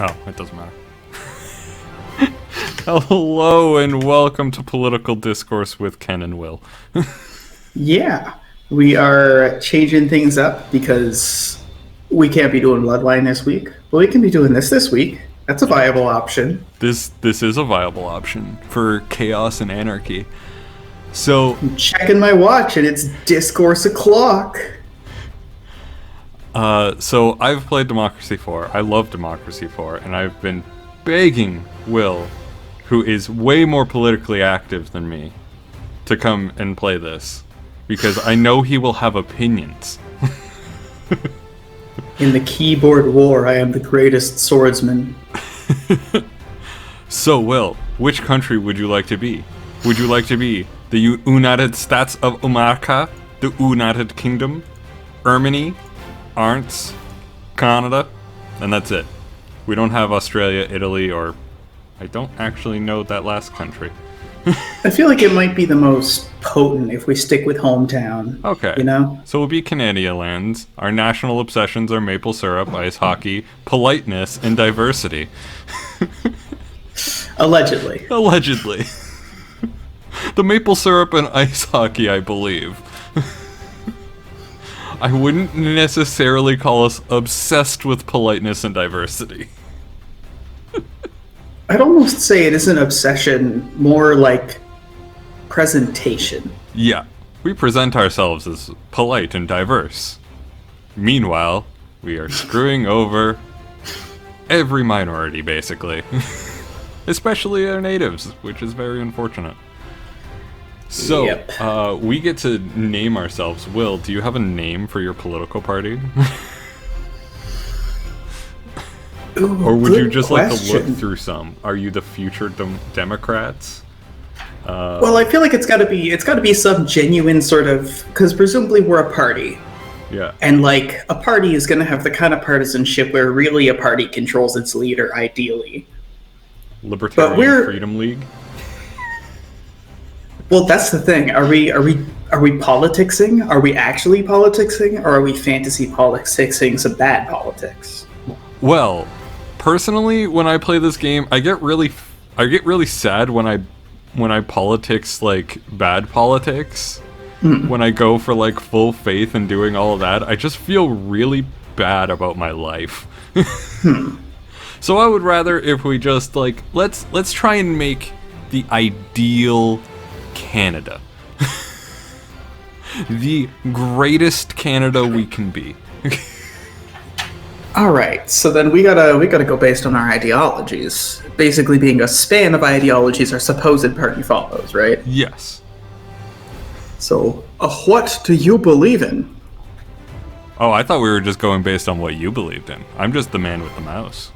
Oh, it doesn't matter. Hello and welcome to Political Discourse with Ken and Will. Yeah, we are changing things up because we can't be doing Bloodline this week, but we can be doing this week. That's a viable option. This is a viable option for chaos and anarchy. So I'm checking my watch and it's discourse o'clock. So I've played Democracy 4. I love Democracy 4, and I've been begging Will, who is way more politically active than me, to come and play this, because I know he will have opinions. In the keyboard war, I am the greatest swordsman. So, Will, which country would you like to be? Would you like to be the United States of America, the United Kingdom, Germany, France, Canada, and that's it. We don't have Australia, Italy, or I don't actually know that last country. I feel like it might be the most potent if we stick with hometown. Okay. You know? So we'll be Canadian lands. Our national obsessions are maple syrup, ice hockey, politeness, and diversity. Allegedly. Allegedly. The maple syrup and ice hockey, I believe. I wouldn't necessarily call us obsessed with politeness and diversity. I'd almost say it isn't obsession, more like presentation. Yeah, we present ourselves as polite and diverse. Meanwhile, we are screwing over every minority, basically. Especially our natives, which is very unfortunate. So, Yep. We get to name ourselves. Will, do you have a name for your political party? Ooh, Or would you just like to question. look through some? Are you the future Democrats? Well, I feel like it's got to be some genuine sort of, because presumably we're a party, Yeah. and like a party is going to have the kind of partisanship where really a party controls its leader, ideally. Libertarian Freedom League? Well, that's the thing. Are we politicsing? Are we actually politicsing, or are we fantasy politicsing some bad politics? Well, personally, when I play this game, I get really sad when I politics like bad politics. When I go for like full faith and doing all of that, I just feel really bad about my life. So I would rather if we just like let's try and make the ideal Canada. The greatest Canada we can be. All right, so then we gotta go based on our ideologies. Basically, being a span of ideologies our supposed party follows, right? Yes. So, what do you believe in? Oh, I thought we were just going based on what you believed in. I'm just the man with the mouse.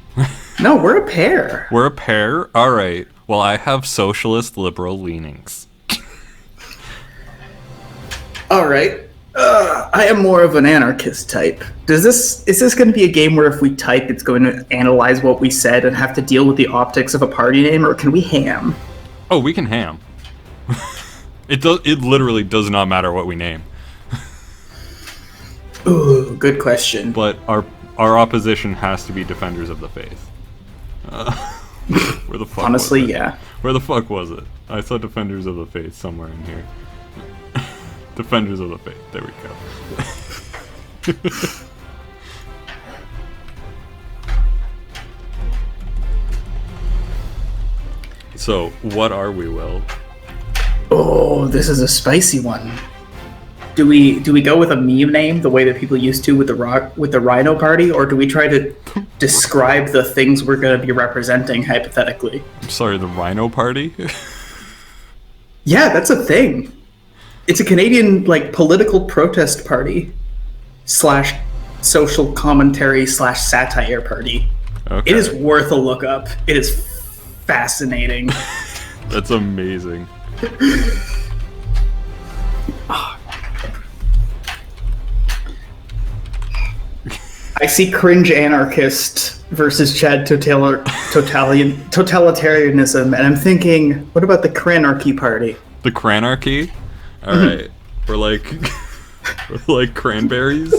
No, we're a pair. We're a pair? Alright. Well, I have socialist liberal leanings. All right. I am more of an anarchist type. Is this going to be a game where if we type, it's going to analyze what we said and have to deal with the optics of a party name, or can we ham? Oh, we can ham. It literally does not matter what we name. Ooh, good question. But our opposition has to be defenders of the faith. Where the fuck Honestly, was it? yeah. Where the fuck was it? I saw defenders of the faith somewhere in here. Defenders of the faith. There we go. So, what are we, Will? Oh, this is a spicy one. Do we go with a meme name the way that people used to with the Rhino Party, or do we try to describe the things we're going to be representing hypothetically? I'm sorry, the Rhino Party? Yeah, that's a thing. It's a Canadian like political protest party / social commentary / satire party. Okay. It is worth a look up. It is fascinating. That's amazing. I see cringe anarchist versus Chad totalitarianism, and I'm thinking, what about the Cranarchy party? The Cranarchy? Alright. We're like cranberries?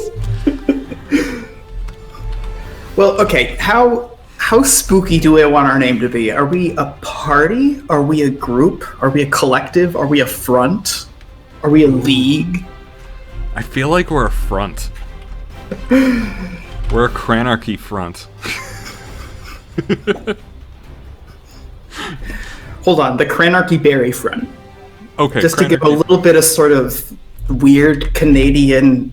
Well, okay, how how spooky do I want our name to be? Are we a party? Are we a group? Are we a collective? Are we a front? Are we a league? I feel like we're a front. We're a Cranarchy front. Hold on, the Cranarchy Berry front. Okay, just to give a little bit of sort of weird Canadian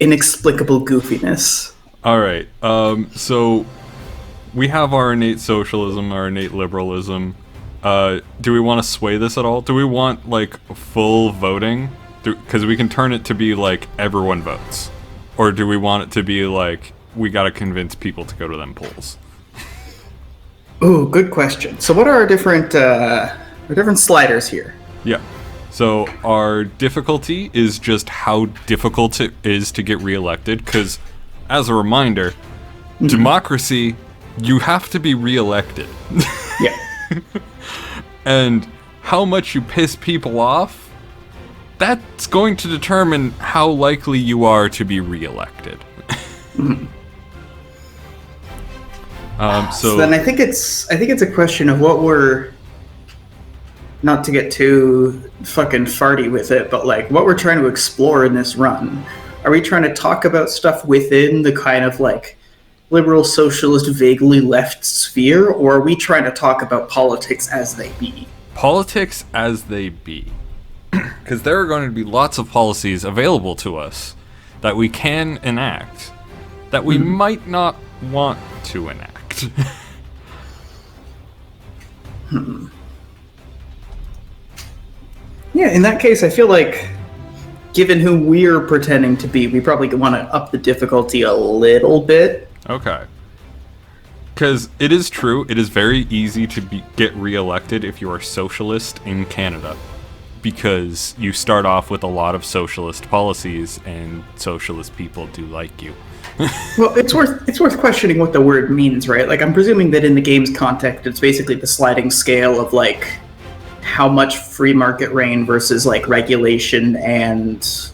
inexplicable goofiness. All right. So we have our innate socialism, our innate liberalism. Do we want to sway this at all? Do we want like full voting? Because we can turn it to be like everyone votes, or do we want it to be like we got to convince people to go to them polls? Ooh, good question. So what are our different sliders here? Yeah. So our difficulty is just how difficult it is to get reelected, because as a reminder, democracy, you have to be reelected. Yeah. And how much you piss people off, that's going to determine how likely you are to be reelected. So then I think it's a question of what we're, not to get too fucking farty with it, but like what we're trying to explore in this run. Are we trying to talk about stuff within the kind of like liberal, socialist, vaguely left sphere, or are we trying to talk about politics as they be? Politics as they be. Because there are going to be lots of policies available to us that we can enact that we might not want to enact. Yeah, in that case, I feel like, given who we're pretending to be, we probably want to up the difficulty a little bit. Okay. Because it is true, it is very easy to get reelected if you are socialist in Canada. Because you start off with a lot of socialist policies, and socialist people do like you. Well, it's worth questioning what the word means, right? Like, I'm presuming that in the game's context, it's basically the sliding scale of, like, how much free market reign versus, like, regulation and...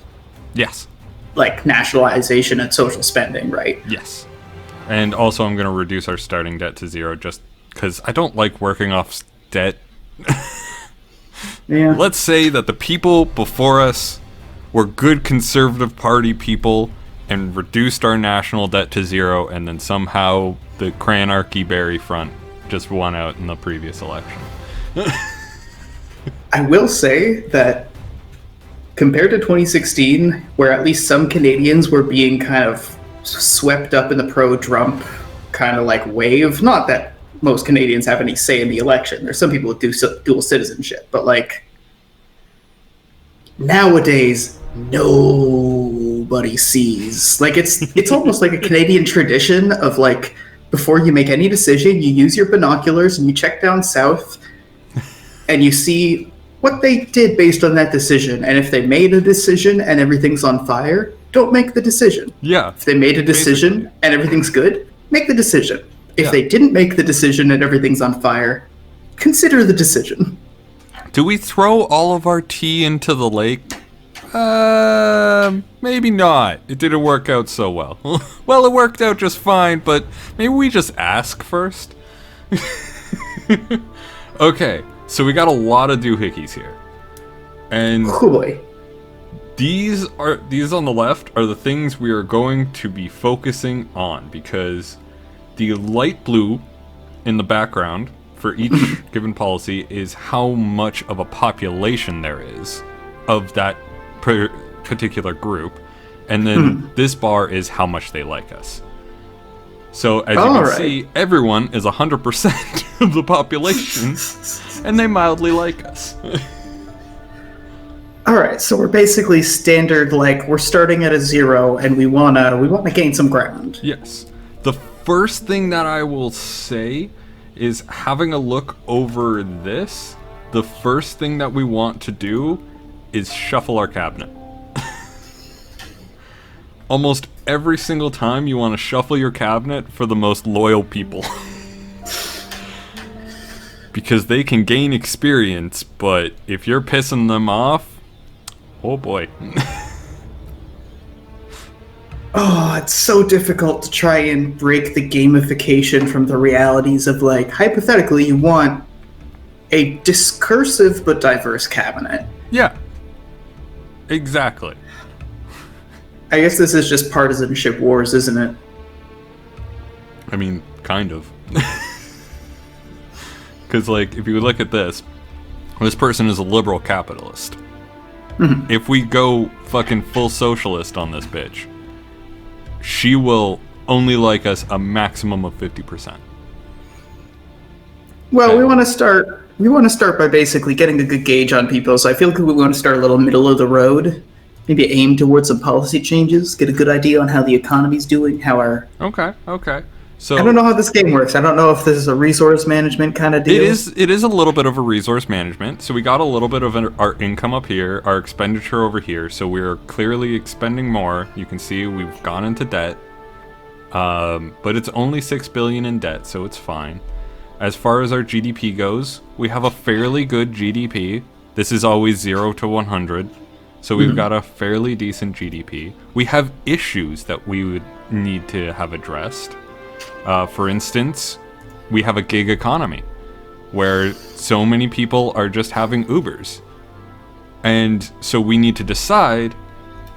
Yes. Like, nationalization and social spending, right? Yes. And also I'm going to reduce our starting debt to 0 just because I don't like working off debt. Yeah. Let's say that the people before us were good Conservative Party people and reduced our national debt to 0, and then somehow the Cranarchy Berry Front just won out in the previous election. I will say that compared to 2016, where at least some Canadians were being kind of swept up in the pro-Trump kind of like wave, not that most Canadians have any say in the election. There's some people who do dual citizenship, but like nowadays, nobody sees. Like it's almost like a Canadian tradition of like before you make any decision, you use your binoculars and you check down south and you see what they did based on that decision. And if they made a decision and everything's on fire, don't make the decision. Yeah. If they made a decision basically and everything's good, make the decision. If they didn't make the decision and everything's on fire, consider the decision. Do we throw all of our tea into the lake? Maybe not. It didn't work out so well. Well, it worked out just fine, but maybe we just ask first? Okay, so we got a lot of doohickeys here. And oh boy. These on the left are the things we are going to be focusing on, because the light blue in the background for each given policy is how much of a population there is of that particular group, and then this bar is how much they like us. So as you can see, everyone is 100% of the population, and they mildly like us. All right, so we're basically standard, like we're starting at a 0, and we wanna gain some ground. Yes. The first thing that I will say is, having a look over this, the first thing that we want to do is shuffle our cabinet. Almost every single time you want to shuffle your cabinet for the most loyal people. Because they can gain experience, but if you're pissing them off, oh boy. Oh, it's so difficult to try and break the gamification from the realities of, like, hypothetically, you want a discursive but diverse cabinet. Yeah, exactly. I guess this is just partisanship wars, isn't it? I mean, kind of. Because, like, if you look at this person is a liberal capitalist. Mm-hmm. If we go fucking full socialist on this bitch, she will only like us a maximum of 50%. Well, we want to start. We want to start by basically getting a good gauge on people. So I feel like we want to start a little middle of the road, maybe aim towards some policy changes, get a good idea on how the economy's doing, how our. Okay. So I don't know how this game works. I don't know if this is a resource management kind of deal. It is a little bit of a resource management. So we got a little bit of our income up here, our expenditure over here. So we're clearly expending more. You can see we've gone into debt. But it's only 6 billion in debt, so it's fine. As far as our GDP goes, we have a fairly good GDP. This is always 0 to 100. So we've got a fairly decent GDP. We have issues that we would need to have addressed. For instance, we have a gig economy where so many people are just having Ubers. And so we need to decide,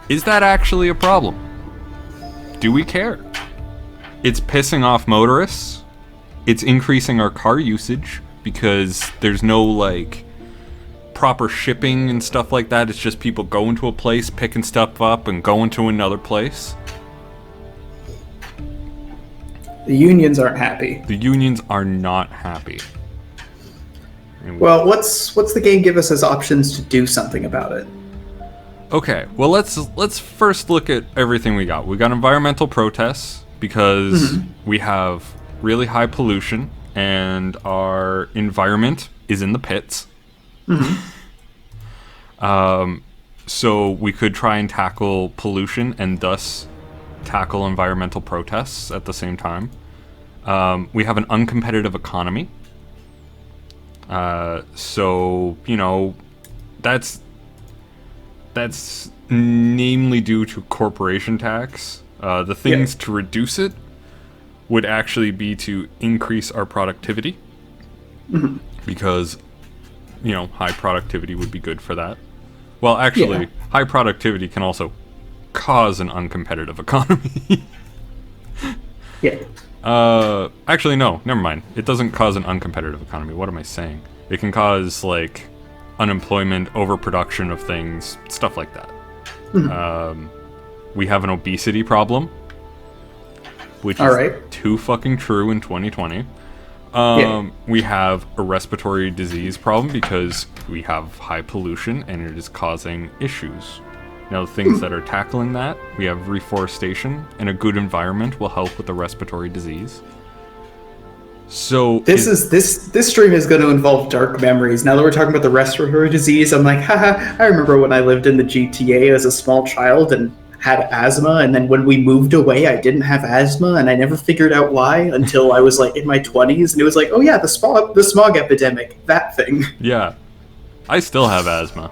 is that actually a problem? Do we care? It's pissing off motorists. It's increasing our car usage because there's no, like, proper shipping and stuff like that. It's just people going to a place, picking stuff up, and going to another place. The unions aren't happy. The unions are not happy. Well, what's the game give us as options to do something about it? Okay, well let's first look at everything we got. We got environmental protests because we have really high pollution and our environment is in the pits. So we could try and tackle pollution and thus tackle environmental protests at the same time. We have an uncompetitive economy. So, you know, that's namely due to corporation tax. The things to reduce it would actually be to increase our productivity. Because, you know, high productivity would be good for that. Well, actually, high productivity can also cause an uncompetitive economy. Actually, no, never mind. It doesn't cause an uncompetitive economy. What am I saying? It can cause, like, unemployment, overproduction of things, stuff like that. We have an obesity problem, which is too fucking true in 2020. We have a respiratory disease problem because we have high pollution and it is causing issues. Now, things that are tackling that, we have reforestation, and a good environment will help with the respiratory disease. So this stream is going to involve dark memories. Now that we're talking about the respiratory disease, I'm like, haha, I remember when I lived in the GTA as a small child and had asthma, and then when we moved away, I didn't have asthma, and I never figured out why until I was like in my 20s, and it was like, oh yeah, the smog epidemic, that thing. Yeah, I still have asthma.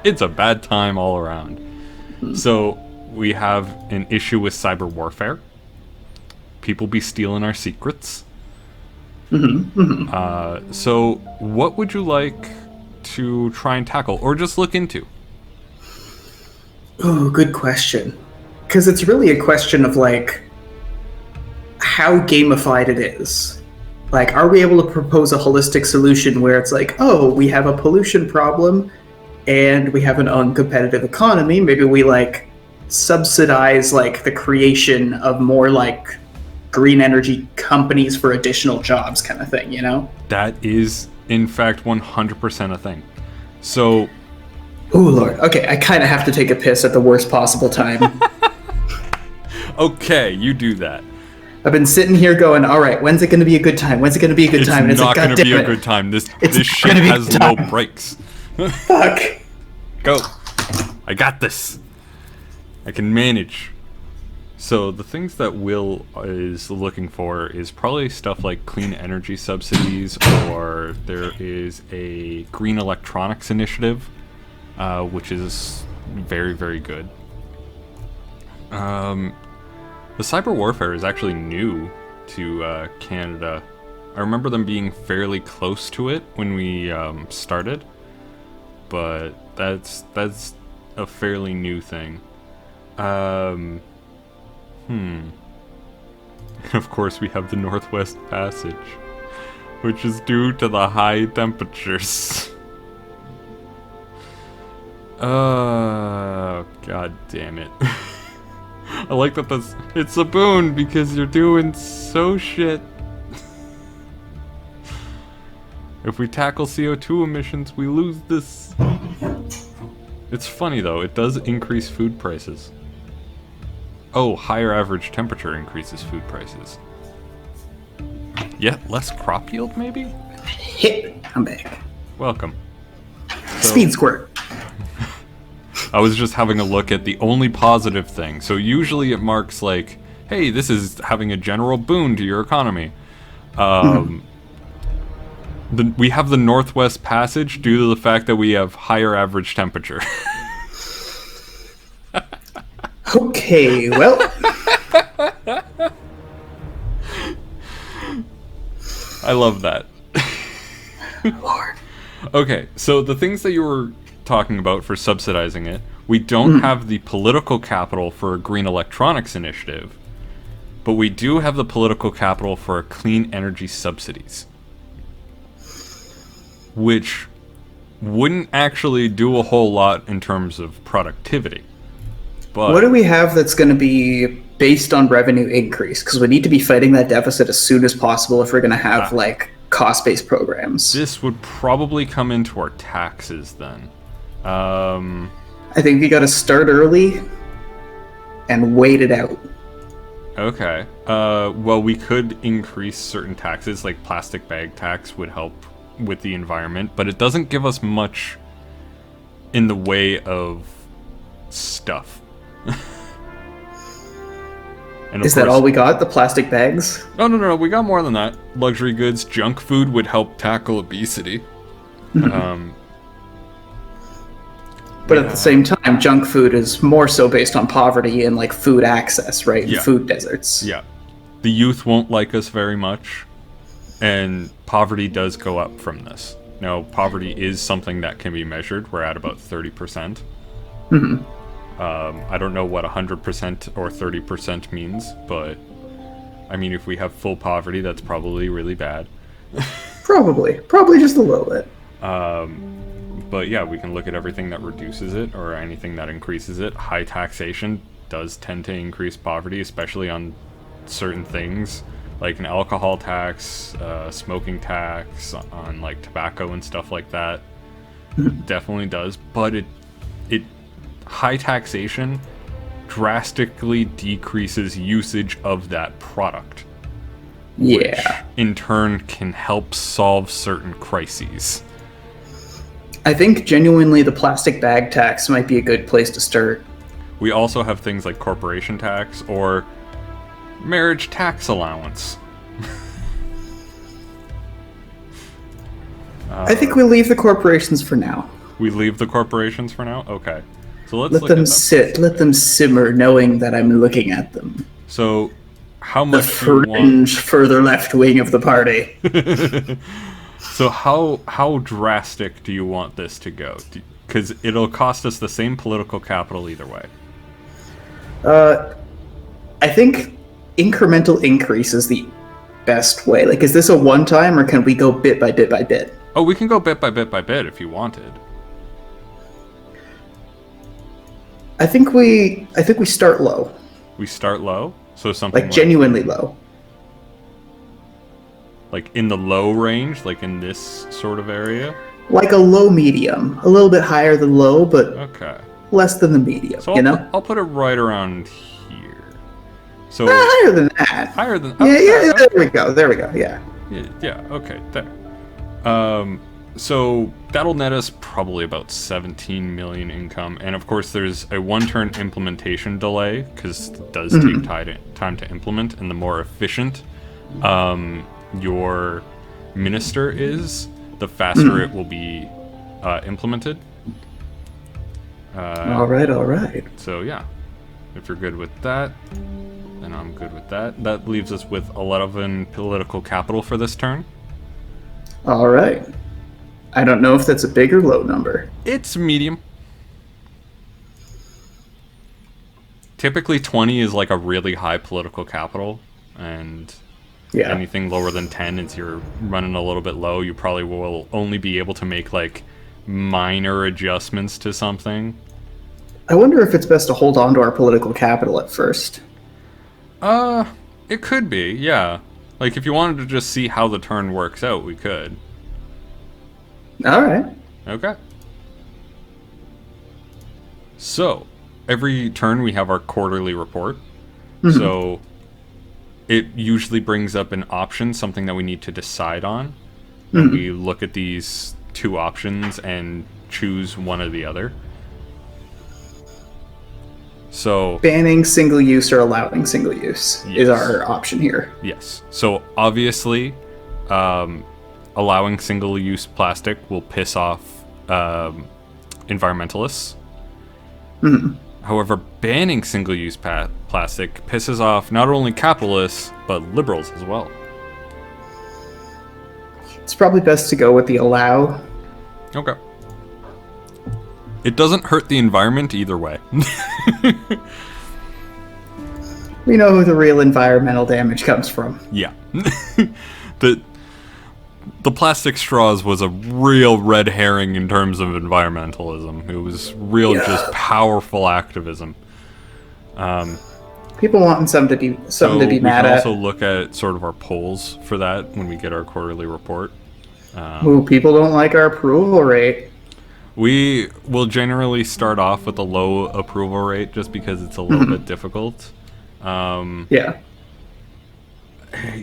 It's a bad time all around. So we have an issue with cyber warfare. People be stealing our secrets. So what would you like to try and tackle or just look into? Oh, good question. Because it's really a question of, like, how gamified it is. Like, are we able to propose a holistic solution where it's like, oh, we have a pollution problem and we have an uncompetitive economy. Maybe we, like, subsidize, like, the creation of more, like, green energy companies for additional jobs kind of thing, you know? That is, in fact, 100% a thing. So... Oh, Lord. Okay, I kind of have to take a piss at the worst possible time. Okay, you do that. I've been sitting here going, all right, when's it going to be a good time? When's it going to be a good time? And it's not like, going to be a good time. This shit has no brakes. Fuck. Go. I got this. I can manage. So the things that Will is looking for is probably stuff like clean energy subsidies, or there is a green electronics initiative, which is very, very good. The cyber warfare is actually new to Canada. I remember them being fairly close to it when we started, but that's a fairly new thing. Of course, we have the Northwest Passage, which is due to the high temperatures. God damn it. I like that it's a boon because you're doing so shit. If we tackle CO2 emissions, we lose this. It's funny though, it does increase food prices. Oh, higher average temperature increases food prices. Yet less crop yield, maybe? Hit. I'm back. Welcome. Speed squirt. I was just having a look at the only positive thing. So usually it marks like, hey, this is having a general boon to your economy. We have the Northwest Passage due to the fact that we have higher average temperature. Okay, well. I love that. Lord. Okay, so the things that you were talking about for subsidizing it, we don't have the political capital for a green electronics initiative, but we do have the political capital for clean energy subsidies, which wouldn't actually do a whole lot in terms of productivity. But What do we have that's going to be based on revenue increase? Because we need to be fighting that deficit as soon as possible if we're going to have like cost-based programs. this would probably come into our taxes then. I think we got to start early and wait it out. Okay. Well, we could increase certain taxes, like plastic bag tax would help with the environment, but it doesn't give us much in the way of stuff. And Is that all we got? The plastic bags? No, we got more than that. Luxury goods, junk food would help tackle obesity. But at the same time, junk food is more so based on poverty and like food access, right? Yeah. Food deserts. Yeah. The youth won't like us very much, and poverty does go up from this. Now, poverty is something that can be measured. We're at about 30%. I don't know what 100% or 30% means, but I mean, if we have full poverty, that's probably really bad. Probably just a little bit. But yeah, we can look at everything that reduces it or anything that increases it. High taxation does tend to increase poverty, especially on certain things, like an alcohol tax, smoking tax, on like tobacco and stuff like that. Definitely does, but it high taxation drastically decreases usage of that product. Yeah. Which in turn can help solve certain crises. I think genuinely the plastic bag tax might be a good place to start. We also have things like corporation tax or marriage tax allowance. I think we leave the corporations for now. We leave the corporations for now? Okay. So let's Let look them at sit, let them simmer, knowing that I'm looking at them. So how The much do you want? fringe further left wing of the party. So how drastic do you want this to go? Because it'll cost us the same political capital either way. I think incremental increase is the best way. Like, is this a one-time, or can we go bit by bit by bit? Oh, we can go bit by bit by bit if you wanted. I think we start low. We start low, so something Like genuinely low. like in the low range, like in this sort of area. Like a low medium. A little bit higher than low, but Okay. less than the medium, So you know? I'll put it right around here. So Higher than that. higher than Yeah, okay, yeah, okay. there we go, yeah. Yeah, okay, there. So that'll net us probably about 17 million income, and of course there's a one-turn implementation delay because it does take time to implement, and the more efficient your minister is, the faster it will be implemented. All right. So yeah, If you're good with that, then I'm good with that. That leaves us with 11 political capital for this turn. All right. I don't know if that's a big or low number. It's medium. Typically 20 is like a really high political capital, and anything lower than 10 is you're running a little bit low. You probably will only be able to make like minor adjustments to something. I wonder if it's best to hold on to our political capital at first. It could be, yeah. Like if you wanted to just see how the turn works out, we could. All right. Okay. So, every turn we have our quarterly report. Mm-hmm. So, it usually brings up an option, something that we need to decide on. And we look at these two options and choose one or the other. So, banning single use or allowing single use is our option here. Yes. So, obviously, allowing single-use plastic will piss off environmentalists. Mm-hmm. However, banning single-use plastic pisses off not only capitalists, but liberals as well. It's probably best to go with the allow. Okay. It doesn't hurt the environment either way. We know who the real environmental damage comes from. Yeah. The plastic straws was a real red herring in terms of environmentalism. It was real, just powerful activism. People wanting something to be mad at. We can also look at sort of our polls for that when we get our quarterly report. People don't like our approval rate. We will generally start off with a low approval rate just because it's a little bit difficult.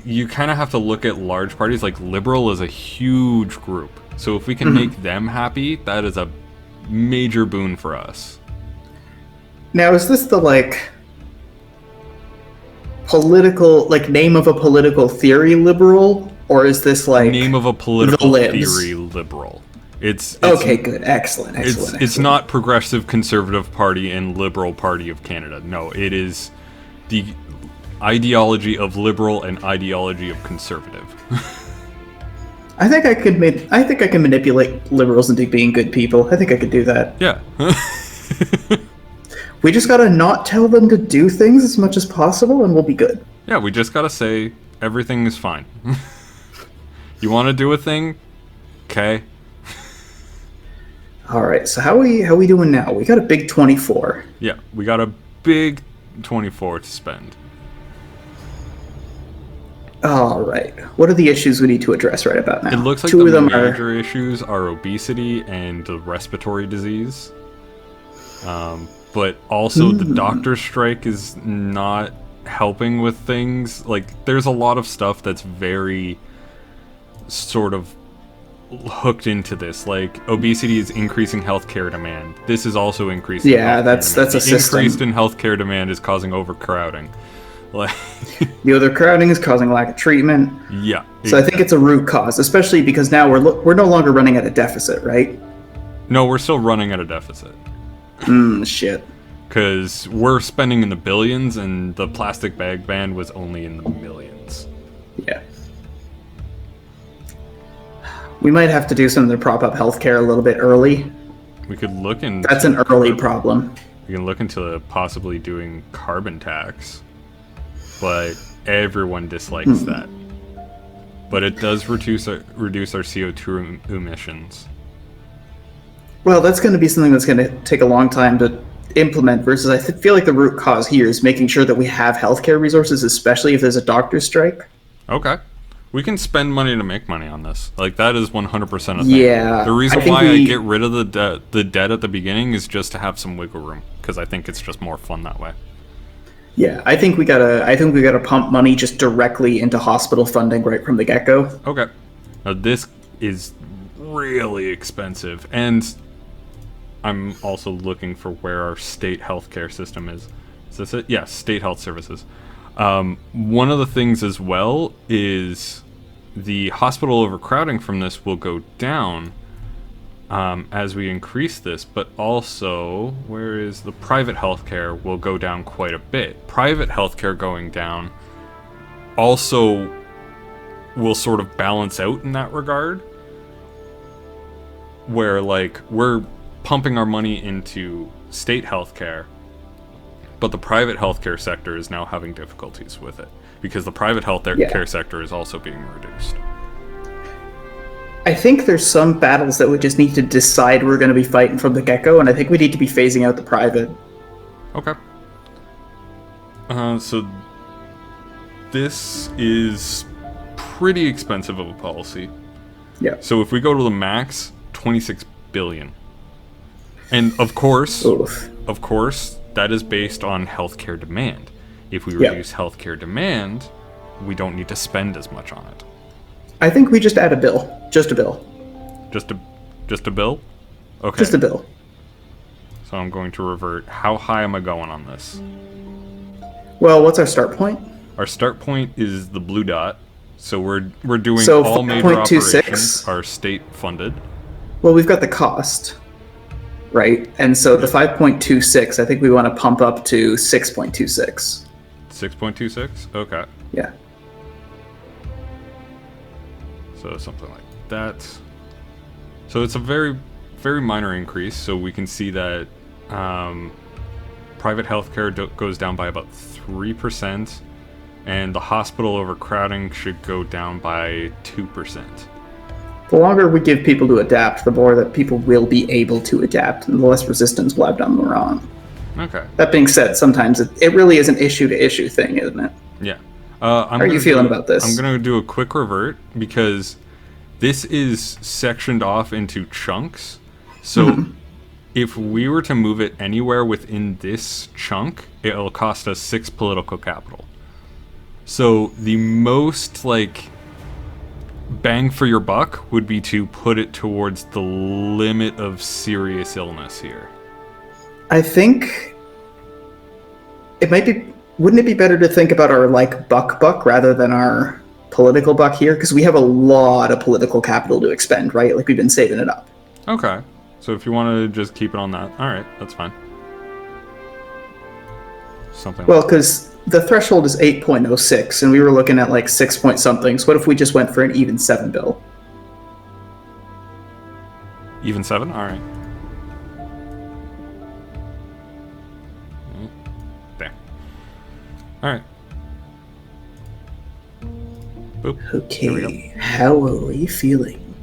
You kind of have to look at large parties. Like Liberal is a huge group, so if we can make them happy, that is a major boon for us. Now, is this the political, name of a political theory liberal, or is this name of a political theory liberal? It's okay, good, excellent. It's not Progressive Conservative Party and Liberal Party of Canada. No, it is the ideology of liberal and ideology of conservative. I think I can manipulate liberals into being good people. I think I could do that. Yeah. We just gotta not tell them to do things as much as possible, and we'll be good. Yeah, we just gotta say everything is fine. You want to do a thing? Okay. All right. So how we doing now? We got a big 24. Yeah, we got a big 24 to spend. All right. What are the issues we need to address right about now? It looks like the major issues are obesity and the respiratory disease. But also the doctor's strike is not helping with things. There's a lot of stuff that's very sort of hooked into this. Obesity is increasing healthcare demand. This is also increasing. Yeah, that's a system. Increased in healthcare demand is causing overcrowding. The overcrowding is causing lack of treatment. Yeah. So I think it's a root cause, especially because now we're no longer running at a deficit, right? No, we're still running at a deficit. Shit. Because we're spending in the billions, and the plastic bag ban was only in the millions. Yeah. We might have to do something to prop up healthcare a little bit early. We could look into... That's an early problem. We can look into possibly doing carbon tax. But everyone dislikes that. But it does reduce our CO2 emissions. Well, that's going to be something that's going to take a long time to implement, versus I feel like the root cause here is making sure that we have healthcare resources, especially if there's a doctor's strike. Okay. We can spend money to make money on this. That is 100% a thing. Yeah. The reason why I get rid of the debt at the beginning is just to have some wiggle room, because I think it's just more fun that way. Yeah, I think we gotta pump money just directly into hospital funding right from the get-go. Okay. Now this is really expensive, and I'm also looking for where our state healthcare system is. Is this it? Yeah, state health services. One of the things as well is the hospital overcrowding from this will go down, as we increase this, but also, whereas the private healthcare will go down quite a bit. Private healthcare going down also will sort of balance out in that regard, where like we're pumping our money into state healthcare, but the private healthcare sector is now having difficulties with it because the private healthcare sector is also being reduced. I think there's some battles that we just need to decide we're going to be fighting from the get-go, and I think we need to be phasing out the private. Okay. So this is pretty expensive of a policy. Yeah. So if we go to the max, 26 billion. And of course, that is based on healthcare demand. If we reduce healthcare demand, we don't need to spend as much on it. I think we just add a bill. Just a bill. Just a bill? Okay. Just a bill. So I'm going to revert. How high am I going on this? Well, what's our start point? Our start point is the blue dot. So we're doing so all major operations are state funded. Well, we've got the cost, right? And so the 5.26, I think we want to pump up to 6.26. 6.26? Okay. Yeah. So something like that. So it's a very, very minor increase. So we can see that private healthcare goes down by about 3%, and the hospital overcrowding should go down by 2%. The longer we give people to adapt, the more that people will be able to adapt, and the less resistance we'll have down the wrong. Okay. That being said, sometimes it really is an issue-to-issue thing, isn't it? Yeah. How are you feeling about this? I'm going to do a quick revert because this is sectioned off into chunks. So if we were to move it anywhere within this chunk, it'll cost us 6 political capital. So the most bang for your buck would be to put it towards the limit of serious illness here. I think it might be. Wouldn't it be better to think about our buck rather than our political buck here? Because we have a lot of political capital to expend, right? Like we've been saving it up. Okay. So if you want to just keep it on that, all right, that's fine. Something. Well, because the threshold is 8.06, and we were looking at 6 point something. So what if we just went for an even 7 bill? Even 7? All right. There. All right. Boop. Okay. How are we feeling?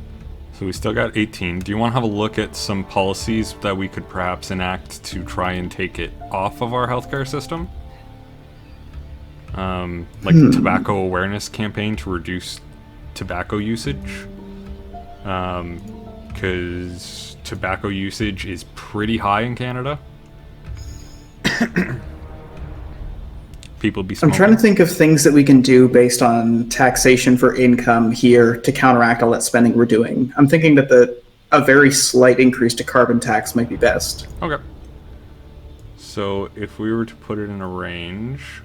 So we still got 18. Do you want to have a look at some policies that we could perhaps enact to try and take it off of our healthcare system? The tobacco awareness campaign to reduce tobacco usage. Because tobacco usage is pretty high in Canada. People be smoking. I'm trying to think of things that we can do based on taxation for income here to counteract all that spending we're doing. I'm thinking that a very slight increase to carbon tax might be best. Okay. So if we were to put it in a range,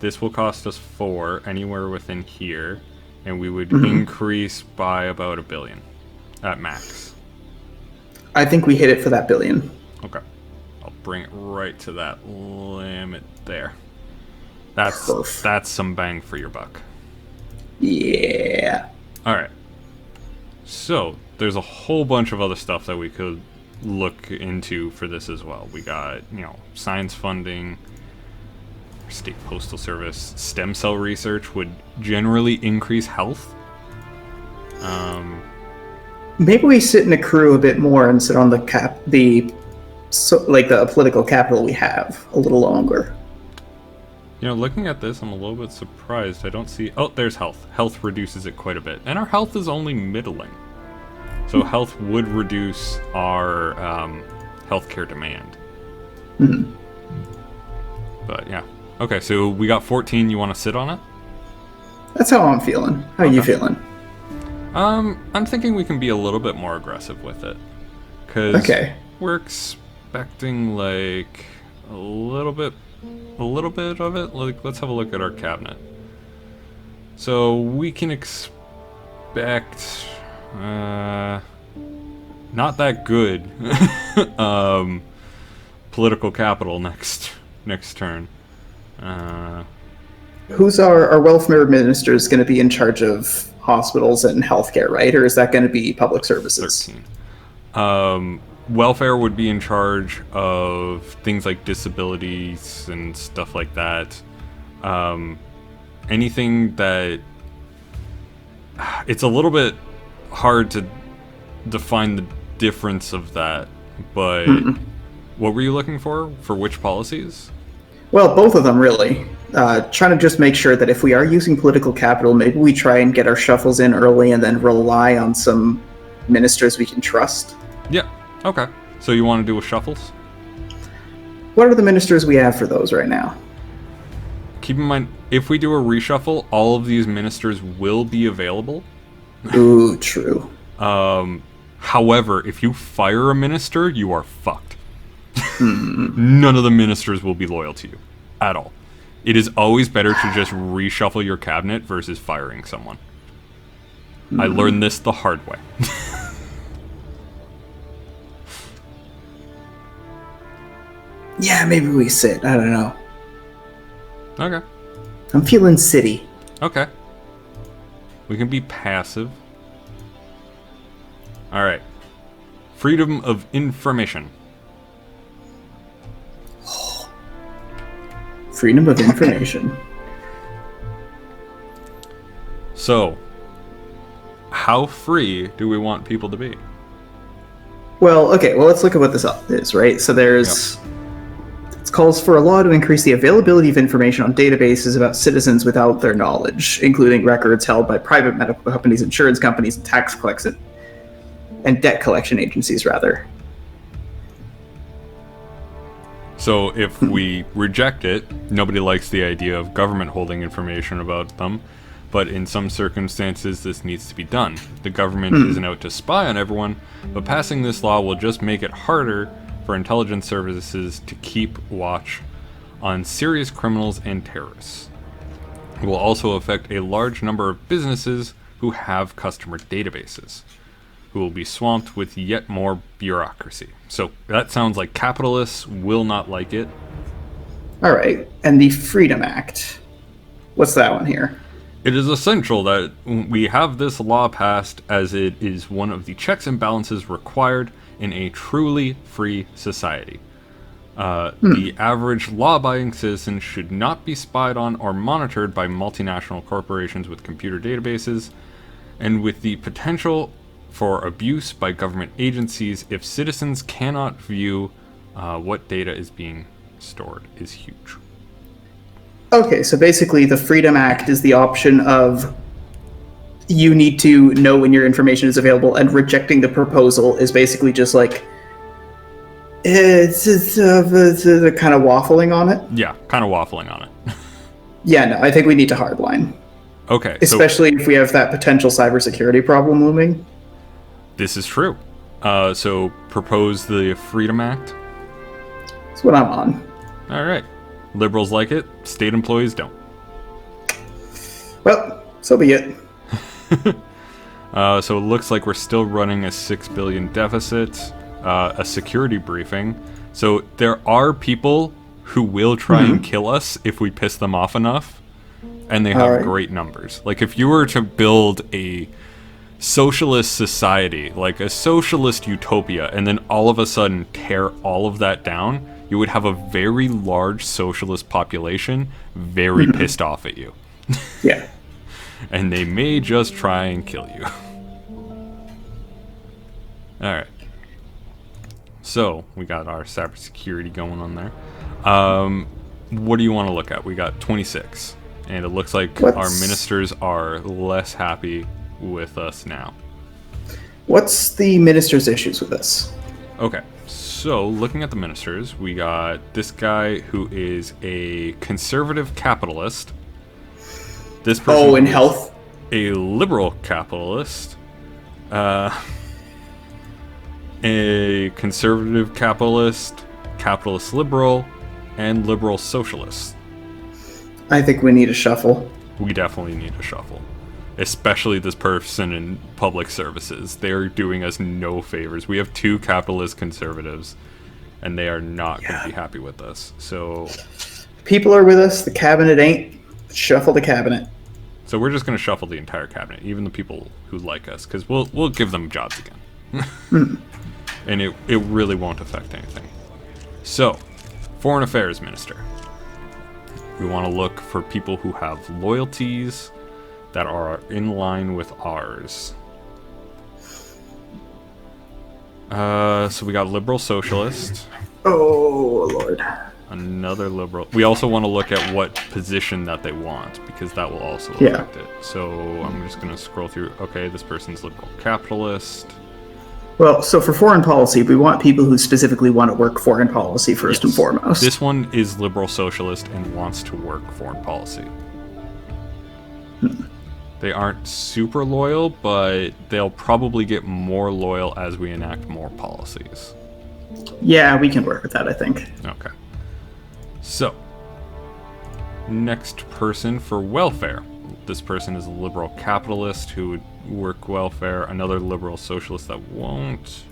this will cost us 4 anywhere within here, and we would increase by about $1 billion at max. I think we hit it for that $1 billion. Okay. I'll bring it right to that limit there. That's some bang for your buck. Yeah. All right. So there's a whole bunch of other stuff that we could look into for this as well. We got, science funding, state postal service, stem cell research would generally increase health. Maybe we sit and accrue a bit more and sit on the political capital we have a little longer. Looking at this, I'm a little bit surprised. I don't see... Oh, there's health. Health reduces it quite a bit. And our health is only middling. So health would reduce our healthcare demand. But, yeah. Okay, so we got 14. You want to sit on it? That's how I'm feeling. How are you feeling? I'm thinking we can be a little bit more aggressive with it. Because we're expecting, a little bit of it. Let's have a look at our cabinet. So we can expect not that good political capital next turn. Who's our welfare minister is going to be in charge of hospitals and healthcare, right? Or is that going to be public services? 13. Welfare would be in charge of things like disabilities and stuff like that. Anything that... It's a little bit hard to define the difference of that, but what were you looking for? For which policies? Well, both of them, really. Trying to just make sure that if we are using political capital, maybe we try and get our shuffles in early and then rely on some ministers we can trust. Yeah, okay. So you want to do with shuffles? What are the ministers we have for those right now? Keep in mind, if we do a reshuffle, all of these ministers will be available. Ooh, true. However, if you fire a minister, you are fucked. None of the ministers will be loyal to you at all. It is always better to just reshuffle your cabinet versus firing someone. I learned this the hard way. Yeah, maybe we sit. I don't know. Okay. I'm feeling city. Okay. We can be passive. Alright. Freedom of information. Freedom of information. So, how free do we want people to be? Well, okay, well, let's look at what this is, right? So there's... It calls for a law to increase the availability of information on databases about citizens without their knowledge, including records held by private medical companies, insurance companies, and tax collection, and debt collection agencies, rather. So if we reject it, nobody likes the idea of government holding information about them, but in some circumstances this needs to be done. The government isn't out to spy on everyone, but passing this law will just make it harder for intelligence services to keep watch on serious criminals and terrorists. It will also affect a large number of businesses who have customer databases, who will be swamped with yet more bureaucracy. So that sounds like capitalists will not like it. All right, and the Freedom Act. What's that one here? It is essential that we have this law passed, as it is one of the checks and balances required in a truly free society. The average law-abiding citizen should not be spied on or monitored by multinational corporations with computer databases, and with the potential for abuse by government agencies if citizens cannot view what data is being stored is huge. Okay, so basically the Freedom Act is the option of you need to know when your information is available, and rejecting the proposal is basically just like it's kind of waffling on it. Yeah, kind of waffling on it. Yeah, no, I think we need to hardline. Okay, especially if we have that potential cybersecurity problem looming. This is true. So propose the Freedom Act. That's what I'm on. All right. Liberals like it. State employees don't. Well, so be it. So it looks like we're still running a $6 billion deficit. A security briefing. So there are people who will try and kill us if we piss them off enough. And they have great numbers. Like if you were to build a socialist society, like a socialist utopia, and then all of a sudden tear all of that down, you would have a very large socialist population very pissed off at you. Yeah. And they may just try and kill you. Alright. So, we got our cybersecurity going on there. What do you want to look at? We got 26. And it looks like our ministers are less happy with us now. What's the minister's issues with this? Okay, so looking at the ministers, we got this guy who is a conservative capitalist. This person in health? A liberal capitalist. A conservative capitalist, capitalist liberal, and liberal socialist. I think we need a shuffle. We definitely need a shuffle. especially this person in public services. They're doing us no favors. We have 2 capitalist conservatives, and they are not going to be happy with us. So people are with us. The cabinet ain't. Shuffle the cabinet. So we're just going to shuffle the entire cabinet, even the people who like us, because we'll give them jobs again. And it really won't affect anything. So, Foreign Affairs Minister. We want to look for people who have loyalties that are in line with ours. So we got Liberal Socialist. Oh, Lord. Another Liberal. We also want to look at what position that they want, because that will also affect it. So I'm just going to scroll through. Okay, this person's Liberal Capitalist. Well, so for foreign policy, we want people who specifically want to work foreign policy first and foremost. This one is Liberal Socialist and wants to work foreign policy. They aren't super loyal, but they'll probably get more loyal as we enact more policies. Yeah, we can work with that, I think. Okay. So, next person for welfare. This person is a liberal capitalist who would work welfare. Another liberal socialist that won't.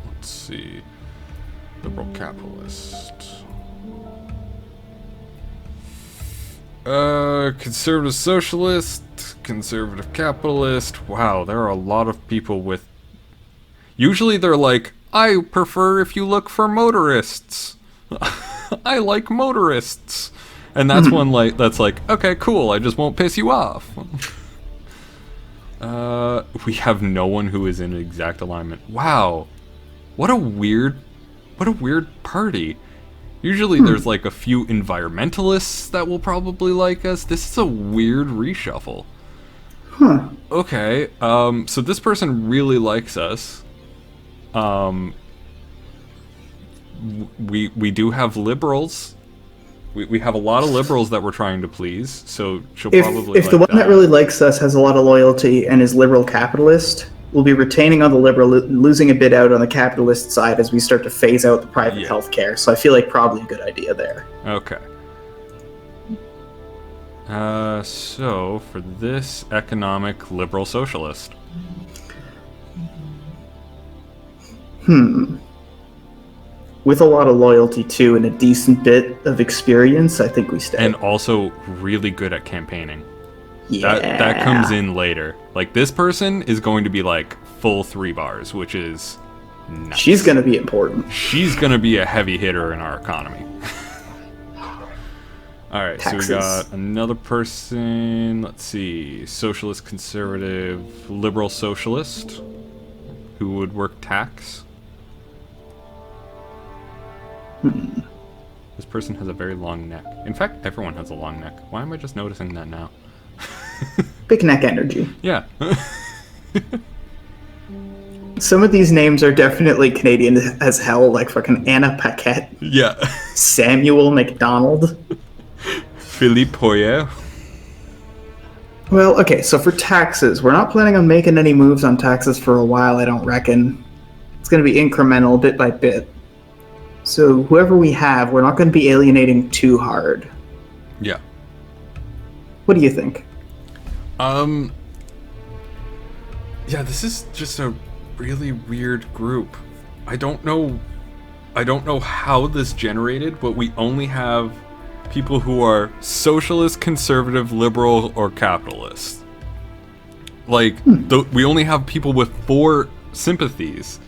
Let's see. Liberal capitalist. Conservative socialist. Conservative capitalist. Wow, there are a lot of people with... Usually they're like, I prefer if you look for motorists. I like motorists. And that's one that's like, okay, cool, I just won't piss you off. We have no one who is in exact alignment. Wow. What a weird party. Usually there's like a few environmentalists that will probably like us. This is a weird reshuffle. Huh. Okay, so this person really likes us. We do have liberals. We have a lot of liberals that we're trying to please, so she'll probably if the one that really likes us has a lot of loyalty and is liberal capitalist, we'll be retaining on the liberal, losing a bit out on the capitalist side as we start to phase out the private healthcare. So I feel like probably a good idea there. Okay. So for this economic liberal socialist. With a lot of loyalty, too, and a decent bit of experience, I think we stay. And also really good at campaigning. Yeah. That comes in later. Like, this person is going to be, like, full 3 bars, which is nice. She's going to be important. She's going to be a heavy hitter in our economy. Alright, so we got another person, let's see, socialist, conservative, liberal socialist, who would work tax. This person has a very long neck. In fact, everyone has a long neck. Why am I just noticing that now? Big neck energy. Yeah. Some of these names are definitely Canadian as hell, like fucking Anna Paquette. Yeah. Samuel McDonald. Philippe Poirier. Well, okay, so for taxes, we're not planning on making any moves on taxes for a while, I don't reckon. It's going to be incremental, bit by bit. So whoever we have, we're not going to be alienating too hard. Yeah. What do you think? Yeah, this is just a really weird group. I don't know how this generated, but we only have people who are socialist, conservative, liberal, or capitalist. Like, we only have people with 4 sympathies.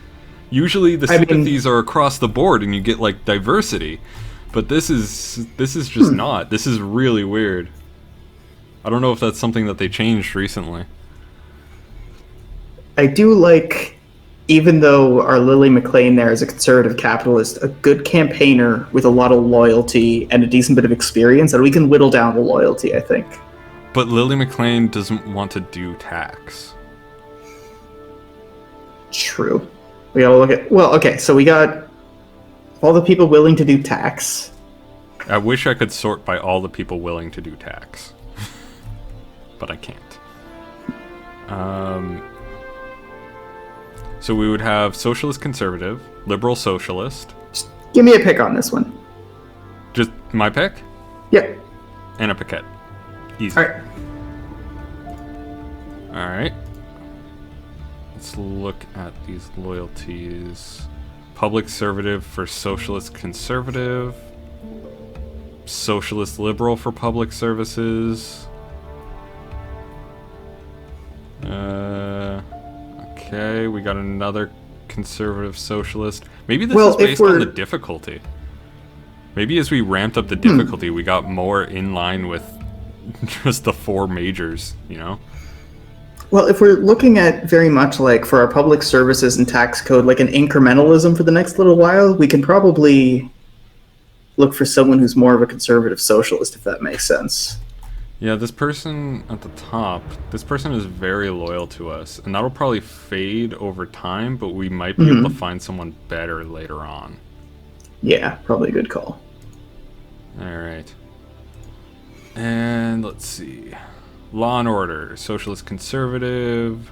Usually the sympathies are across the board and you get like diversity, but this is just not. This is really weird. I don't know if that's something that they changed recently. I do like, even though our Lily McLean there is a conservative capitalist, a good campaigner with a lot of loyalty and a decent bit of experience, and we can whittle down the loyalty, I think. But Lily McLean doesn't want to do tax. True. We gotta look at... Well, okay, so we got all the people willing to do tax. I wish I could sort by all the people willing to do tax. But I can't. So we would have socialist conservative, liberal socialist. Just give me a pick on this one. Just my pick? Yep. Anna Paquette. Easy. Alright. Alright. Let's look at these loyalties. Public conservative for socialist conservative. Socialist liberal for public services. Okay, we got another conservative socialist. Maybe this is based on the difficulty. Maybe as we ramped up the difficulty, we got more in line with just the 4 majors, you know? Well, if we're looking at very much like for our public services and tax code, like an incrementalism for the next little while, we can probably look for someone who's more of a conservative socialist, if that makes sense. Yeah, this person at the top, this person is very loyal to us, and that'll probably fade over time, but we might be able to find someone better later on. Yeah, probably a good call. Alright. And let's see. Law and Order, Socialist Conservative.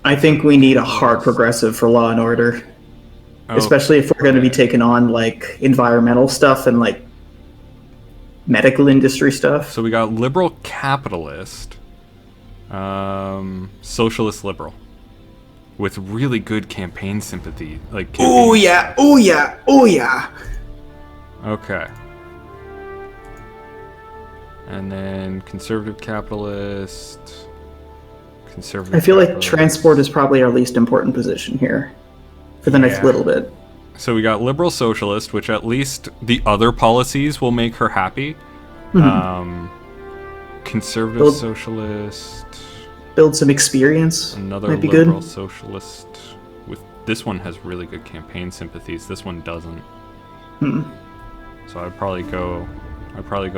I think we need a hard progressive for Law and Order. Okay. Especially if we're going to be taking on, like, environmental stuff and, like, medical industry stuff. So we got liberal capitalist, socialist liberal, with really good campaign sympathy. Like, oh yeah, oh yeah, oh yeah. Okay. And then conservative capitalist, conservative. I feel like transport is probably our least important position here for the next little bit. So we got liberal socialist, which at least the other policies will make her happy. Conservative socialist. Build some experience. Another might be liberal good. Socialist. With this one has really good campaign sympathies. This one doesn't. So I'd probably go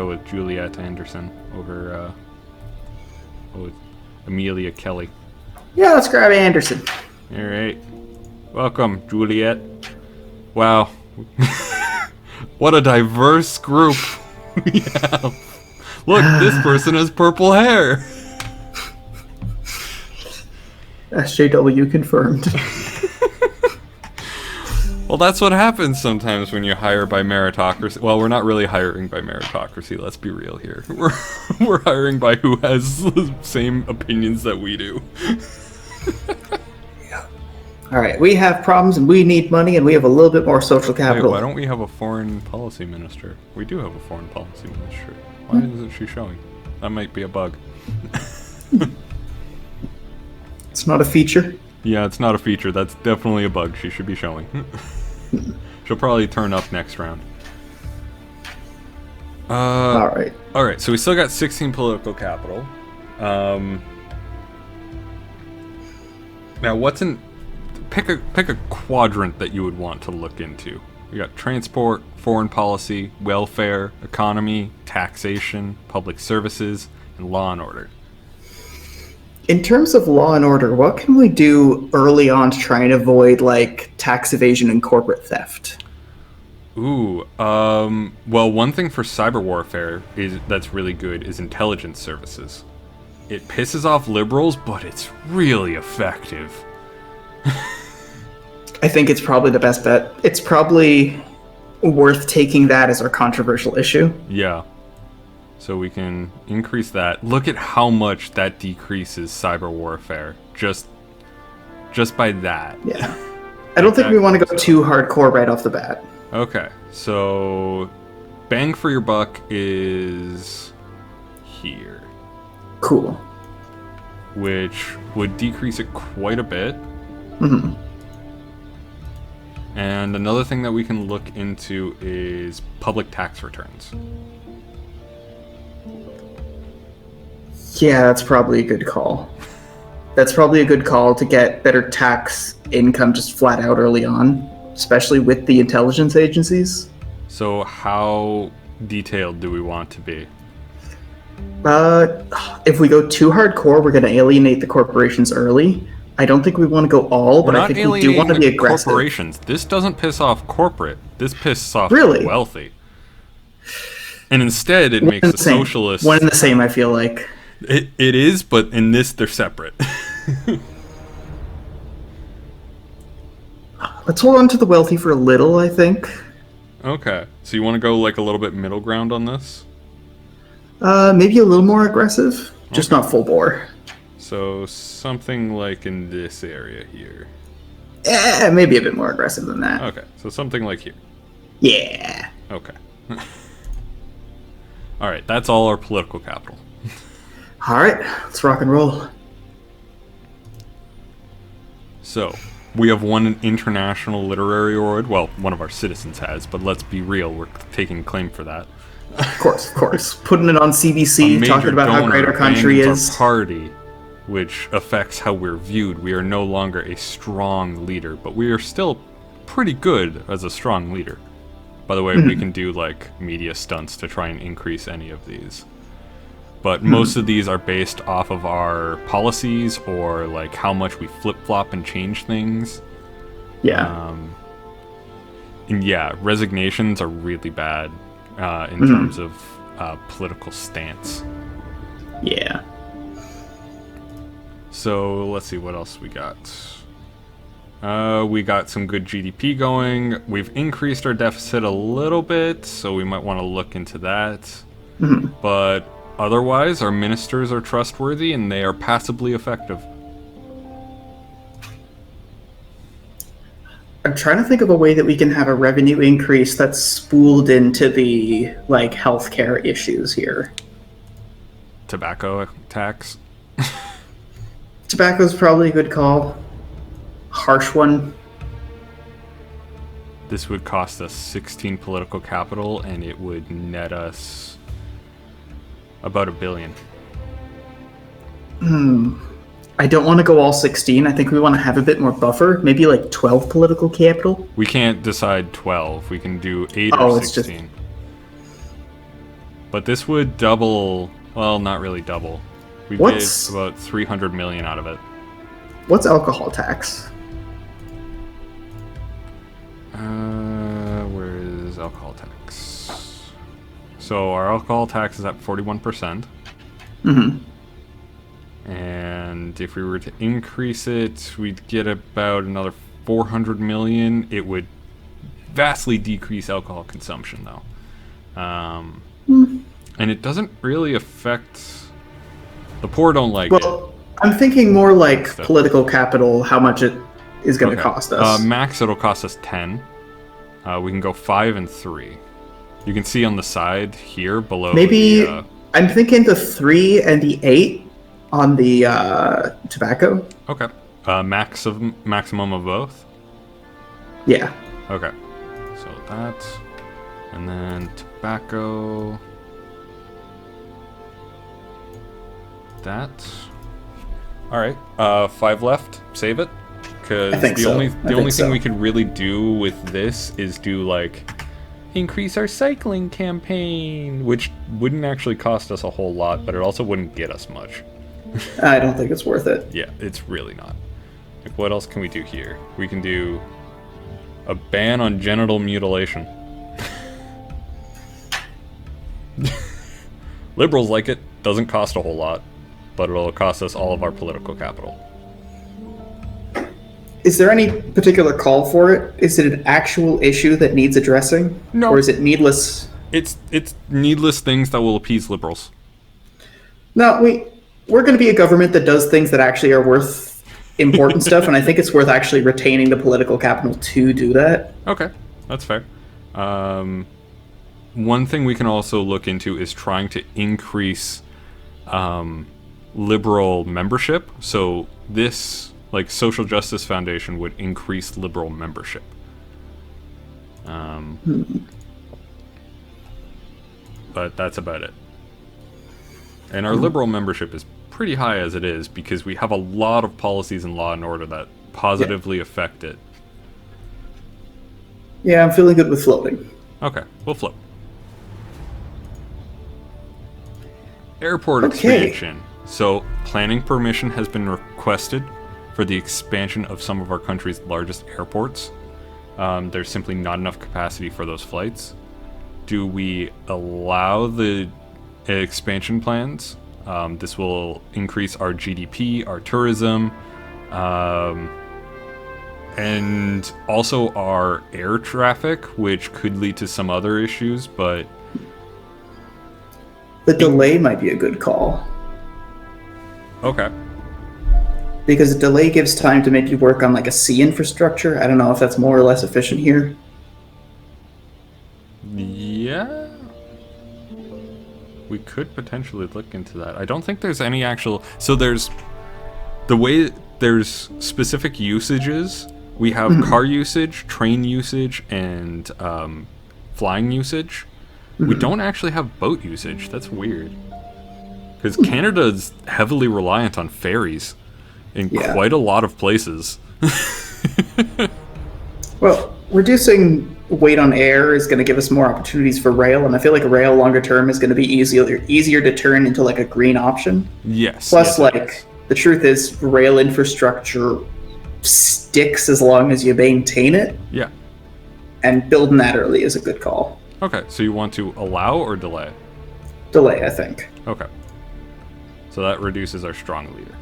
with Juliet Anderson over with Amelia Kelly. Yeah, let's grab Anderson. All right. Welcome, Juliet. Wow. What a diverse group we have. Look, this person has purple hair. SJW confirmed. Well, that's what happens sometimes when you hire by meritocracy. Well, we're not really hiring by meritocracy, let's be real here. We're hiring by who has the same opinions that we do. All right, we have problems and we need money and we have a little bit more social capital. Wait, why don't we have a foreign policy minister? We do have a foreign policy minister. Why isn't she showing? That might be a bug. It's not a feature? Yeah, it's not a feature. That's definitely a bug. She should be showing. She'll probably turn up next round. Alright. Alright, so we still got 16 political capital. Now, what's in... Pick a quadrant that you would want to look into. We got transport, foreign policy, welfare, economy, taxation, public services, and law and order. In terms of law and order, what can we do early on to try and avoid, like, tax evasion and corporate theft? Ooh, well, one thing for cyber warfare that's really good is intelligence services. It pisses off liberals, but it's really effective. I think it's probably the best bet. It's probably worth taking that as our controversial issue. Yeah. So we can increase that. Look at how much that decreases cyber warfare. Just by that. Yeah. I don't think we want to go too hardcore right off the bat. Okay. So bang for your buck is here. Cool. Which would decrease it quite a bit. Mm-hmm. And another thing that we can look into is public tax returns. Yeah, that's probably a good call. That's probably a good call to get better tax income just flat out early on, especially with the intelligence agencies. So how detailed do we want to be? If we go too hardcore, we're going to alienate the corporations early. I don't think we want to go all, but I think we do want to be aggressive. Corporations. This doesn't piss off corporate. This pisses off really? Wealthy. And instead, it makes the socialists... One and the same, I feel like. It is, but in this, they're separate. Let's hold on to the wealthy for a little, I think. Okay. So you want to go like a little bit middle ground on this? Maybe a little more aggressive. Just not full bore. So something like in this area here. Maybe a bit more aggressive than that. Okay, so something like here. Yeah. Okay. Alright, that's all our political capital. Alright, let's rock and roll. So, we have one international literary award. Well, one of our citizens has, but let's be real, we're taking claim for that. Of course. Putting it on CBC, talking about how great our country is. Our party, which affects how we're viewed. We are no longer a strong leader, but we are still pretty good as a strong leader. By the way, we can do like media stunts to try and increase any of these. But most of these are based off of our policies or like how much we flip-flop and change things. Yeah. And yeah, resignations are really bad in terms of political stance. Yeah. So let's see what else we got. We got some good GDP going. We've increased our deficit a little bit, so we might want to look into that. But otherwise, our ministers are trustworthy and they are passably effective. I'm trying to think of a way that we can have a revenue increase that's spooled into the like healthcare issues here. Tobacco tax. Tobacco's probably a good call. Harsh one. This would cost us 16 political capital, and it would net us about $1 billion. I don't want to go all 16. I think we want to have a bit more buffer. Maybe like 12 political capital. We can't decide 12. We can do 8 Oh, or it's 16. But this would double... Well, not really double. We get about 300 million out of it. What's alcohol tax? Where is alcohol tax? So our alcohol tax is at 41%. And if we were to increase it, we'd get about another 400 million. It would vastly decrease alcohol consumption, though. And it doesn't really affect... The poor don't like it. I'm thinking more like political capital, how much it is going to cost us. Max, it'll cost us 10. We can go 5 and 3. You can see on the side here below. Maybe I'm thinking the 3 and the 8 on the tobacco. Okay. Maximum of both? Yeah. Okay. So that. And then tobacco. That. Alright. 5 left. Save it. Because the only thing we could really do with this is do like increase our cycling campaign, which wouldn't actually cost us a whole lot, but it also wouldn't get us much. I don't think it's worth it. Yeah, it's really not. Like, what else can we do here? We can do a ban on genital mutilation. Liberals like it. Doesn't cost a whole lot, but it'll cost us all of our political capital. Is there any particular call for it? Is it an actual issue that needs addressing? No. Or is it needless? It's needless things that will appease liberals. No, we're going to be a government that does things that actually are worth important stuff, and I think it's worth actually retaining the political capital to do that. Okay, that's fair. One thing we can also look into is trying to increase liberal membership. So this... like Social Justice Foundation would increase liberal membership. But that's about it. And our liberal membership is pretty high as it is because we have a lot of policies in law and order that positively affect it. Yeah, I'm feeling good with floating. Okay, we'll float. Airport expansion. So planning permission has been requested for the expansion of some of our country's largest airports. There's simply not enough capacity for those flights. Do we allow the expansion plans? This will increase our GDP, our tourism, and also our air traffic, which could lead to some other issues, but... The delay might be a good call. Okay. Because a delay gives time to maybe work on like a sea infrastructure. I don't know if that's more or less efficient here. Yeah. We could potentially look into that. I don't think there's any actual... So there's... The way there's specific usages, we have car usage, train usage, and flying usage. We don't actually have boat usage. That's weird. Because Canada is heavily reliant on ferries in quite a lot of places. Well, reducing weight on air is going to give us more opportunities for rail, and I feel like rail longer term is going to be easier to turn into like a green option. Yes. Plus, yes, the truth is, rail infrastructure sticks as long as you maintain it. Yeah. And building that early is a good call. Okay, so you want to allow or delay? Delay, I think. Okay. So that reduces our strong leader.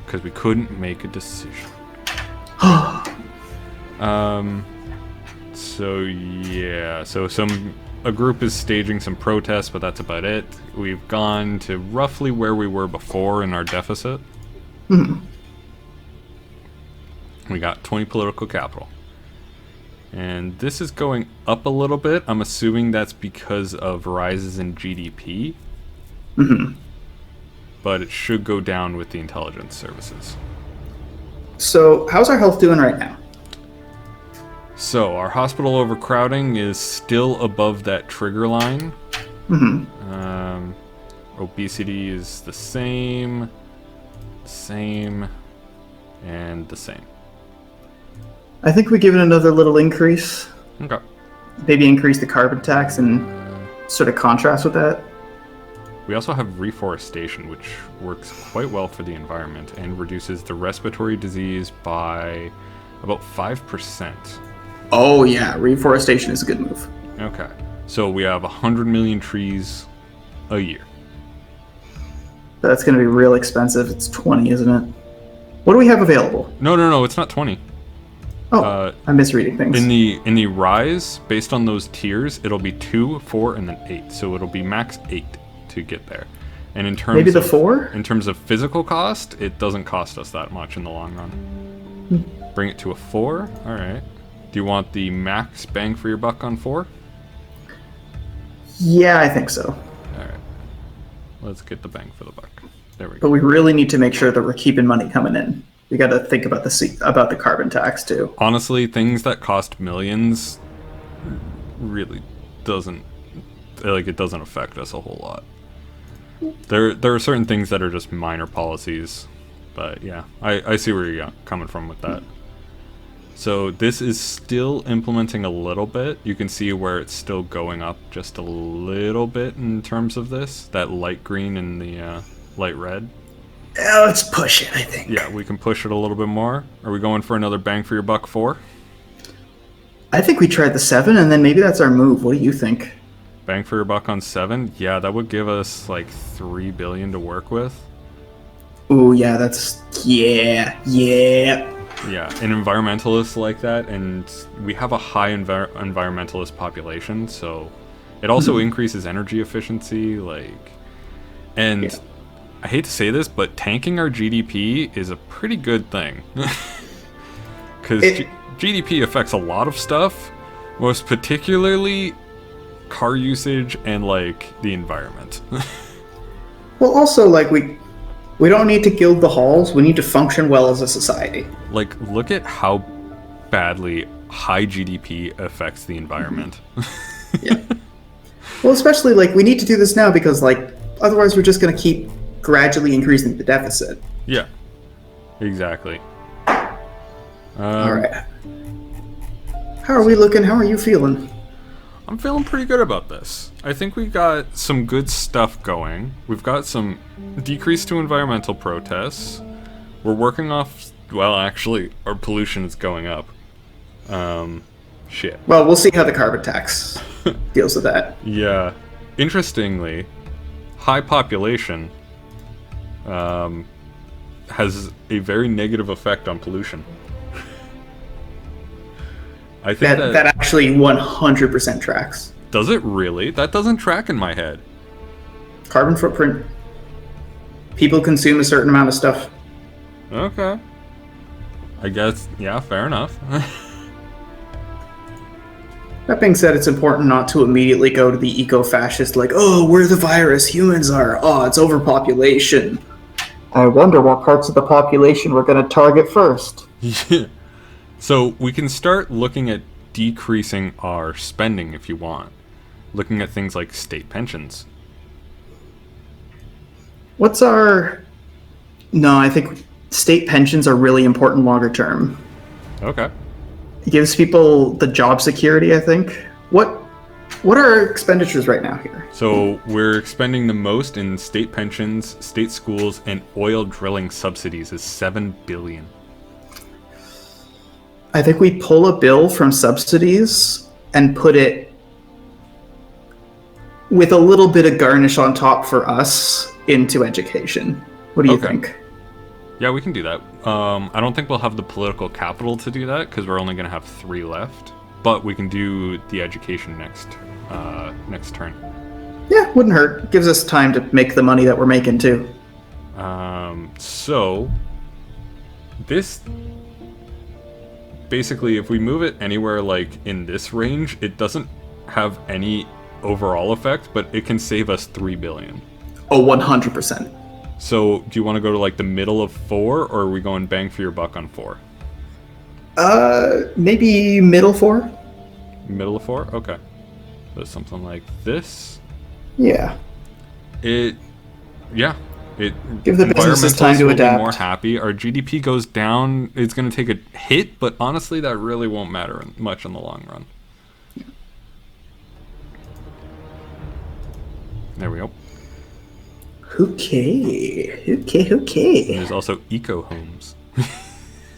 Because we couldn't make a decision. So yeah, so a group is staging some protests, but that's about it. We've gone to roughly where we were before in our deficit. We got 20 political capital. And this is going up a little bit. I'm assuming that's because of rises in GDP. But it should go down with the intelligence services. So, how's our health doing right now? So, our hospital overcrowding is still above that trigger line. Obesity is the same, and the same. I think we give it another little increase. Okay. Maybe increase the carbon tax and sort of contrast with that. We also have reforestation, which works quite well for the environment and reduces the respiratory disease by about 5%. Oh yeah, reforestation is a good move. Okay. So we have 100 million trees a year. That's going to be real expensive. It's 20, isn't it? What do we have available? No, it's not 20. Oh, I'm misreading things. In the rise, based on those tiers, it'll be 2, 4, and then 8. So it'll be max 8 to get there. And in terms maybe the of, 4? In terms of physical cost, it doesn't cost us that much in the long run. Bring it to a 4. All right. Do you want the max bang for your buck on 4? Yeah, I think so. All right. Let's get the bang for the buck. There we go. But we really need to make sure that we're keeping money coming in. We got to think about the carbon tax too. Honestly, things that cost millions really doesn't affect us a whole lot. There are certain things that are just minor policies, but yeah, I see where you're coming from with that. So this is still implementing a little bit. You can see where it's still going up just a little bit in terms of this, that light green and the light red. Yeah, let's push it, I think. Yeah, we can push it a little bit more. Are we going for another bang for your buck 4? I think we tried the 7, and then maybe that's our move. What do you think? Bang for your buck on 7? Yeah, that would give us like 3 billion to work with. Ooh, yeah, that's... Yeah. Yeah, an environmentalist like that, and we have a high environmentalist population, so it also increases energy efficiency, and... Yeah. I hate to say this, but tanking our GDP is a pretty good thing. Because GDP affects a lot of stuff, most particularly car usage and, the environment. Well, also, we don't need to gild the halls. We need to function well as a society. Look at how badly high GDP affects the environment. Yeah. Well, especially, we need to do this now because, otherwise we're just going to keep gradually increasing the deficit. Yeah, exactly. All right. How are we looking? How are you feeling? I'm feeling pretty good about this. I think we got some good stuff going. We've got some decrease to environmental protests. We're working off... Well, actually, our pollution is going up. Shit. Well, we'll see how the carbon tax deals with that. Yeah. Interestingly, high population... has a very negative effect on pollution. I think that actually 100% tracks. Does it really? That doesn't track in my head. Carbon footprint. People consume a certain amount of stuff. Okay. I guess, yeah, fair enough. That being said, it's important not to immediately go to the eco-fascist like, oh, we're the virus, humans are, oh, it's overpopulation. I wonder what parts of the population we're going to target first. Yeah. So we can start looking at decreasing our spending if you want. Looking at things like state pensions. What's our... No, I think state pensions are really important longer term. Okay. It gives people the job security, I think. What are our expenditures right now here? So we're expending the most in state pensions, state schools, and oil drilling subsidies is $7 billion. I think we pull a bill from subsidies and put it with a little bit of garnish on top for us into education. What do you think? Yeah, we can do that. I don't think we'll have the political capital to do that because we're only going to have 3 left. But we can do the education next turn. Yeah, wouldn't hurt. Gives us time to make the money that we're making too. So this basically, if we move it anywhere like in this range, it doesn't have any overall effect, but it can save us $3 billion. Oh, 100%. So, do you want to go to like the middle of 4, or are we going bang for your buck on 4? Maybe middle 4. Middle of 4? Okay. So something like this. Yeah. It give the businesses time to adapt. Be more happy. Our GDP goes down. It's going to take a hit, but honestly, that really won't matter much in the long run. There we go. Okay. And there's also eco homes.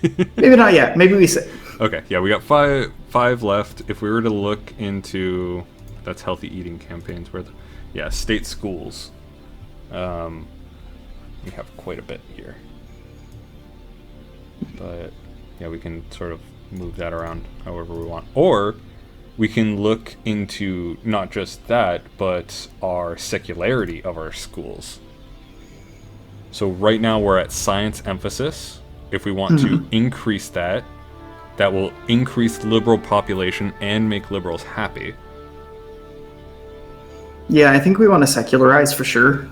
Maybe not yet. Maybe we say. Okay, yeah, we got five left. If we were to look into, that's healthy eating campaigns. State schools. We have quite a bit here, but yeah, we can sort of move that around however we want, or we can look into not just that, but our secularity of our schools. So right now we're at science emphasis. If we want to increase that, that will increase liberal population and make liberals happy. Yeah, I think we want to secularize for sure.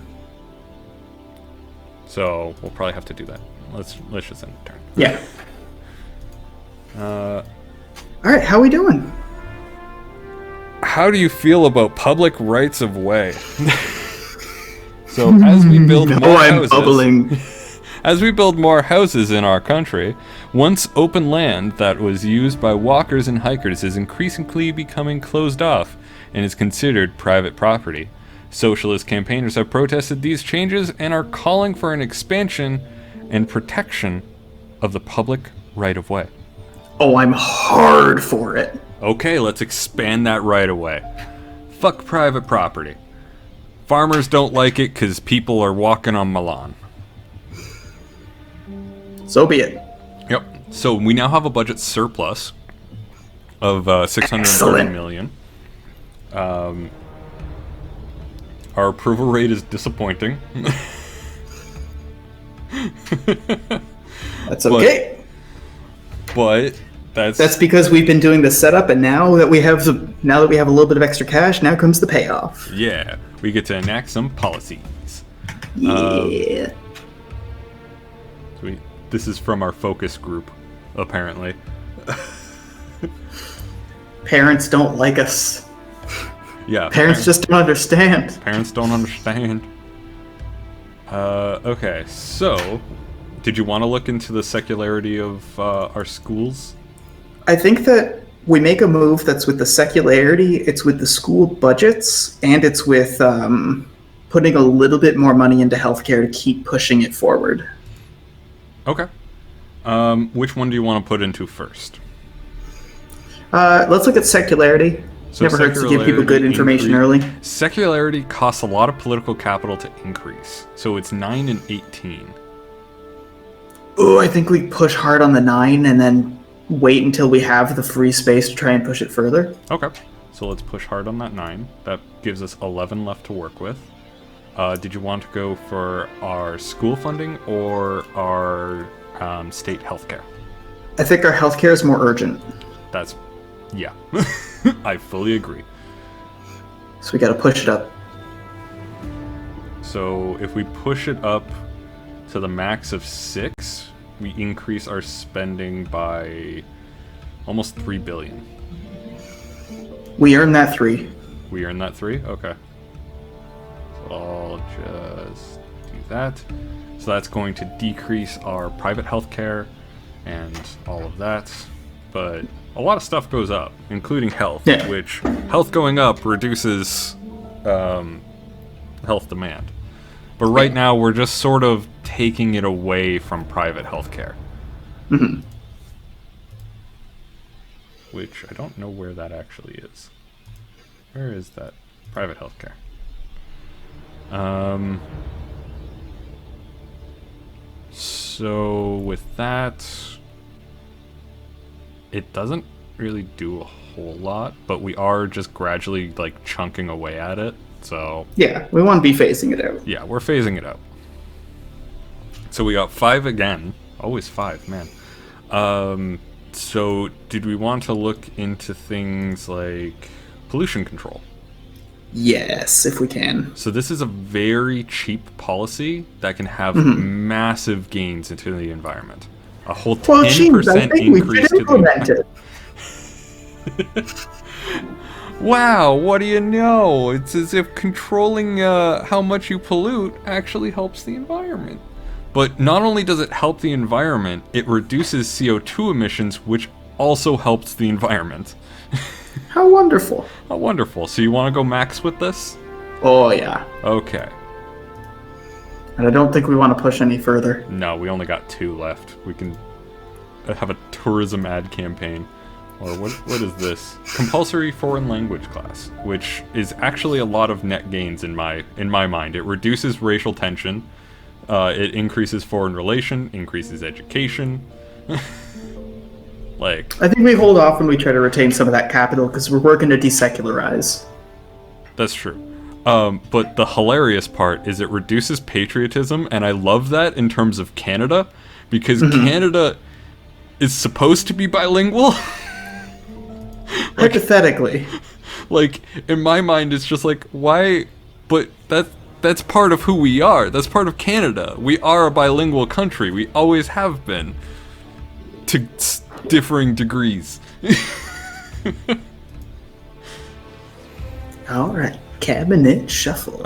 So we'll probably have to do that. Let's just end the turn. Yeah. All right, how are we doing? How do you feel about public rights of way? So as we build more houses, bubbling. As we build more houses in our country, once open land that was used by walkers and hikers is increasingly becoming closed off and is considered private property. Socialist campaigners have protested these changes and are calling for an expansion and protection of the public right of way. Oh, I'm hard for it. Okay, let's expand that right of way. Fuck private property. Farmers don't like it because people are walking on my lawn. So be it. Yep. So we now have a budget surplus of $630 million. Our approval rate is disappointing. That's okay. But that's because we've been doing the setup, and now that we have a little bit of extra cash, now comes the payoff. Yeah, we get to enact some policies. Yeah. This is from our focus group, apparently. Parents don't like us. Yeah. Parents just don't understand. Parents don't understand. Okay, so did you want to look into the secularity of our schools? I think that we make a move that's with the secularity, it's with the school budgets, and it's with putting a little bit more money into healthcare to keep pushing it forward. Okay. Which one do you want to put into first? Let's look at secularity. So Never hurts to give people good information early. Secularity costs a lot of political capital to increase. So it's 9 and 18. Oh, I think we push hard on the 9 and then wait until we have the free space to try and push it further. Okay. So let's push hard on that 9. That gives us 11 left to work with. Did you want to go for our school funding or our state healthcare. I think our healthcare is more urgent. Yeah. I fully agree. So we got to push it up. So if we push it up to the max of 6, we increase our spending by almost 3 billion. We earn that 3. We earn that 3? Okay. So I'll just do that. So that's going to decrease our private healthcare and all of that. But a lot of stuff goes up, including health, which health going up reduces health demand. But right now, we're just sort of taking it away from private healthcare. Mm-hmm. Which I don't know where that actually is. Where is that? Private healthcare. So with that, it doesn't really do a whole lot, but we are just gradually like chunking away at it. So yeah, we want to be phasing it out. Yeah, we're phasing it out. So we got 5 again. Always 5, man. So did we want to look into things like pollution control? Yes, if we can. So this is a very cheap policy that can have massive gains into the environment. A whole 10% increase to the environment. Wow, what do you know? It's as if controlling how much you pollute actually helps the environment. But not only does it help the environment, it reduces CO2 emissions, which also helps the environment. How wonderful. How wonderful. So you want to go max with this? Oh, yeah. Okay. And I don't think we want to push any further. No, we only got 2 left. We can have a tourism ad campaign. Or what is this? Compulsory foreign language class, which is actually a lot of net gains in my mind. It reduces racial tension, it increases foreign relation, increases education. Like, I think we hold off when we try to retain some of that capital because we're working to desecularize. That's true. But the hilarious part is it reduces patriotism, and I love that in terms of Canada, because Canada is supposed to be bilingual. Hypothetically. Like, in my mind, it's just like, why? But that's part of who we are. That's part of Canada. We are a bilingual country. We always have been. To differing degrees. Alright, cabinet shuffle.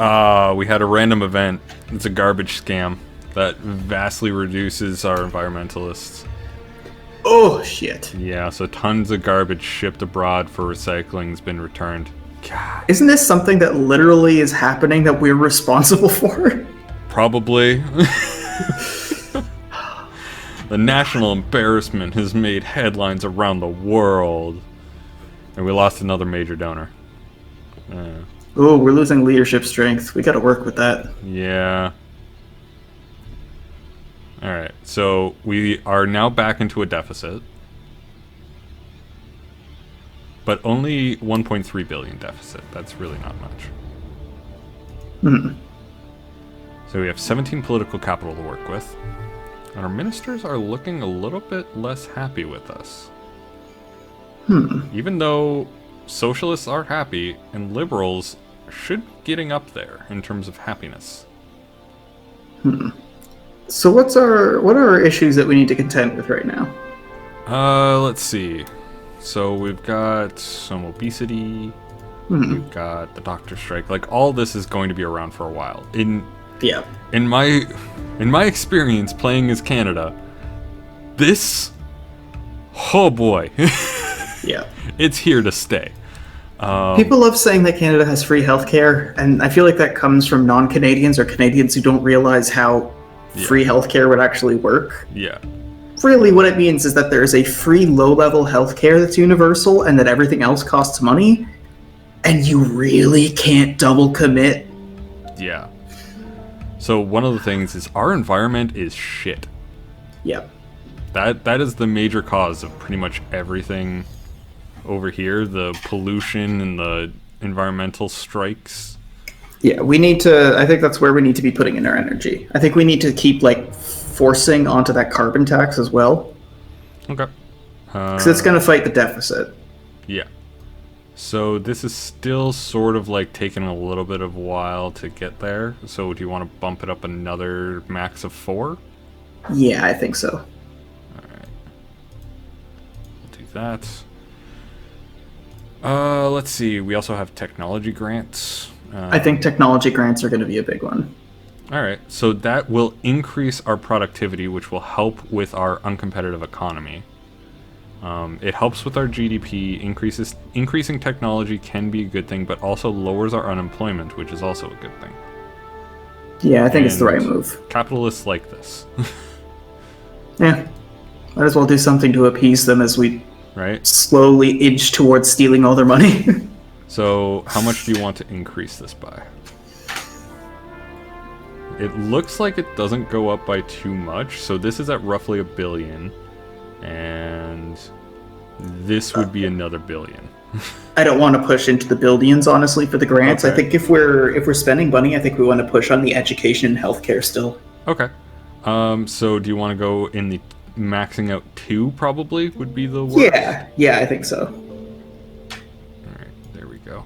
We had a random event. It's a garbage scam that vastly reduces our environmentalists. Oh, shit. Yeah, so tons of garbage shipped abroad for recycling has been returned. God. Isn't this something that literally is happening that we're responsible for? Probably. The national embarrassment has made headlines around the world. And we lost another major donor. Oh, we're losing leadership strength. We gotta work with that. Yeah. Alright, so we are now back into a deficit. But only 1.3 billion deficit. That's really not much. So we have 17 political capital to work with. And our ministers are looking a little bit less happy with us. Even though socialists are happy and liberals should be getting up there in terms of happiness. So what are our issues that we need to contend with right now? Let's see. So we've got some obesity. We've got the doctor strike. Like, all this is going to be around for a while. In my experience playing as Canada, this, oh boy, it's here to stay. People love saying that Canada has free healthcare, and I feel like that comes from non-Canadians or Canadians who don't realize how free healthcare would actually work. Yeah. Really, what it means is that there is a free low-level healthcare that's universal, and that everything else costs money, and you really can't double commit. Yeah. So one of the things is our environment is shit. Yep. That is the major cause of pretty much everything over here. The pollution and the environmental strikes. Yeah, I think that's where we need to be putting in our energy. I think we need to keep, like, forcing onto that carbon tax as well. Okay. Because it's going to fight the deficit. Yeah. So this is still sort of like taking a little bit of a while to get there. So do you want to bump it up another max of 4? Yeah, I think so. Alright. We'll do that. Let's see. We also have technology grants. I think technology grants are going to be a big one. Alright. So that will increase our productivity, which will help with our uncompetitive economy. It helps with our GDP. Increasing technology can be a good thing, but also lowers our unemployment, which is also a good thing. Yeah, I think it's the right move. Capitalists like this. Yeah. Might as well do something to appease them as we slowly inch towards stealing all their money. So, how much do you want to increase this by? It looks like it doesn't go up by too much, so this is at roughly $1 billion. And this would be another $1 billion. I don't want to push into the billions, honestly, for the grants. Okay. I think if we're spending money, I think we want to push on the education and healthcare still. Okay. So do you want to go in the maxing out 2 probably would be the worst? Yeah, I think so. Alright, there we go.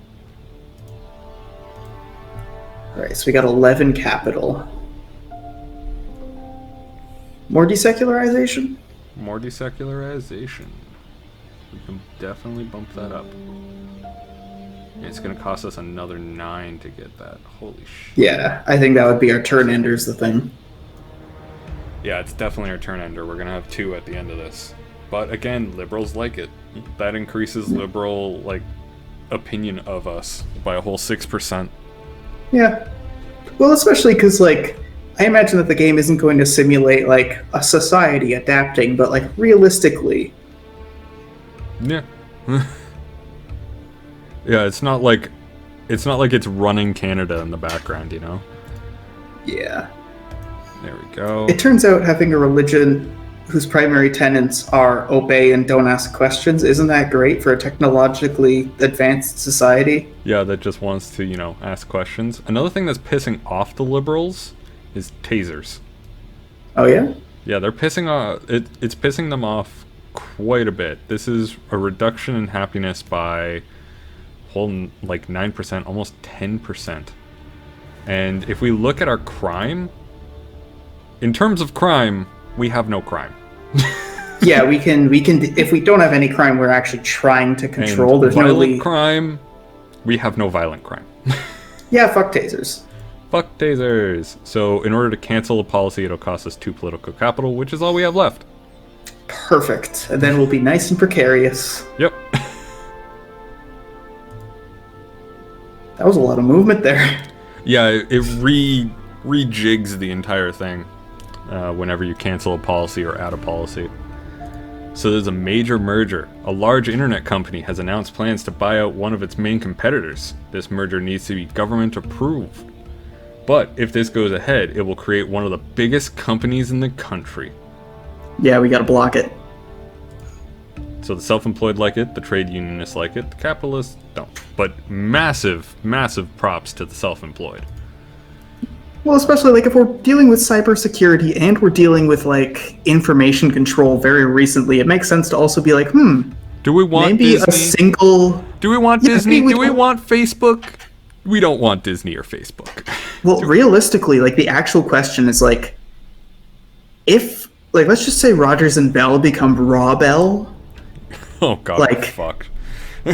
Alright, so we got 11 capital. More desecularization? More desecularization. We can definitely bump that up. It's going to cost us another 9 to get that. Holy shit. Yeah, I think that would be our turn enders, the thing. Yeah, it's definitely our turn ender. We're going to have 2 at the end of this. But again, liberals like it. That increases liberal, opinion of us by a whole 6%. Yeah. Well, especially because, I imagine that the game isn't going to simulate, a society adapting, but, realistically. Yeah. Yeah, it's not like it's running Canada in the background, you know? Yeah. There we go. It turns out having a religion whose primary tenets are obey and don't ask questions, isn't that great for a technologically advanced society? Yeah, that just wants to, ask questions. Another thing that's pissing off the liberals is tasers. Oh, yeah? Yeah, they're pissing off. It's pissing them off quite a bit. This is a reduction in happiness by whole 9%, almost 10%. And if we look at our crime, in terms of crime, we have no crime. Yeah, we can. If we don't have any crime, we're actually trying to control. And There's violent crime, we have no violent crime. Yeah, fuck tasers. Fuck tasers. So in order to cancel a policy, it'll cost us 2 political capital, which is all we have left. Perfect. And then we'll be nice and precarious. Yep. That was a lot of movement there. Yeah, it rejigs the entire thing whenever you cancel a policy or add a policy. So there's a major merger. A large internet company has announced plans to buy out one of its main competitors. This merger needs to be government approved. But if this goes ahead, it will create one of the biggest companies in the country. Yeah, we gotta block it. So the self-employed like it, the trade unionists like it, the capitalists don't. But massive, massive props to the self-employed. Well, especially if we're dealing with cybersecurity and we're dealing with information control very recently, it makes sense to also be do we want maybe Disney? A single. Do we want Disney? Do we want Facebook? We don't want Disney or Facebook. Well, realistically, the actual question is if let's just say Rogers and Bell become Raw Bell. Oh god, fucked.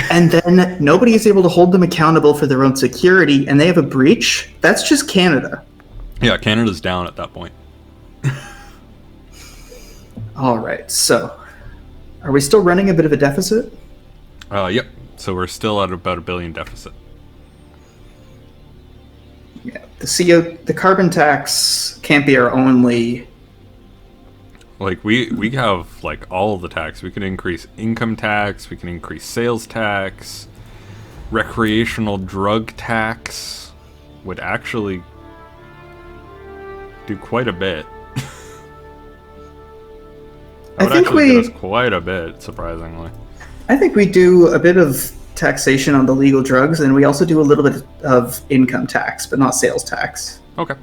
And then nobody is able to hold them accountable for their own security, and they have a breach. That's just Canada. Yeah, Canada's down at that point. All right, so are we still running a bit of a deficit? Yep. So we're still at about $1 billion deficit. Yeah, the carbon tax can't be our only. We have all of the tax. We can increase income tax. We can increase sales tax. Recreational drug tax would actually do quite a bit. That would actually get us quite a bit, surprisingly. I think we do a bit of taxation on the legal drugs, and we also do a little bit of income tax, but not sales tax. Okay.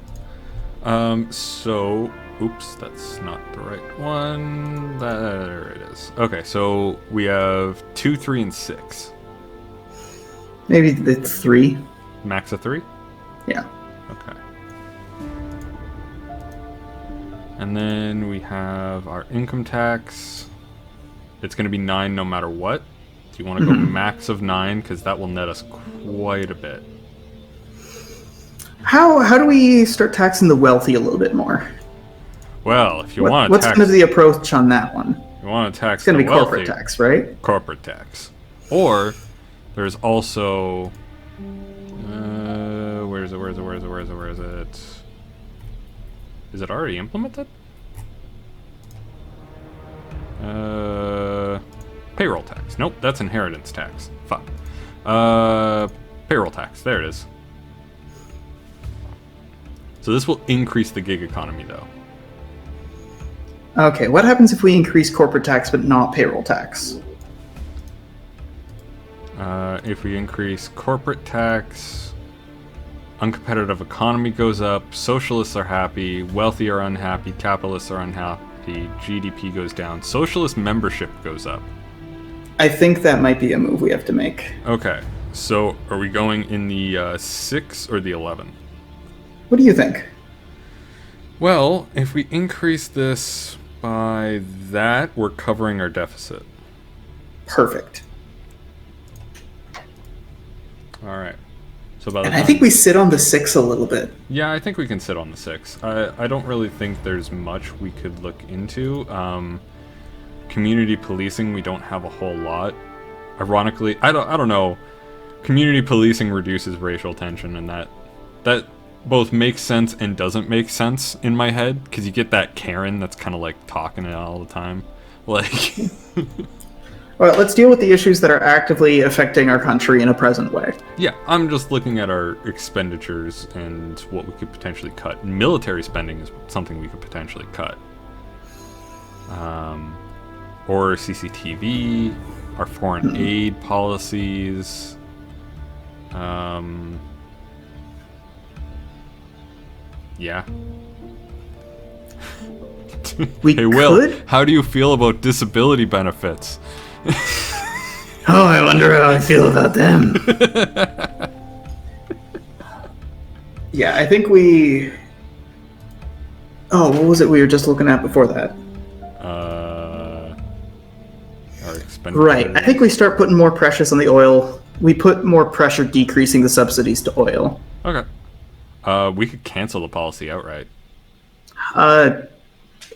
So Oops, that's not the right one. There it is. Okay, so we have 2, 3, and 6. Maybe the 3. Max of 3? Yeah. Okay. And then we have our income tax. It's going to be 9 no matter what. Do you want to go max of 9? Because that will net us quite a bit. How do we start taxing the wealthy a little bit more? Well, if you want to what's tax... going to be the approach on that one? You want to tax it's going to be wealthy, corporate tax, right? Corporate tax. Or there's also... where is it? Is it already implemented? Payroll tax. Nope, that's inheritance tax. Fuck. Payroll tax. There it is. So this will increase the gig economy, though. Okay, what happens if we increase corporate tax but not payroll tax? If we increase corporate tax, uncompetitive economy goes up, socialists are happy, wealthy are unhappy, capitalists are unhappy, GDP goes down, socialist membership goes up. I think that might be a move we have to make. Okay, so are we going in the 6 or the 11? What do you think? Well, if we increase this by that, we're covering our deficit. Perfect. All right. So by the and time... I think we sit on the 6 a little bit. Yeah, I think we can sit on the 6. I don't really think there's much we could look into. Community policing, we don't have a whole lot. Ironically, I don't know. Community policing reduces racial tension, and that both makes sense and doesn't make sense in my head, because you get that Karen that's kind of like talking it all the time. Like... All right, let's deal with the issues that are actively affecting our country in a present way. Yeah, I'm just looking at our expenditures and what we could potentially cut. Military spending is something we could potentially cut. Or CCTV, our foreign aid policies. Yeah. We Hey, Will, could? how do you feel about disability benefits? Oh, I wonder how I feel about them. Yeah, I think we... Oh, what was it we were just looking at before that? Our expenditures. Right, I think we start putting more pressures on the oil. We put more pressure decreasing the subsidies to oil. Okay. We could cancel the policy outright.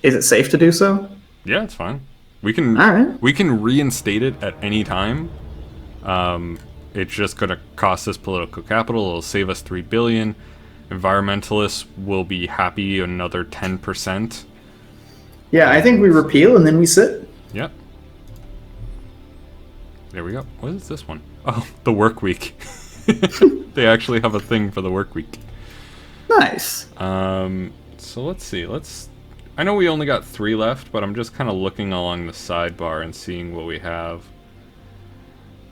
Is it safe to do so? Yeah, it's fine. We can we can reinstate it at any time. It's just going to cost us political capital. It'll save us $3 billion. Environmentalists will be happy another 10%. Yeah, I think we repeal and then we sit. Yep. There we go. What is this one? Oh, the work week. They actually have a thing for the work week. Nice. So let's see. I know we only got 3 left, but I'm just kind of looking along the sidebar and seeing what we have.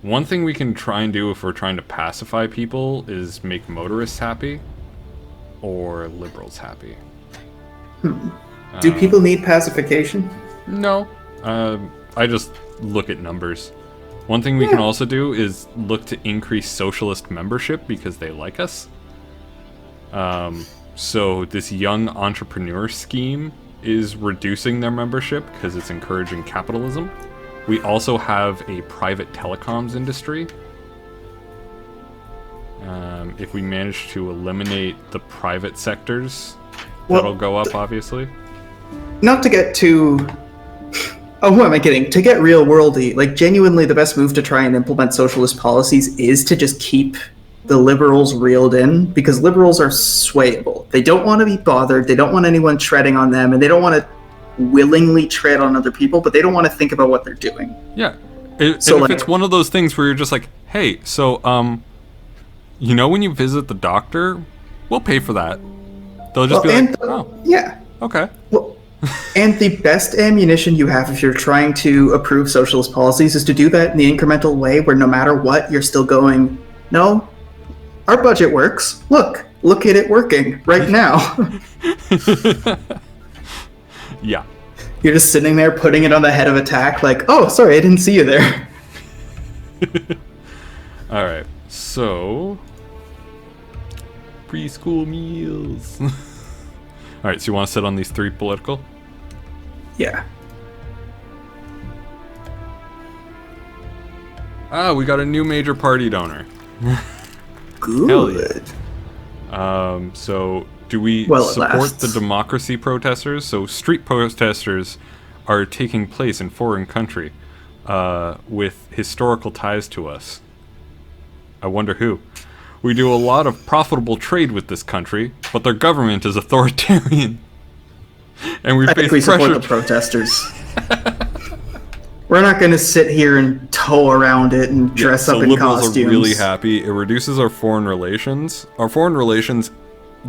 One thing we can try and do if we're trying to pacify people is make motorists happy or liberals happy. Do people need pacification? No. I just look at numbers. One thing we can also do is look to increase socialist membership because they like us. So this young entrepreneur scheme is reducing their membership because it's encouraging capitalism. We also have a private telecoms industry. If we manage to eliminate the private sectors, that'll go up, obviously. Not to get too... Oh, who am I kidding? To get real worldy, like genuinely the best move to try and implement socialist policies is to just keep the liberals reeled in, because liberals are swayable. They don't want to be bothered, they don't want anyone treading on them, and they don't want to willingly tread on other people, but they don't want to think about what they're doing. Yeah. So if like, it's one of those things where you're just like, hey, so, you know when you visit the doctor, we'll pay for that. They'll just be like, oh. Yeah. Okay. Well, and the best ammunition you have if you're trying to approve socialist policies is to do that in the incremental way where no matter what, you're still going, no, our budget works. Look at it working right now. Yeah. You're just sitting there putting it on the head of attack, like, oh, sorry, I didn't see you there. All right, so preschool meals. All right, so you want to sit on these 3 political? Yeah. Ah, we got a new major party donor. Good. Hell yeah. So do we support the democracy protesters? So street protesters are taking place in foreign country with historical ties to us. I wonder who. We do a lot of profitable trade with this country, but their government is authoritarian. And we I face think we pressure. support the protesters. We're not going to sit here and tow around it and dress up in liberals costumes. Are really happy. It reduces our foreign relations. Our foreign relations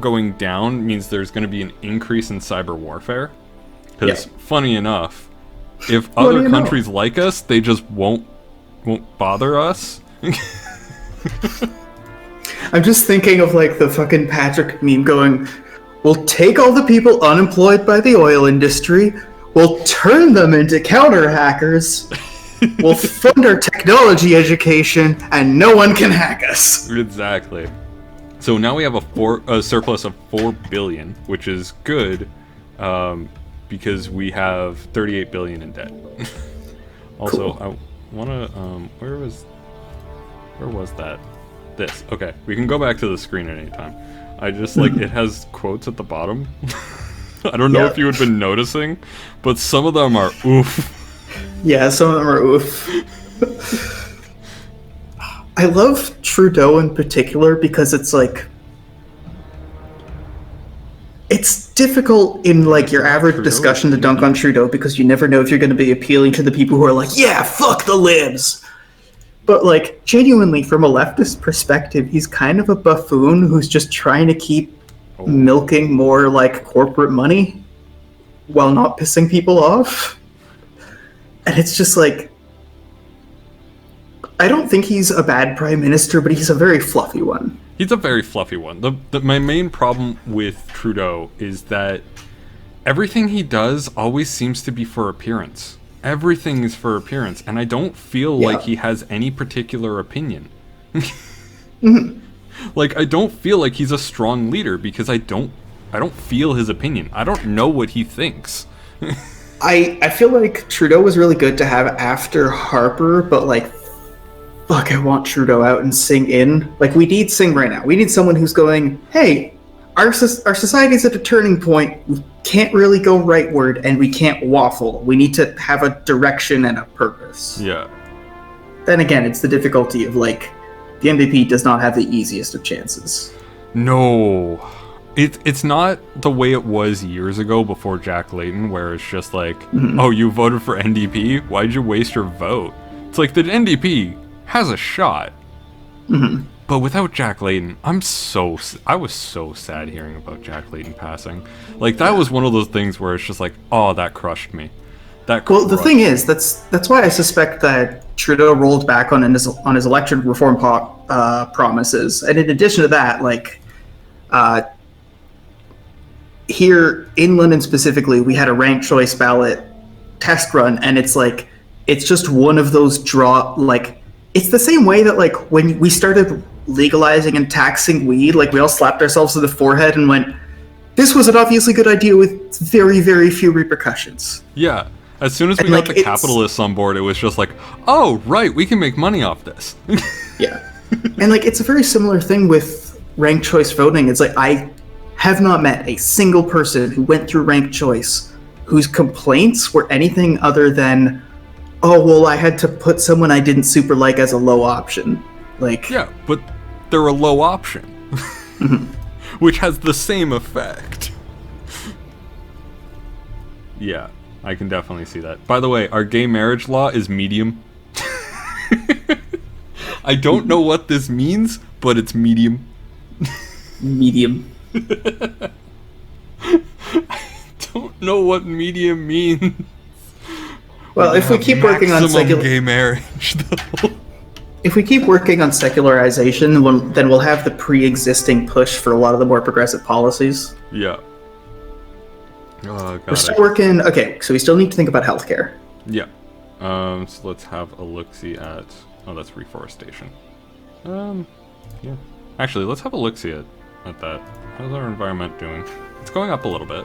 going down means there's going to be an increase in cyber warfare. Because, funny enough, if other countries like us, they just won't bother us. I'm just thinking of like the fucking Patrick meme going, we'll take all the people unemployed by the oil industry, we'll turn them into counter hackers, we'll fund our technology education, and no one can hack us. Exactly. So now we have a surplus of 4 billion, which is good, because we have 38 billion in debt. Also, cool. I wanna where was that? This. Okay, we can go back to the screen at any time. I just like it has quotes at the bottom. I don't know if you had been noticing, but some of them are oof. Yeah, some of them are oof. I love Trudeau in particular because it's like it's difficult in like your average discussion to dunk on Trudeau because you never know if you're going to be appealing to the people who are like, yeah, fuck the libs. But like genuinely from a leftist perspective, he's kind of a buffoon who's just trying to keep milking more like corporate money while not pissing people off. And it's just like, I don't think he's a bad prime minister, but he's a very fluffy one. He's a very fluffy one. My main problem with Trudeau is that everything he does always seems to be for appearance. Everything is for appearance, and I don't feel like he has any particular opinion. Like, I don't feel like he's a strong leader because I don't feel his opinion. I don't know what he thinks. I feel like Trudeau was really good to have after Harper, but like, fuck, I want Trudeau out and sing in. Like, we need sing right now. We need someone who's going, hey, our society's at a turning point. We can't really go rightward, and we can't waffle. We need to have a direction and a purpose. Yeah. Then again, it's the difficulty of, like, the NDP does not have the easiest of chances. No. It's not the way it was years ago before Jack Layton, where it's just like, oh, you voted for NDP? Why'd you waste your vote? It's like, the NDP has a shot. But without Jack Layton, I was so sad hearing about Jack Layton passing. Like, that was one of those things where it's just like, oh, that crushed me. Well, the thing is, that's why I suspect that Trudeau rolled back on his election reform promises. And in addition to that, like, here in London specifically, we had a ranked choice ballot test run, and it's like, it's just one of those it's the same way that, like, when we started legalizing and taxing weed, like, we all slapped ourselves in the forehead and went, this was an obviously good idea with very, very few repercussions. Yeah. As soon as we got the capitalists on board, it was just like, oh, right, we can make money off this. Yeah. And, like, it's a very similar thing with ranked choice voting. It's like, I have not met a single person who went through ranked choice whose complaints were anything other than, oh, well, I had to put someone I didn't super like as a low option. Like, yeah, but they're a low option, which has the same effect. Yeah, I can definitely see that. By the way, our gay marriage law is medium. I don't know what this means, but it's medium. Medium. I don't know what medium means. Well, if we keep working on gay marriage, though. If we keep working on secularization, then we'll have the pre-existing push for a lot of the more progressive policies. Yeah. Oh, We're God. still working. Okay, so we still need to think about healthcare. Yeah. So let's have a look-see at... Oh, that's reforestation. Yeah. Actually, let's have a look-see at that. How's our environment doing? It's going up a little bit.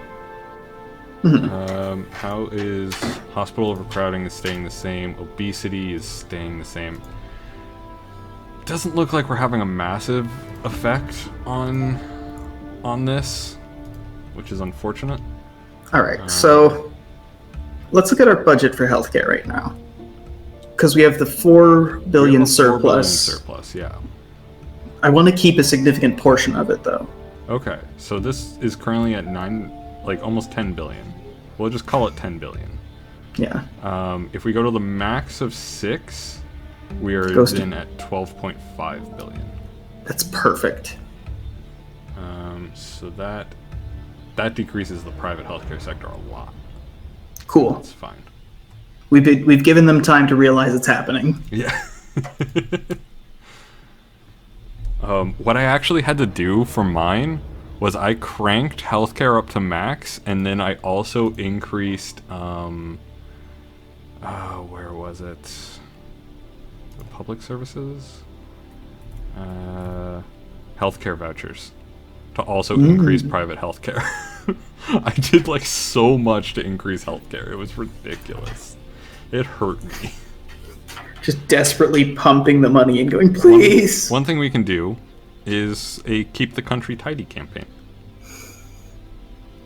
How is hospital overcrowding is staying the same? Obesity is staying the same. Doesn't look like we're having a massive effect on this, which is unfortunate. All right, so let's look at our budget for healthcare right now, because we have the 4 billion surplus. 4 billion surplus, yeah. I want to keep a significant portion of it, though. Okay, so this is currently at almost 10 billion. We'll just call it 10 billion. Yeah. If we go to the max of 6, we are then at 12.5 billion. That's perfect. So that decreases the private healthcare sector a lot. Cool. That's fine. We've given them time to realize it's happening. Yeah. What I actually had to do for mine was I cranked healthcare up to max, and then I also increased, where was it? The public services? Healthcare vouchers. To also increase private healthcare. I did like so much to increase healthcare. It was ridiculous. It hurt me. Just desperately pumping the money and going, please. One thing we can do is a Keep the Country Tidy campaign.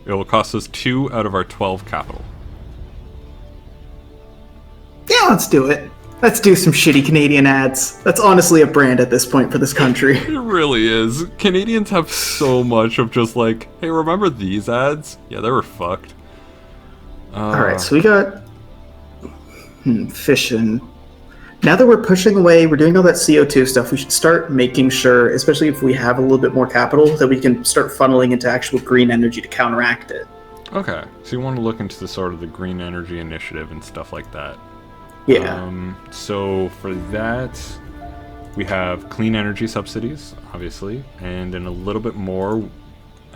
It will cost us 2 out of our 12 capital. Yeah, let's do it. Let's do some shitty Canadian ads. That's honestly a brand at this point for this country. It really is. Canadians have so much of just like, hey, remember these ads? Yeah, they were fucked. Alright, so we got fishing. Now that we're pushing away, we're doing all that CO2 stuff, we should start making sure, especially if we have a little bit more capital, that we can start funneling into actual green energy to counteract it. Okay, so you want to look into the sort of the green energy initiative and stuff like that. Yeah. So for that, we have clean energy subsidies, obviously, and then a little bit more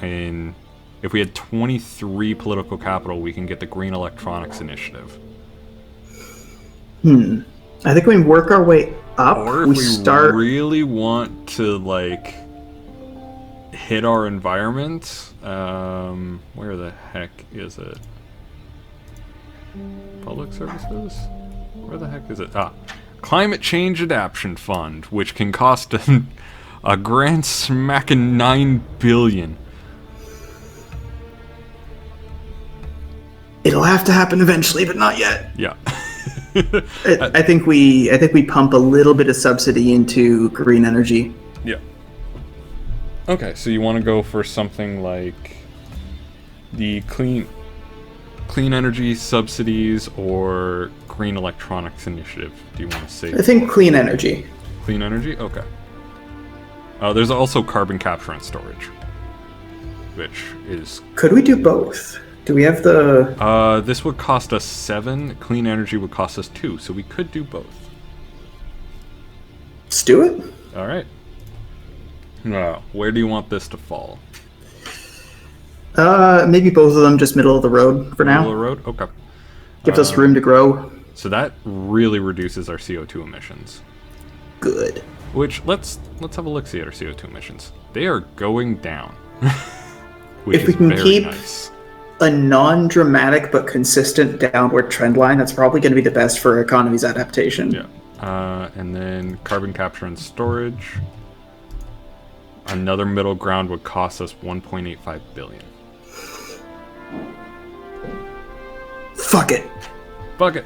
if we had 23 political capital, we can get the Green Electronics Initiative. I think we work our way up. Or if we really want to, like, hit our environment, where the heck is it? Public services? Where the heck is it? Climate Change Adaptation Fund, which can cost a grand smacking $9 billion. It'll have to happen eventually, but not yet. Yeah. I think we pump a little bit of subsidy into green energy. Yeah. Okay, so you want to go for something like the clean energy subsidies or Green Electronics Initiative? Do you want to say? I think clean energy. Clean energy? Okay. There's also carbon capture and storage, which is... Could we do both? Do we have the... This would cost us 7. Clean energy would cost us 2, so we could do both. Let's do it. All right. Where do you want this to fall? Maybe both of them just middle of the road for now. Middle of the road? Okay. Gives us room to grow. So that really reduces our CO2 emissions. Good. Which, let's have a look-see at our CO2 emissions. They are going down. Which if we is can very keep nice. A non-dramatic but consistent downward trend line, that's probably going to be the best for our economy's adaptation. Yeah. And then carbon capture and storage. Another middle ground would cost us 1.85 billion. Fuck it. Fuck it.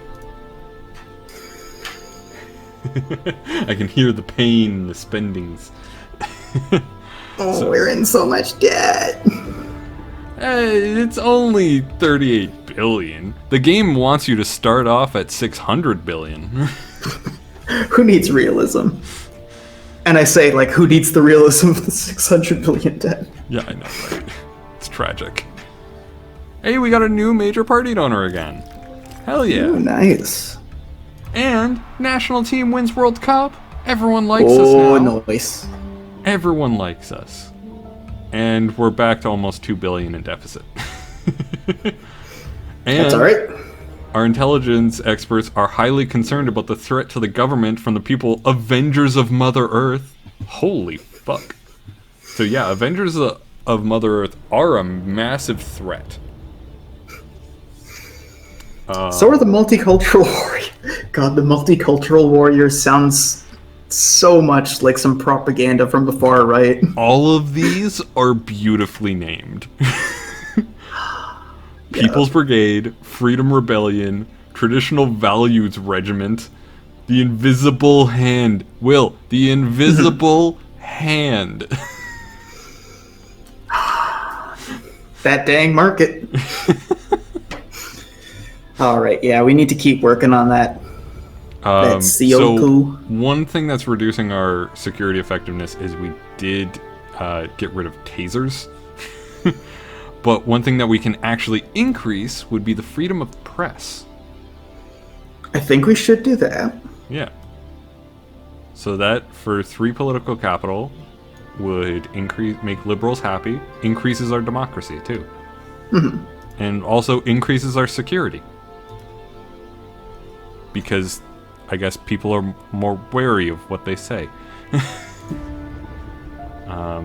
I can hear the pain in the spendings. We're in so much debt. It's only 38 billion. The game wants you to start off at 600 billion. Who needs realism? And I say, like, who needs the realism of the 600 billion debt? Yeah, I know, right? It's tragic. Hey, we got a new major party donor again. Hell yeah. Ooh, nice. And national team wins World Cup. Everyone likes us now. Oh, nice. Everyone likes us. And we're back to almost 2 billion in deficit. That's And all right. our intelligence experts are highly concerned about the threat to the government from the people Avengers of Mother Earth. Holy fuck. So yeah, Avengers of Mother Earth are a massive threat. So are the multicultural warriors. God, the multicultural warriors sounds so much like some propaganda from the far right. All of these are beautifully named. People's Brigade, Freedom Rebellion, Traditional Values Regiment, the Invisible Hand. Will, the Invisible Hand. That dang market. All right, yeah, we need to keep working on that. That CO So poo. one thing that's reducing our security effectiveness is we did get rid of tasers. But one thing that we can actually increase would be the freedom of the press. I think we should do that. Yeah. So that for 3 political capital would make liberals happy, increases our democracy too, and also increases our security. Because I guess people are more wary of what they say.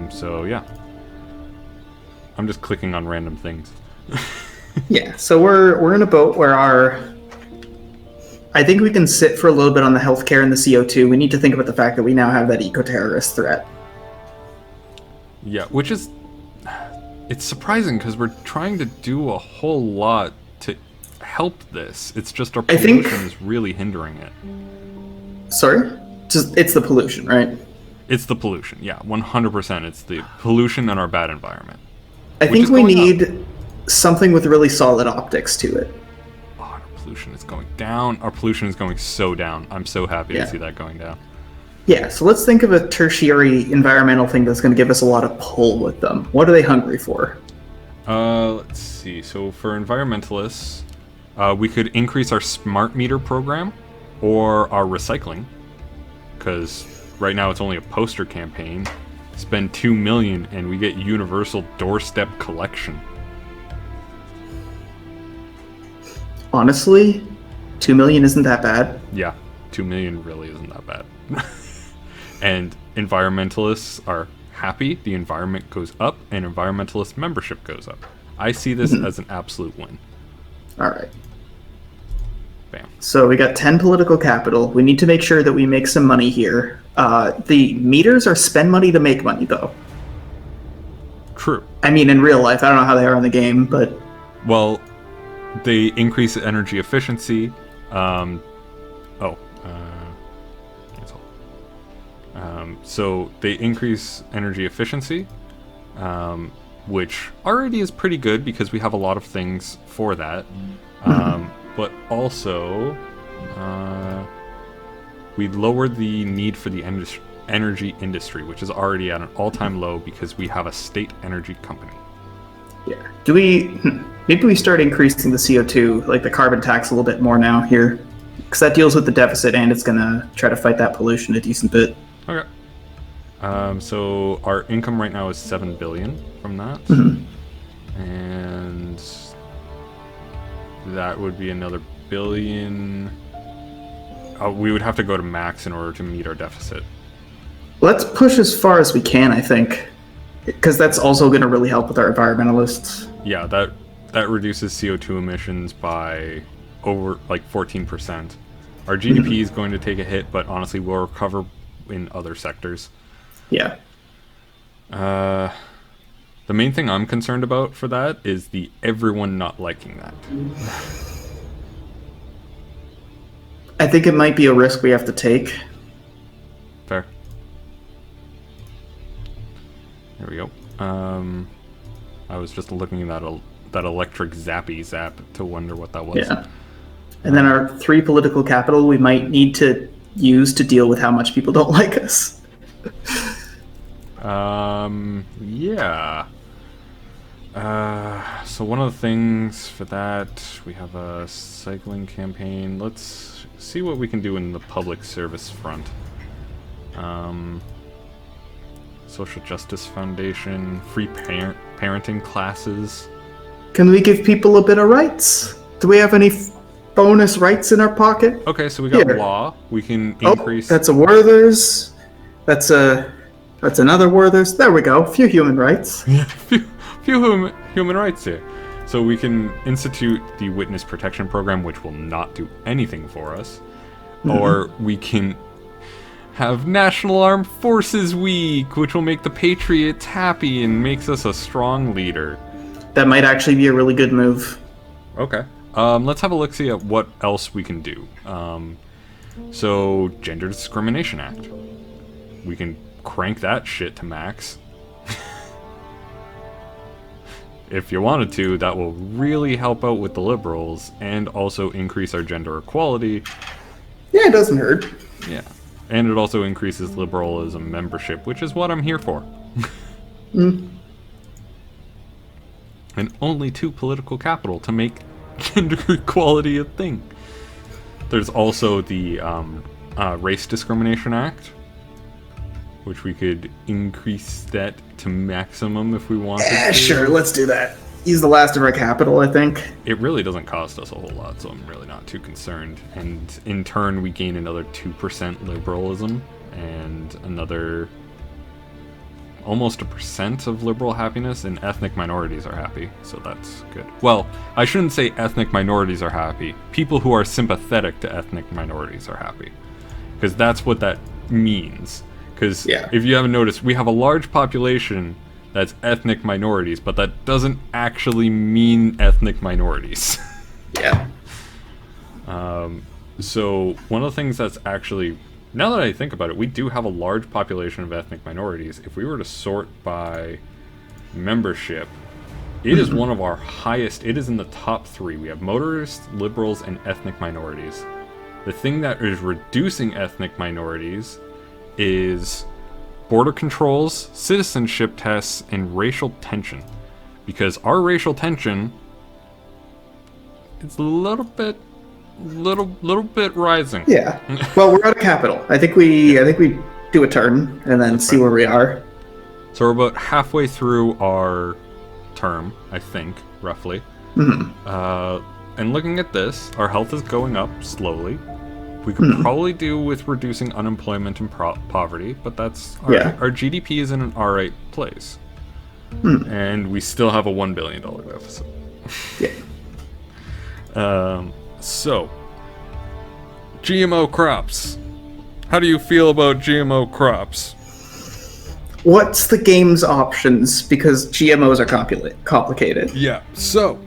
So yeah. I'm just clicking on random things. Yeah, so we're in a boat where I think we can sit for a little bit on the healthcare and the CO2. We need to think about the fact that we now have that eco-terrorist threat. Yeah, which is... It's surprising because we're trying to do a whole lot to help this. It's just our pollution is really hindering it. Sorry? It's the pollution, right? It's the pollution, yeah, 100%. It's the pollution and our bad environment. I think we need something with really solid optics to it. Oh, our pollution is going down. Our pollution is going so down. I'm so happy to see that going down. Yeah, so let's think of a tertiary environmental thing that's going to give us a lot of pull with them. What are they hungry for? Let's see. So for environmentalists, we could increase our smart meter program or our recycling, because right now it's only a poster campaign. Spend $2 million and we get universal doorstep collection. Honestly, $2 million isn't that bad. Yeah, $2 million really isn't that bad. And environmentalists are happy, the environment goes up, and environmentalist membership goes up. I see this as an absolute win. All right. Bam. So we got 10 political capital. We need to make sure that we make some money here. The meters are spend money to make money, though. True. I mean, in real life, I don't know how they are in the game, but... Well, they increase energy efficiency. Cancel. So they increase energy efficiency, which already is pretty good because we have a lot of things for that. But also, we lowered the need for the energy industry, which is already at an all-time low because we have a state energy company. Yeah. Maybe we start increasing the CO2, like the carbon tax, a little bit more now here, because that deals with the deficit and it's gonna try to fight that pollution a decent bit. Okay. So our income right now is $7 billion from that, and that would be another billion. We would have to go to max in order to meet our deficit. Let's push as far as we can, I think, because that's also going to really help with our environmentalists. Yeah, that reduces CO2 emissions by over 14%. Our GDP is going to take a hit, but honestly, we'll recover in other sectors. Yeah. The main thing I'm concerned about for that is everyone not liking that. I think it might be a risk we have to take. Fair. There we go. I was just looking at that electric zappy zap to wonder what that was. Yeah. And then our 3 political capital we might need to use to deal with how much people don't like us. Yeah. So one of the things for that, we have a cycling campaign. Let's see what we can do in the public service front. Social Justice Foundation, free parenting classes, Can we give people a bit of rights? Do we have any bonus rights in our pocket? Okay, so we got Here. law. We can Oh, increase. that's a Werther's. That's another Werther's. There we go. Few human rights. few human rights here. So we can institute the Witness Protection Program, which will not do anything for us. Or we can have National Armed Forces Week, which will make the Patriots happy and makes us a strong leader. That might actually be a really good move. Okay. Let's have a look-see at what else we can do. So, Gender Discrimination Act. We can crank that shit to max. If you wanted to, that will really help out with the liberals and also increase our gender equality. Yeah, it doesn't hurt. Yeah. And it also increases liberalism membership, which is what I'm here for. And only 2 political capital to make gender equality a thing. There's also the Race Discrimination Act, which we could increase that to maximum if we wanted to. Sure, let's do that. Use the last of our capital, I think. It really doesn't cost us a whole lot, so I'm really not too concerned. And in turn, we gain another 2% liberalism and another almost 1% of liberal happiness, and ethnic minorities are happy, so that's good. Well, I shouldn't say ethnic minorities are happy. People who are sympathetic to ethnic minorities are happy. Because that's what that means. Because if you haven't noticed, we have a large population that's ethnic minorities, but that doesn't actually mean ethnic minorities. Yeah. So one of the things that's actually, now that I think about it, we do have a large population of ethnic minorities. If we were to sort by membership, it is one of our highest. It is in the top 3. We have motorists, liberals, and ethnic minorities. The thing that is reducing ethnic minorities is border controls, citizenship tests, and racial tension. Because our racial tension is a little bit rising. Yeah. Well, we're out of capital. I think we do a turn and then see where we are. So we're about halfway through our term, I think, roughly. And looking at this, our health is going up slowly. We could probably do with reducing unemployment and poverty, but that's our GDP is in an alright place. And we still have a $1 billion deficit. So, GMO crops. How do you feel about GMO crops? What's the game's options? Because GMOs are complicated. Yeah, so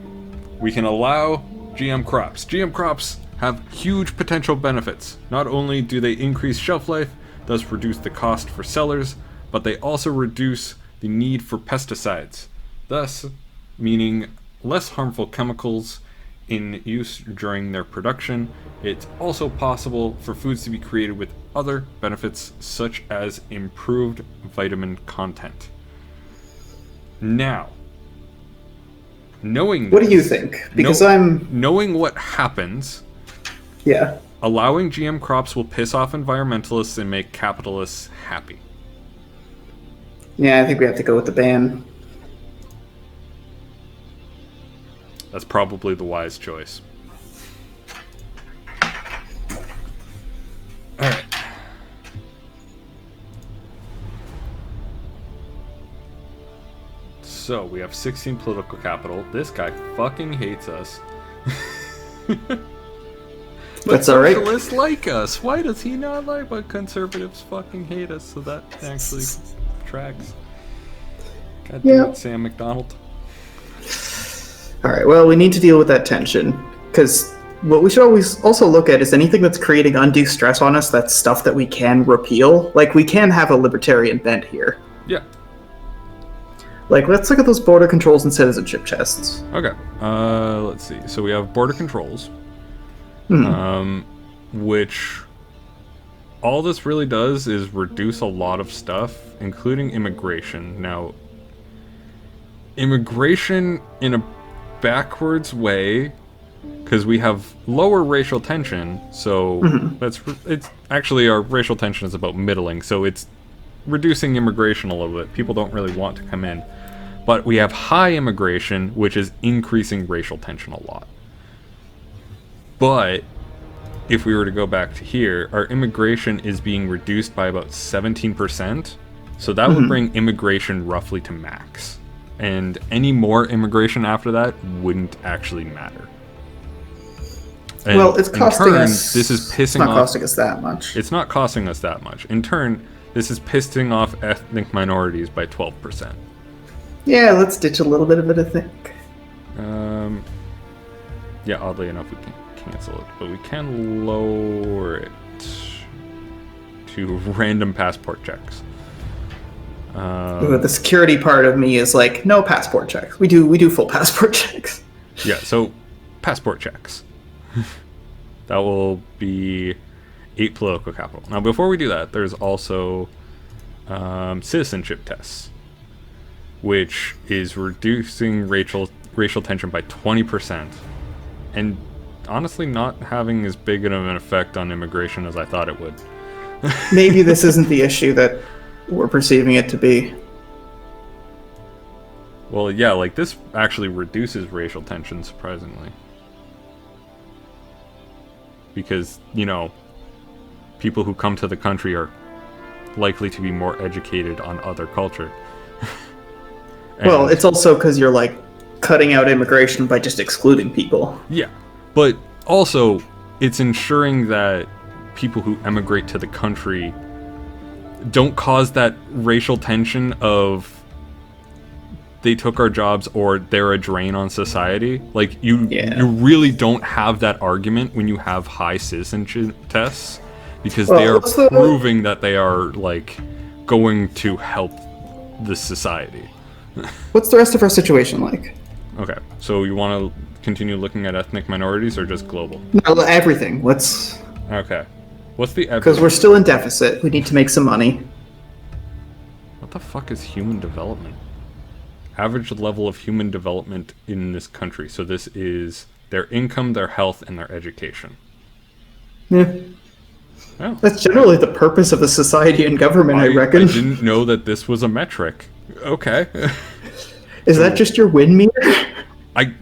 we can allow GM crops. GM crops have huge potential benefits. Not only do they increase shelf life, thus reduce the cost for sellers, but they also reduce the need for pesticides, thus meaning less harmful chemicals in use during their production. It's also possible for foods to be created with other benefits such as improved vitamin content. Now, knowing what do you think? Because knowing what happens, allowing GM crops will piss off environmentalists and make capitalists happy. Yeah, I think we have to go with the ban. That's probably the wise choice. Alright. So, we have 16 political capital. This guy fucking hates us. But that's alright. Socialists like us. Why does he not like, but conservatives fucking hate us? So that actually tracks. God damn it, Sam McDonald. Alright, well, we need to deal with that tension. Because what we should always also look at is anything that's creating undue stress on us, that's stuff that we can repeal. Like, we can have a libertarian bent here. Yeah. Like, let's look at those border controls and citizenship tests. Okay. Let's see. So we have border controls. Which all this really does is reduce a lot of stuff, including immigration. Now, immigration in a backwards way, because we have lower racial tension, so it's actually our racial tension is about middling, so it's reducing immigration a little bit. People don't really want to come in. But we have high immigration, which is increasing racial tension a lot. But if we were to go back to here, our immigration is being reduced by about 17%. So that would bring immigration roughly to max. And any more immigration after that wouldn't actually matter. And well, it's costing us. This is pissing it's not off. costing us that much. It's not costing us that much. In turn, this is pissing off ethnic minorities by 12%. Yeah, let's ditch a little bit of it, I think. Yeah, oddly enough, we can cancel it, but we can lower it to random passport checks. The security part of me is like, no passport checks. We do full passport checks. Yeah, so passport checks. That will be 8 political capital. Now, before we do that, there's also citizenship tests, which is reducing racial tension by 20%, and honestly not having as big of an effect on immigration as I thought it would. Maybe this isn't the issue that we're perceiving it to be. Well, yeah, like this actually reduces racial tension, surprisingly. Because, you know, people who come to the country are likely to be more educated on other culture. Well, it's also because you're, like, cutting out immigration by just excluding people. Yeah, but also, it's ensuring that people who emigrate to the country don't cause that racial tension of they took our jobs or they're a drain on society. Like, you really don't have that argument when you have high citizenship tests, because they are proving that they are, like, going to help the society. What's the rest of our situation like? Okay, so you want to continue looking at ethnic minorities or just global? No, everything. Let's... Okay. What's the... Because we're still in deficit. We need to make some money. What the fuck is human development? Average level of human development in this country. So this is their income, their health, and their education. Yeah. Oh. That's generally the purpose of the society and government, I reckon. I didn't know that this was a metric. Okay. Is that just your win meter? I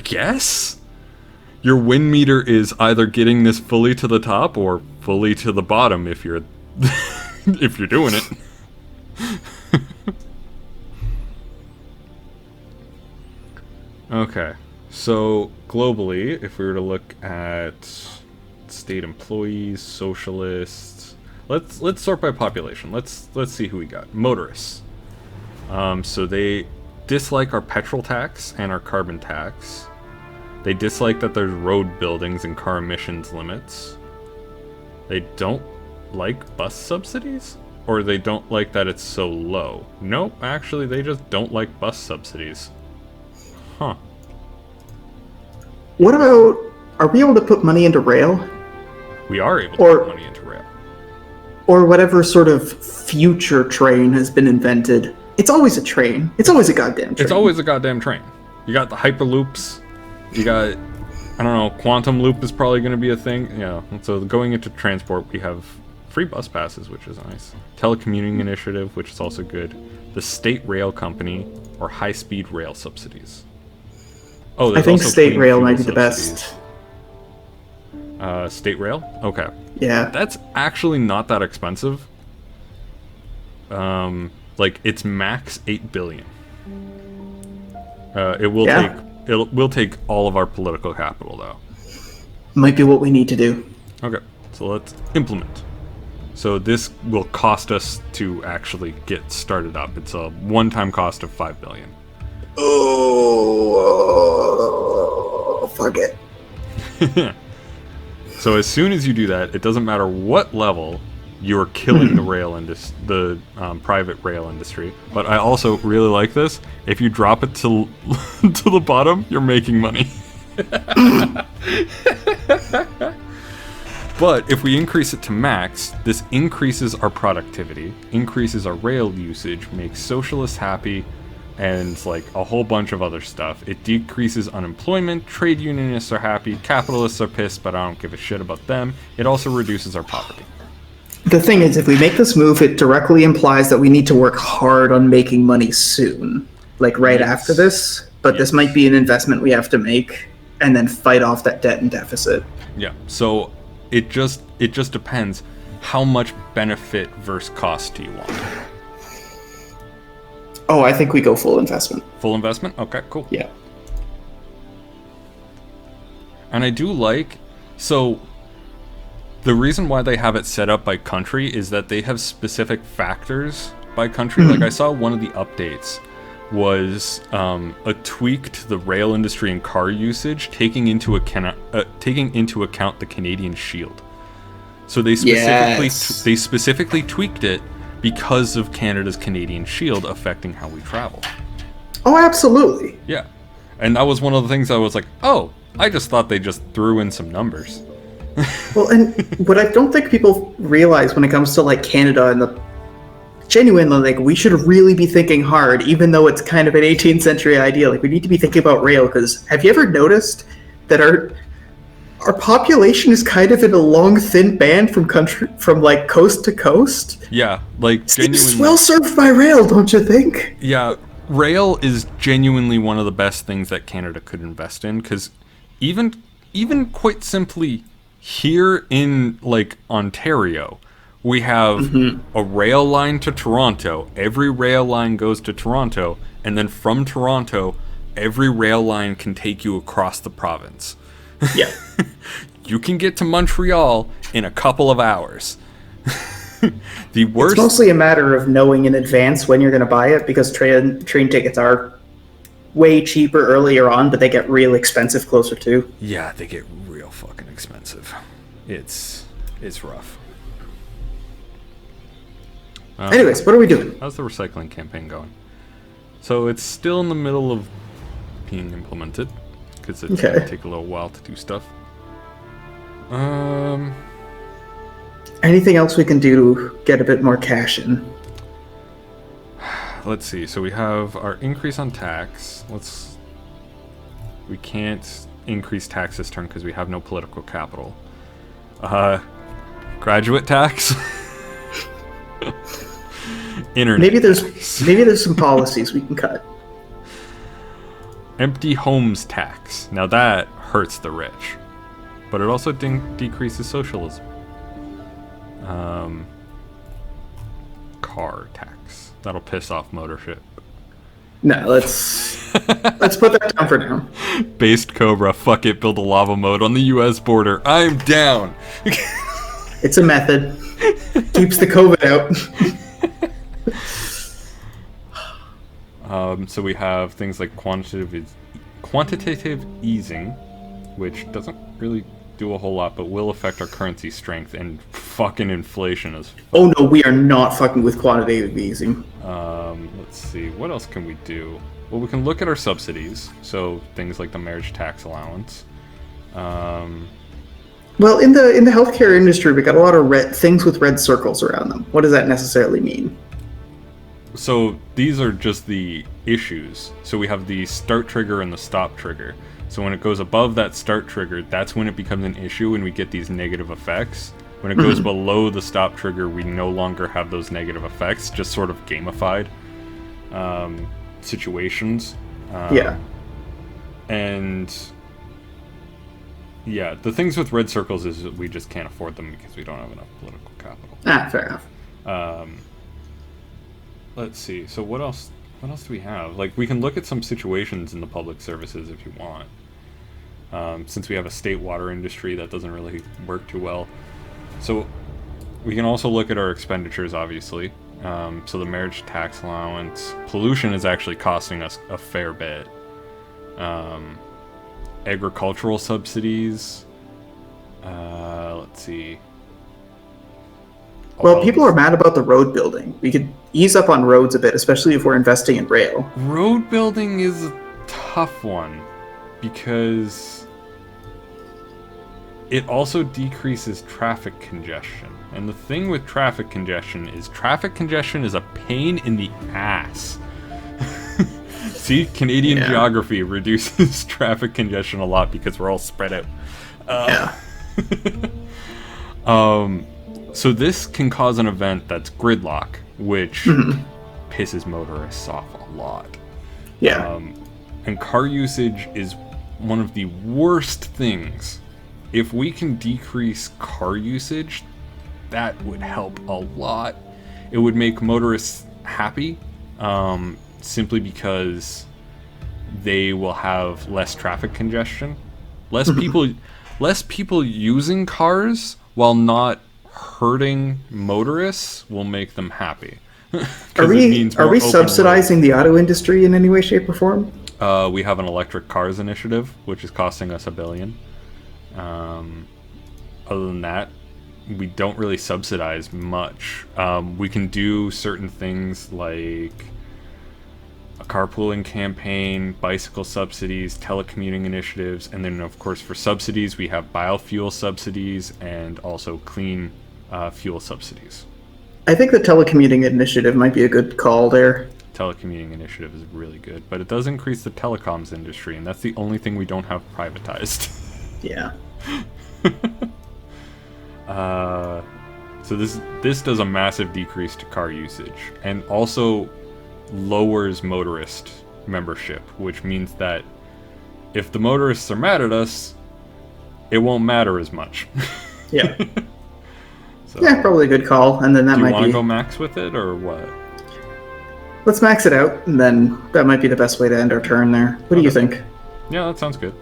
guess? Your win meter is either getting this fully to the top or fully to the bottom if you're if you're doing it. Okay. So globally, if we were to look at state employees, socialists, let's sort by population. Let's see who we got. Motorists. So they dislike our petrol tax and our carbon tax. They dislike that there's road buildings and car emissions limits. They don't like bus subsidies? Or they don't like that it's so low? Nope, actually they just don't like bus subsidies. Huh. What about... Are we able to put money into rail? We are able to put money into rail. Or whatever sort of future train has been invented. It's always a train. It's always a goddamn train. It's always a goddamn train. You got the hyperloops. You got, I don't know, quantum loop is probably going to be a thing. Yeah, so going into transport, we have free bus passes, which is nice. Telecommuting initiative, which is also good. The state rail company, or high-speed rail subsidies. Oh, I think state rail might be the best. State rail? Okay. Yeah. That's actually not that expensive. Like, it's max 8 billion. It will take all of our political capital, though. Might be what we need to do. Okay, so let's implement. So this will cost us to actually get started up. It's a one-time cost of 5 billion. Oh, fuck it. So as soon as you do that, it doesn't matter what level, you're killing the private rail industry. But I also really like this. If you drop it to the bottom, you're making money. But if we increase it to max, this increases our productivity, increases our rail usage, makes socialists happy, and like a whole bunch of other stuff. It decreases unemployment, trade unionists are happy, capitalists are pissed, but I don't give a shit about them. It also reduces our poverty. The thing is, if we make this move, it directly implies that we need to work hard on making money soon, like right after this. But this might be an investment we have to make and then fight off that debt and deficit. Yeah. So it just depends. How much benefit versus cost do you want? Oh, I think we go full investment. Full investment? Okay, cool. Yeah. And I do like, so the reason why they have it set up by country is that they have specific factors by country. Like I saw one of the updates was a tweak to the rail industry and car usage, taking into account the Canadian Shield. So they specifically tweaked it because of Canada's Canadian Shield affecting how we travel. Oh, absolutely. Yeah. And that was one of the things I was like, oh, I just thought they just threw in some numbers. Well, and what I don't think people realize when it comes to like Canada and the genuinely, like, we should really be thinking hard, even though it's kind of an 18th century idea. Like, we need to be thinking about rail, because have you ever noticed that our population is kind of in a long, thin band from like coast to coast? Yeah, like genuinely. It's well served by rail, don't you think? Yeah, rail is genuinely one of the best things that Canada could invest in, because even quite simply here in like Ontario, we have a rail line to Toronto. Every rail line goes to Toronto, and then from Toronto, every rail line can take you across the province. Yeah. You can get to Montreal in a couple of hours. The worst. It's mostly a matter of knowing in advance when you're going to buy it, because train tickets are way cheaper earlier on, but they get real expensive closer to. Yeah, they get real fucking expensive. It's rough. Anyways, what are we doing? How's the recycling campaign going? So it's still in the middle of being implemented, because it's going to take a little while to do stuff. Anything else we can do to get a bit more cash in? Let's see. So we have our increase on tax. We can't increase tax this turn because we have no political capital. Graduate tax. Internet. Maybe there's some policies we can cut. Empty homes tax. Now that hurts the rich, but it also decreases socialism. Car tax. That'll piss off motorship. No, let's put that down for now. Based Cobra. Fuck it. Build a lava moat on the U.S. border. I'm down. It's a method. Keeps the COVID out. So we have things like quantitative easing, which doesn't really do a whole lot, but will affect our currency strength, and fucking inflation is. Oh no, we are not fucking with quantitative easing. Let's see, what else can we do? Well, we can look at our subsidies, so things like the marriage tax allowance. Well, in the healthcare industry, we got a lot of things with red circles around them. What does that necessarily mean? So these are just the issues. So we have the start trigger and the stop trigger. So when it goes above that start trigger, that's when it becomes an issue and we get these negative effects. When it goes below the stop trigger, we no longer have those negative effects, just sort of gamified situations. And yeah, the things with red circles is that we just can't afford them because we don't have enough political capital. Fair enough. Let's see. So what else do we have? Like, we can look at some situations in the public services if you want. Since we have a state water industry that doesn't really work too well. So we can also look at our expenditures, obviously. So the marriage tax allowance. Pollution is actually costing us a fair bit. Agricultural subsidies. Let's see. Well, people are mad about the road building. We could ease up on roads a bit, especially if we're investing in rail. Road building is a tough one because it also decreases traffic congestion. And the thing with traffic congestion is a pain in the ass. See, Canadian geography reduces traffic congestion a lot because we're all spread out. So this can cause an event that's gridlock, which pisses motorists off a lot. Yeah. And car usage is one of the worst things. If we can decrease car usage, that would help a lot. It would make motorists happy, simply because they will have less traffic congestion, less people using cars while not hurting motorists will make them happy. Are we subsidizing the auto industry in any way, shape, or form? We have an electric cars initiative, which is costing us $1 billion. Other than that, we don't really subsidize much. We can do certain things like a carpooling campaign, bicycle subsidies, telecommuting initiatives, and then of course for subsidies we have biofuel subsidies and also clean fuel subsidies. I think the telecommuting initiative might be a good call there. Telecommuting initiative is really good, but it does increase the telecoms industry, and that's the only thing we don't have privatized. Yeah. So this does a massive decrease to car usage, and also lowers motorist membership, which means that if the motorists are mad at us, it won't matter as much. Yeah. So, yeah, probably a good call, and then that do you might want be. to go max with it, or what? Let's max it out, and then that might be the best way to end our turn there. What do you think? Yeah, that sounds good.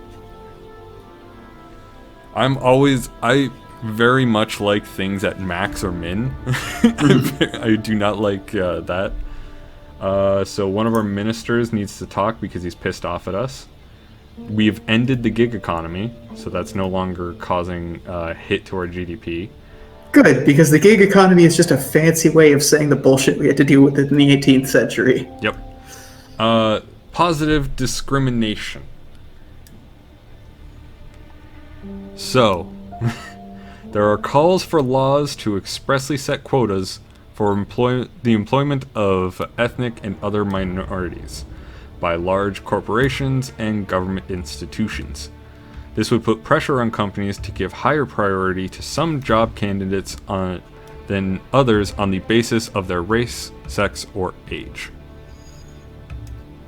I very much like things at max or min. I do not like that. So one of our ministers needs to talk because he's pissed off at us. We've ended the gig economy, so that's no longer causing a hit to our GDP. Good, because the gig economy is just a fancy way of saying the bullshit we had to deal with in the 18th century. Yep. Positive discrimination. So, there are calls for laws to expressly set quotas for the employment of ethnic and other minorities by large corporations and government institutions. This would put pressure on companies to give higher priority to some job candidates than others on the basis of their race, sex, or age.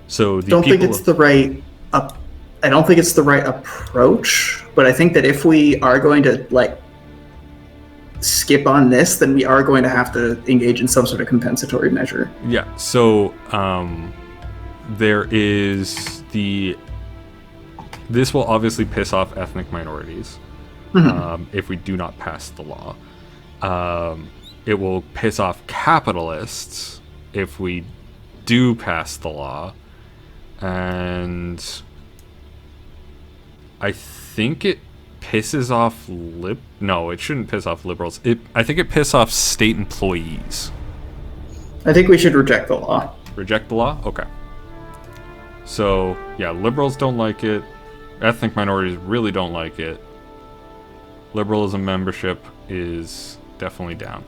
So I don't think it's the right approach, but I think that if we are going to skip on this, then we are going to have to engage in some sort of compensatory measure. Yeah. So there is this will obviously piss off ethnic minorities if we do not pass the law. It will piss off capitalists if we do pass the law. And I think it pisses off No, it shouldn't piss off liberals. I think it pisses off state employees. I think we should reject the law. Reject the law? Okay. So, yeah, liberals don't like it. Ethnic minorities really don't like it. Liberalism membership is definitely down.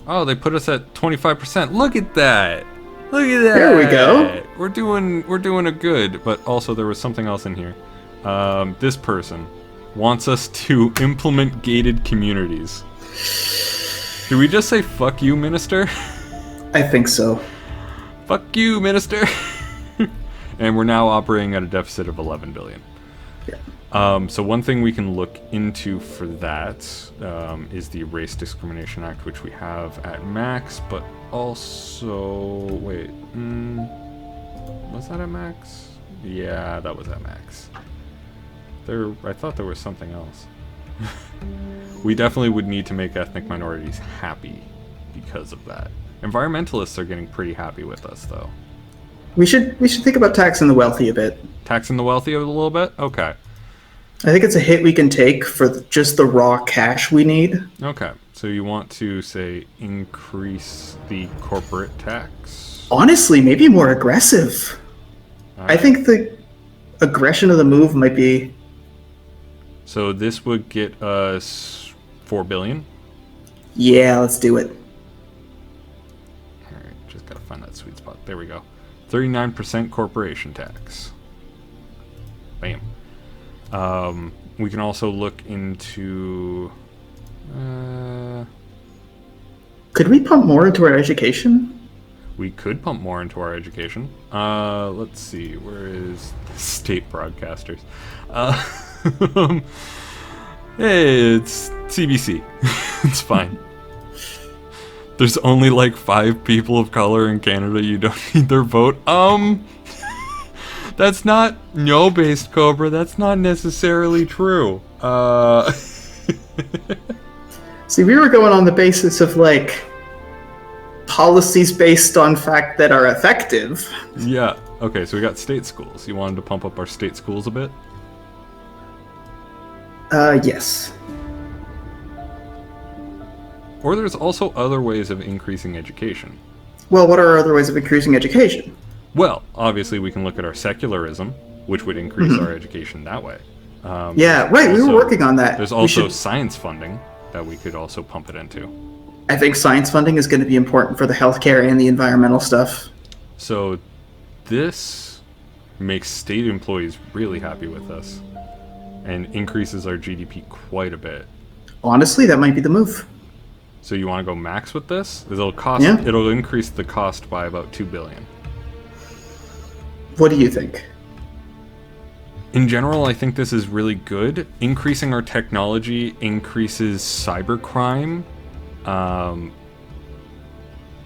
Oh, they put us at 25%. Look at that. Look at that. There we go. We're doing a good, but also there was something else in here. This person wants us to implement gated communities. Did we just say fuck you, minister? I think so. Fuck you, minister. And we're now operating at a deficit of 11 billion. Yeah. So one thing we can look into for that is the Race Discrimination Act, which we have at max, but also wait, was that at max? Yeah, that was at max. I thought there was something else. We definitely would need to make ethnic minorities happy because of that. Environmentalists are getting pretty happy with us, though. We should think about taxing the wealthy a bit. Taxing the wealthy a little bit? Okay. I think it's a hit we can take for just the raw cash we need. Okay. So you want to, say, increase the corporate tax? Honestly, maybe more aggressive. Right. I think the aggression of the move might be... So this would get us 4 billion? Yeah, let's do it. Alright, just gotta find that sweet spot. There we go. 39% corporation tax. Bam. We can also look into... Could we pump more into our education? We could pump more into our education. Let's see. Where is state broadcasters? Hey, it's CBC. It's fine. There's only like 5 people of color in Canada. You don't need their vote. That's not no-based Cobra. That's not necessarily true. See, we were going on the basis of like policies based on fact that are effective. Yeah. Okay, so we got state schools. You wanted to pump up our state schools a bit? Yes. Or there's also other ways of increasing education. Well, what are other ways of increasing education? Well, obviously we can look at our secularism, which would increase our education that way. Yeah, right, we were working on that. There's also science funding that we could also pump it into. I think science funding is going to be important for the healthcare and the environmental stuff. So this makes state employees really happy with us and increases our GDP quite a bit. Honestly, that might be the move. So you want to go max with this? It'll increase the cost by about $2 billion. What do you think? In general, I think this is really good. Increasing our technology increases cybercrime,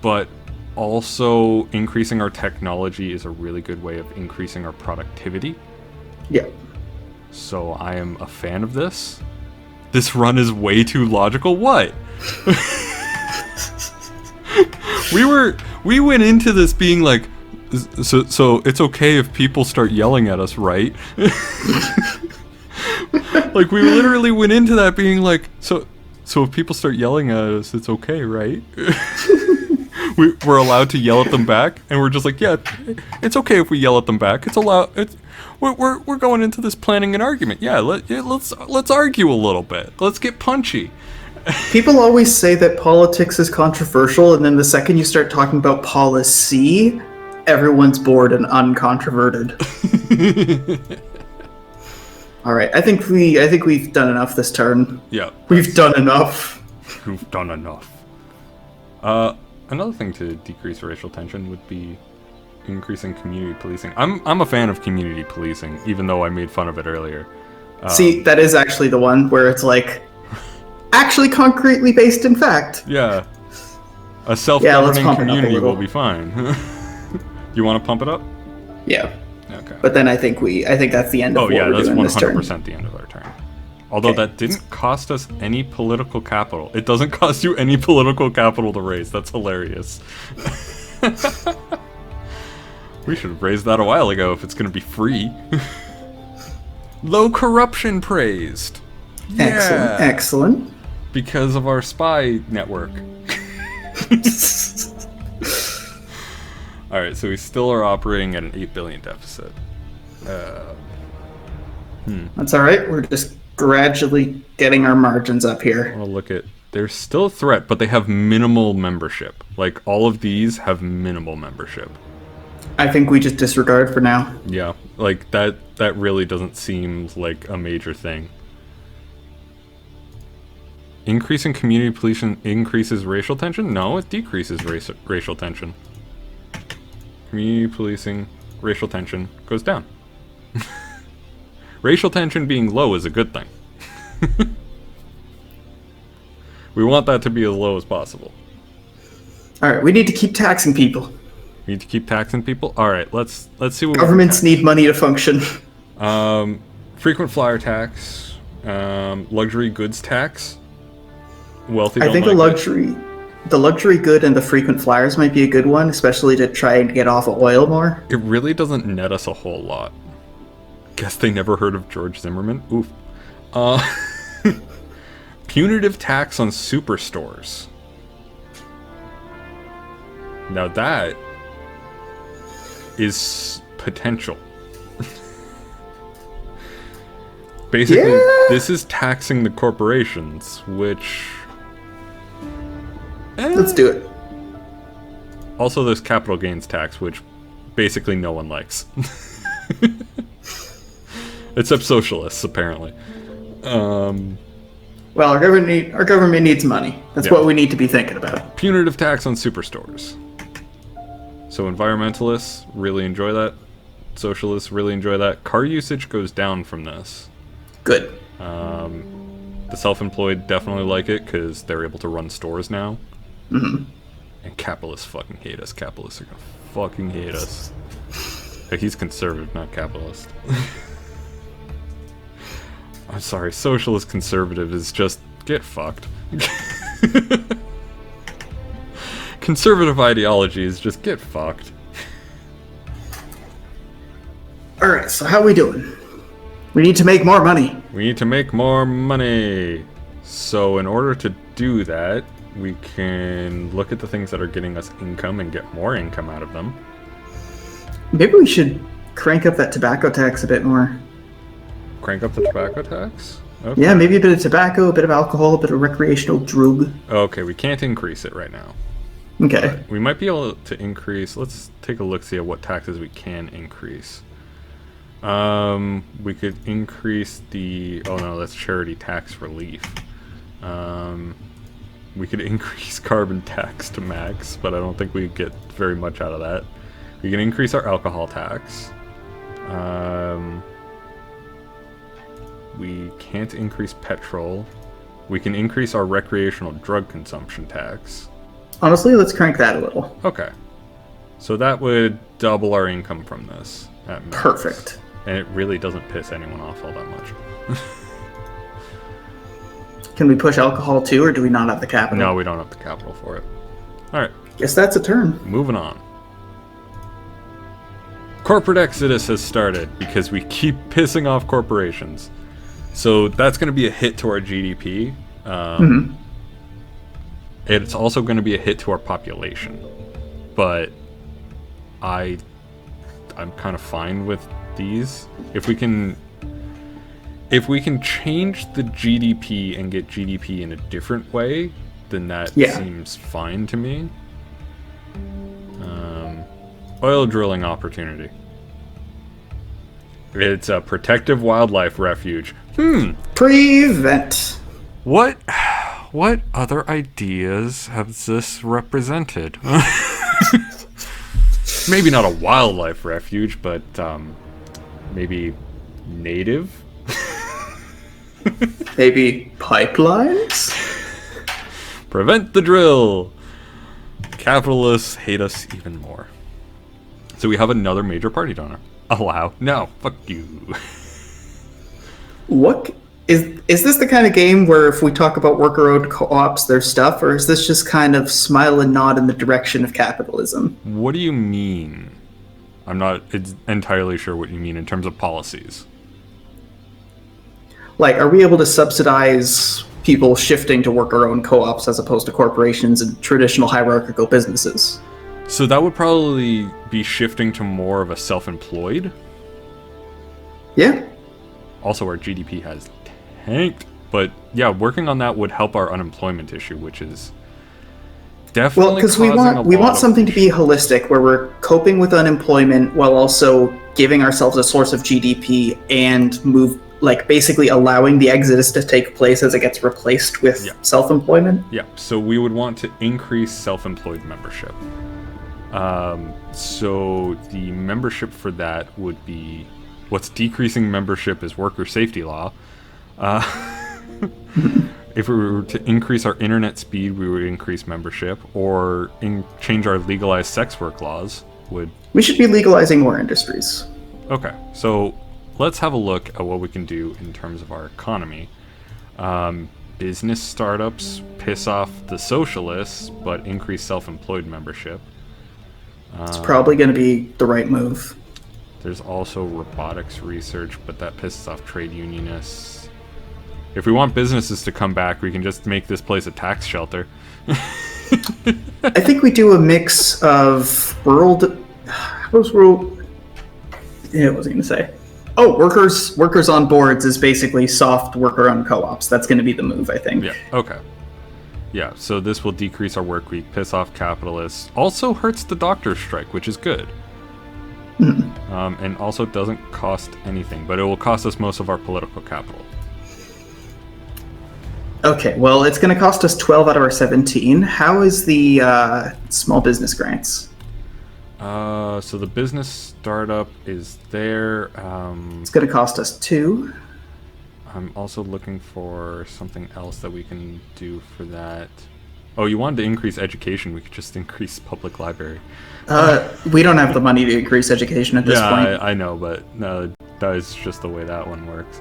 but also increasing our technology is a really good way of increasing our productivity. Yeah. So I am a fan of this. This run is way too logical. What? We went into this being like, so it's okay if people start yelling at us, right? Like we literally went into that being like, so if people start yelling at us, it's okay, right? We're allowed to yell at them back, and we're just like, yeah, it's okay if we yell at them back. It's allowed. We're going into this planning an argument. Yeah, let's argue a little bit. Let's get punchy. People always say that politics is controversial, and then the second you start talking about policy, everyone's bored and uncontroverted. All right, I think we've done enough this turn. Yeah, we've done enough. We've done enough. Another thing to decrease racial tension would be increasing community policing. I'm a fan of community policing, even though I made fun of it earlier. See, that is actually the one where it's like actually concretely based in fact. Yeah, a self-governing community will be fine. You want to pump it up? Yeah. Okay. But then I think that's the end of what we're doing this turn. That's 100% the end of our turn. Although that didn't cost us any political capital. It doesn't cost you any political capital to raise. That's hilarious. We should have raised that a while ago if it's going to be free. Low corruption praised. Yeah. Excellent. Because of our spy network. Alright, so we still are operating at an $8 billion deficit. That's alright, we're just gradually getting our margins up here. I want to look at... There's still a threat, but they have minimal membership. Like, all of these have minimal membership. I think we just disregard for now. Yeah, like, that really doesn't seem like a major thing. Increasing community policing increases racial tension? No, it decreases racial tension. Community policing, racial tension goes down. Racial tension being low is a good thing. We want that to be as low as possible. Alright, we need to keep taxing people. We need to keep taxing people? Alright, let's see what governments need money to function. Frequent flyer tax, luxury goods tax. Wealthy I think the luxury good and the frequent flyers might be a good one, especially to try and get off of oil more. It really doesn't net us a whole lot. Guess they never heard of George Zimmerman? Oof. Punitive tax on superstores. Now that is potential. Basically, this is taxing the corporations, which... Let's do it. Also, there's capital gains tax, which basically no one likes. Except socialists, apparently. Well, our government needs money. That's what we need to be thinking about. Punitive tax on superstores. So environmentalists really enjoy that. Socialists really enjoy that. Car usage goes down from this. Good. The self-employed definitely like it because they're able to run stores now. Mm-hmm. And capitalists fucking hate us. Capitalists are gonna fucking hate us. Hey, he's conservative, not capitalist. I'm sorry, socialist conservative is just get fucked. Conservative ideology is just get fucked. Alright, so how we doing? We need to make more money. We need to make more money. So in order to do that, we can look at the things that are getting us income and get more income out of them. Maybe we should crank up that tobacco tax a bit more. Crank up the tobacco tax? Okay. Yeah, maybe a bit of tobacco, a bit of alcohol, a bit of recreational drug. Okay, we can't increase it right now. Okay. We might be able to increase. Let's take a look, see at what taxes we can increase. We could increase the... Oh no, that's charity tax relief. We could increase carbon tax to max, but I don't think we get very much out of that. We can increase our alcohol tax. We can't increase petrol. We can increase our recreational drug consumption tax. Honestly, let's crank that a little. Okay. So that would double our income from this. At max. Perfect. And it really doesn't piss anyone off all that much. Can we push alcohol too, or do we not have the capital? No, we don't have the capital for it. Alright, Guess that's a turn. moving on. Corporate exodus has started because we keep pissing off corporations. So that's going to be a hit to our GDP. It's also going to be a hit to our population. But I'm kind of fine with these. If we can change the GDP and get GDP in a different way, then that seems fine to me. Oil drilling opportunity. It's a protective wildlife refuge. Prevent. What other ideas have this represented? Maybe not a wildlife refuge, but maybe native? Maybe pipelines? Prevent the drill! Capitalists hate us even more. So we have another major party donor. Allow. No, fuck you. What is this the kind of game where if we talk about worker-owned co-ops, there's stuff, or is this just kind of smile and nod in the direction of capitalism? What do you mean? I'm not entirely sure what you mean in terms of policies. Like, are we able to subsidize people shifting to worker-owned co-ops as opposed to corporations and traditional hierarchical businesses? So that would probably be shifting to more of a self-employed. Yeah. Also, our GDP has tanked. But yeah, working on that would help our unemployment issue, which is definitely well, because we want something to be holistic, where we're coping with unemployment while also giving ourselves a source of GDP and basically allowing the exodus to take place as it gets replaced with self-employment. Yeah. So we would want to increase self-employed membership. So the membership for that would be, what's decreasing membership is worker safety law. If we were to increase our internet speed, we would increase membership, or change our legalized sex work laws. We should be legalizing more industries. Okay, so let's have a look at what we can do in terms of our economy. Business startups piss off the socialists, but increase self-employed membership. It's probably going to be the right move. There's also robotics research, but that pisses off trade unionists. If we want businesses to come back, we can just make this place a tax shelter. I think we do a mix of rural... What was rural... Yeah, what was I going to say? Oh, workers on boards is basically soft worker-owned co-ops. That's going to be the move, I think. Yeah, okay. Yeah, so this will decrease our work week, piss off capitalists. Also hurts the doctor's strike, which is good. and also doesn't cost anything, but it will cost us most of our political capital. Okay, well, it's going to cost us 12 out of our 17. How is the small business grants? So the business startup is there. It's going to cost us 2. I'm also looking for something else that we can do for that. Oh, you wanted to increase education. We could just increase public library. We don't have the money to increase education at this point. Yeah, I know, but that is just the way that one works.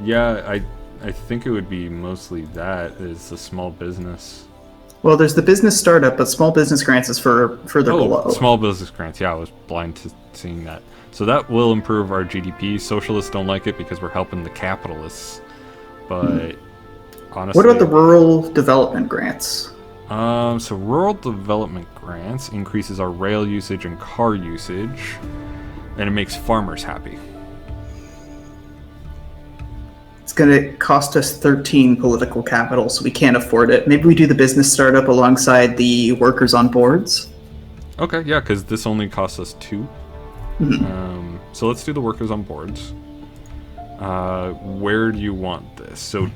Yeah, I think it would be mostly that is the small business. Well, there's the business startup, but small business grants is further below. Small business grants. Yeah, I was blind to seeing that. So that will improve our GDP. Socialists don't like it because we're helping the capitalists. But honestly, what about the rural development grants? So rural development grants increases our rail usage and car usage, and it makes farmers happy. It's going to cost us 13 political capital, so we can't afford it. Maybe we do the business startup alongside the workers on boards. Okay, yeah, because this only costs us 2. So let's do the workers on boards. Where do you want this? So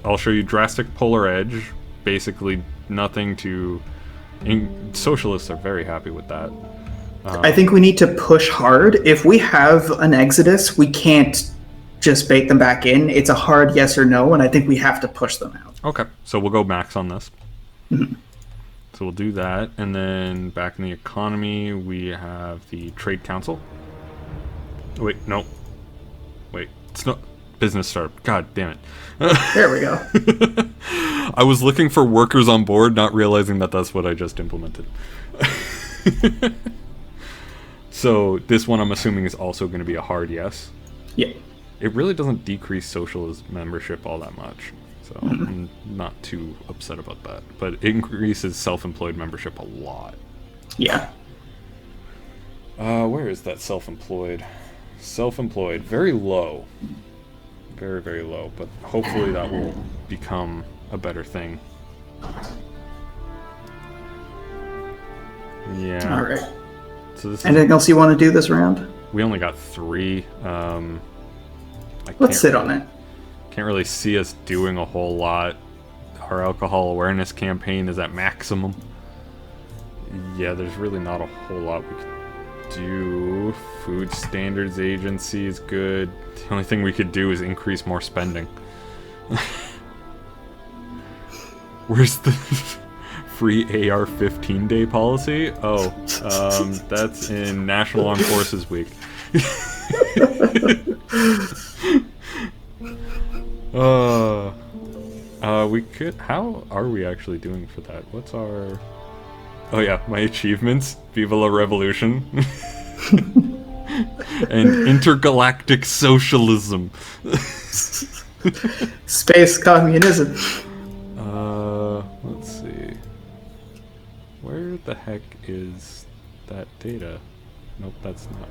I'll show you drastic polar edge. Basically nothing to... Socialists are very happy with that. I think we need to push hard. If we have an exodus, we can't just bait them back in. It's a hard yes or no, and I think we have to push them out. Okay, so we'll go max on this. So we'll do that, and then back in the economy, we have the Trade Council. Wait, no. Wait, it's not business startup. God damn it. There we go. I was looking for workers on board, not realizing that that's what I just implemented. So this one I'm assuming is also going to be a hard yes. Yeah. It really doesn't decrease socialist membership all that much. So I'm not too upset about that. But it increases self-employed membership a lot. Yeah. Where is that self-employed? Self-employed, very low. Very, very low. But hopefully that will become a better thing. Yeah. All right. So this Anything else you want to do this round? We only got 3. Let's sit on it. Can't really see us doing a whole lot. Our alcohol awareness campaign is at maximum. Yeah, there's really not a whole lot we could do. Food Standards Agency is good. The only thing we could do is increase more spending. Where's the free AR-15 day policy? Oh, that's in National Armed Forces Week. We could... How are we actually doing for that? What's our... Oh yeah, my achievements. Viva la Revolution. And intergalactic socialism. Space communism. Let's see. Where the heck is that data? Nope, that's not...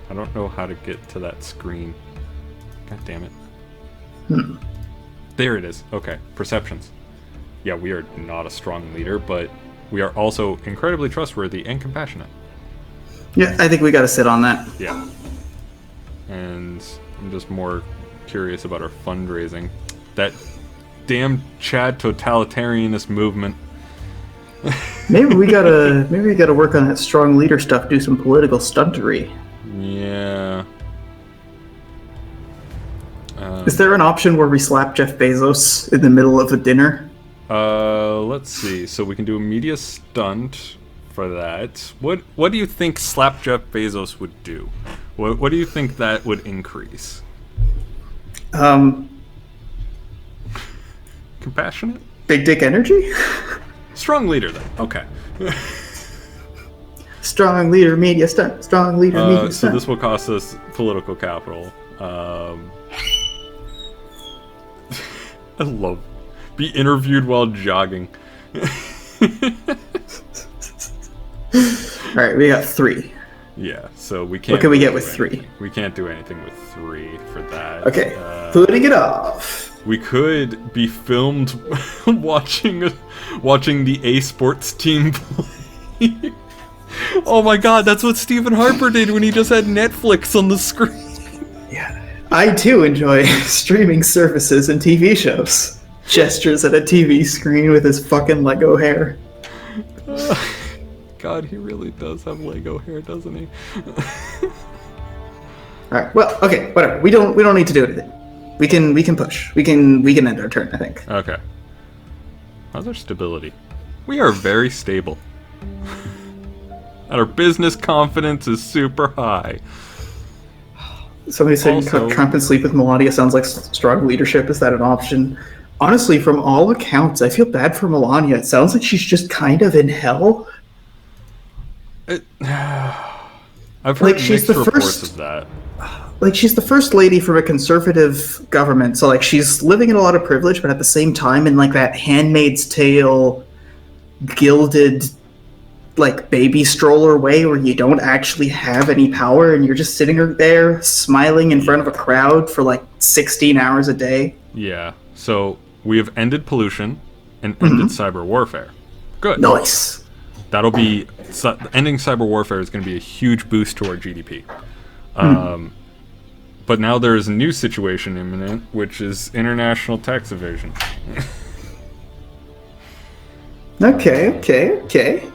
I don't know how to get to that screen. God damn it. There it is. Okay, perceptions. Yeah, we are not a strong leader, but we are also incredibly trustworthy and compassionate. Yeah, I think we got to sit on that. Yeah. And I'm just more curious about our fundraising. That damn Chad totalitarianist movement. Maybe we gotta work on that strong leader stuff. Do some political stuntery. Yeah. Is there an option where we slap Jeff Bezos in the middle of a dinner? Let's see. So we can do a media stunt for that. What do you think slap Jeff Bezos would do? What do you think that would increase? Compassionate? Big dick energy? Strong leader then. Okay. Strong leader media stunt. Strong leader media so stunt. this will cost us political capital. I love be interviewed while jogging. All right, we got 3. Yeah, so we can't. What can we get with anything. 3? We can't do anything with 3 for that. Okay, putting it off. We could be filmed watching the A Sports team play. Oh my god, that's what Stephen Harper did when he just had Netflix on the screen. Yeah. I too enjoy streaming services and TV shows. Gestures at a TV screen with his fucking Lego hair. God, he really does have Lego hair, doesn't he? Alright, well, okay, whatever. We don't need to do anything. We can push. We can end our turn, I think. Okay. How's our stability? We are very stable. And our business confidence is super high. Somebody said Also, Trump and sleep with Melania sounds like strong leadership. Is that an option? Honestly, from all accounts, I feel bad for Melania. It sounds like she's just kind of in hell. I've heard mixed reports of that. Like, she's the first lady from a conservative government, so like she's living in a lot of privilege, but at the same time in like that Handmaid's Tale gilded like baby stroller way where you don't actually have any power and you're just sitting there smiling in front of a crowd for like 16 hours a day. Yeah. So we have ended pollution and ended cyber warfare. Good. Nice. That'll be ending cyber warfare is going to be a huge boost to our GDP. But now there is a new situation imminent, which is international tax evasion. Okay.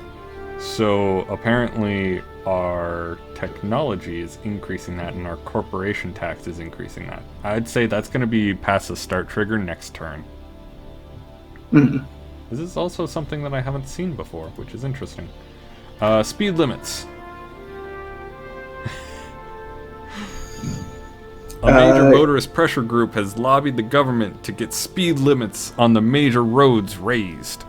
So apparently our technology is increasing that and our corporation tax is increasing that. I'd say that's going to be past the start trigger next turn. This is also something that I haven't seen before, which is interesting. Speed limits. A major motorist pressure group has lobbied the government to get speed limits on the major roads raised.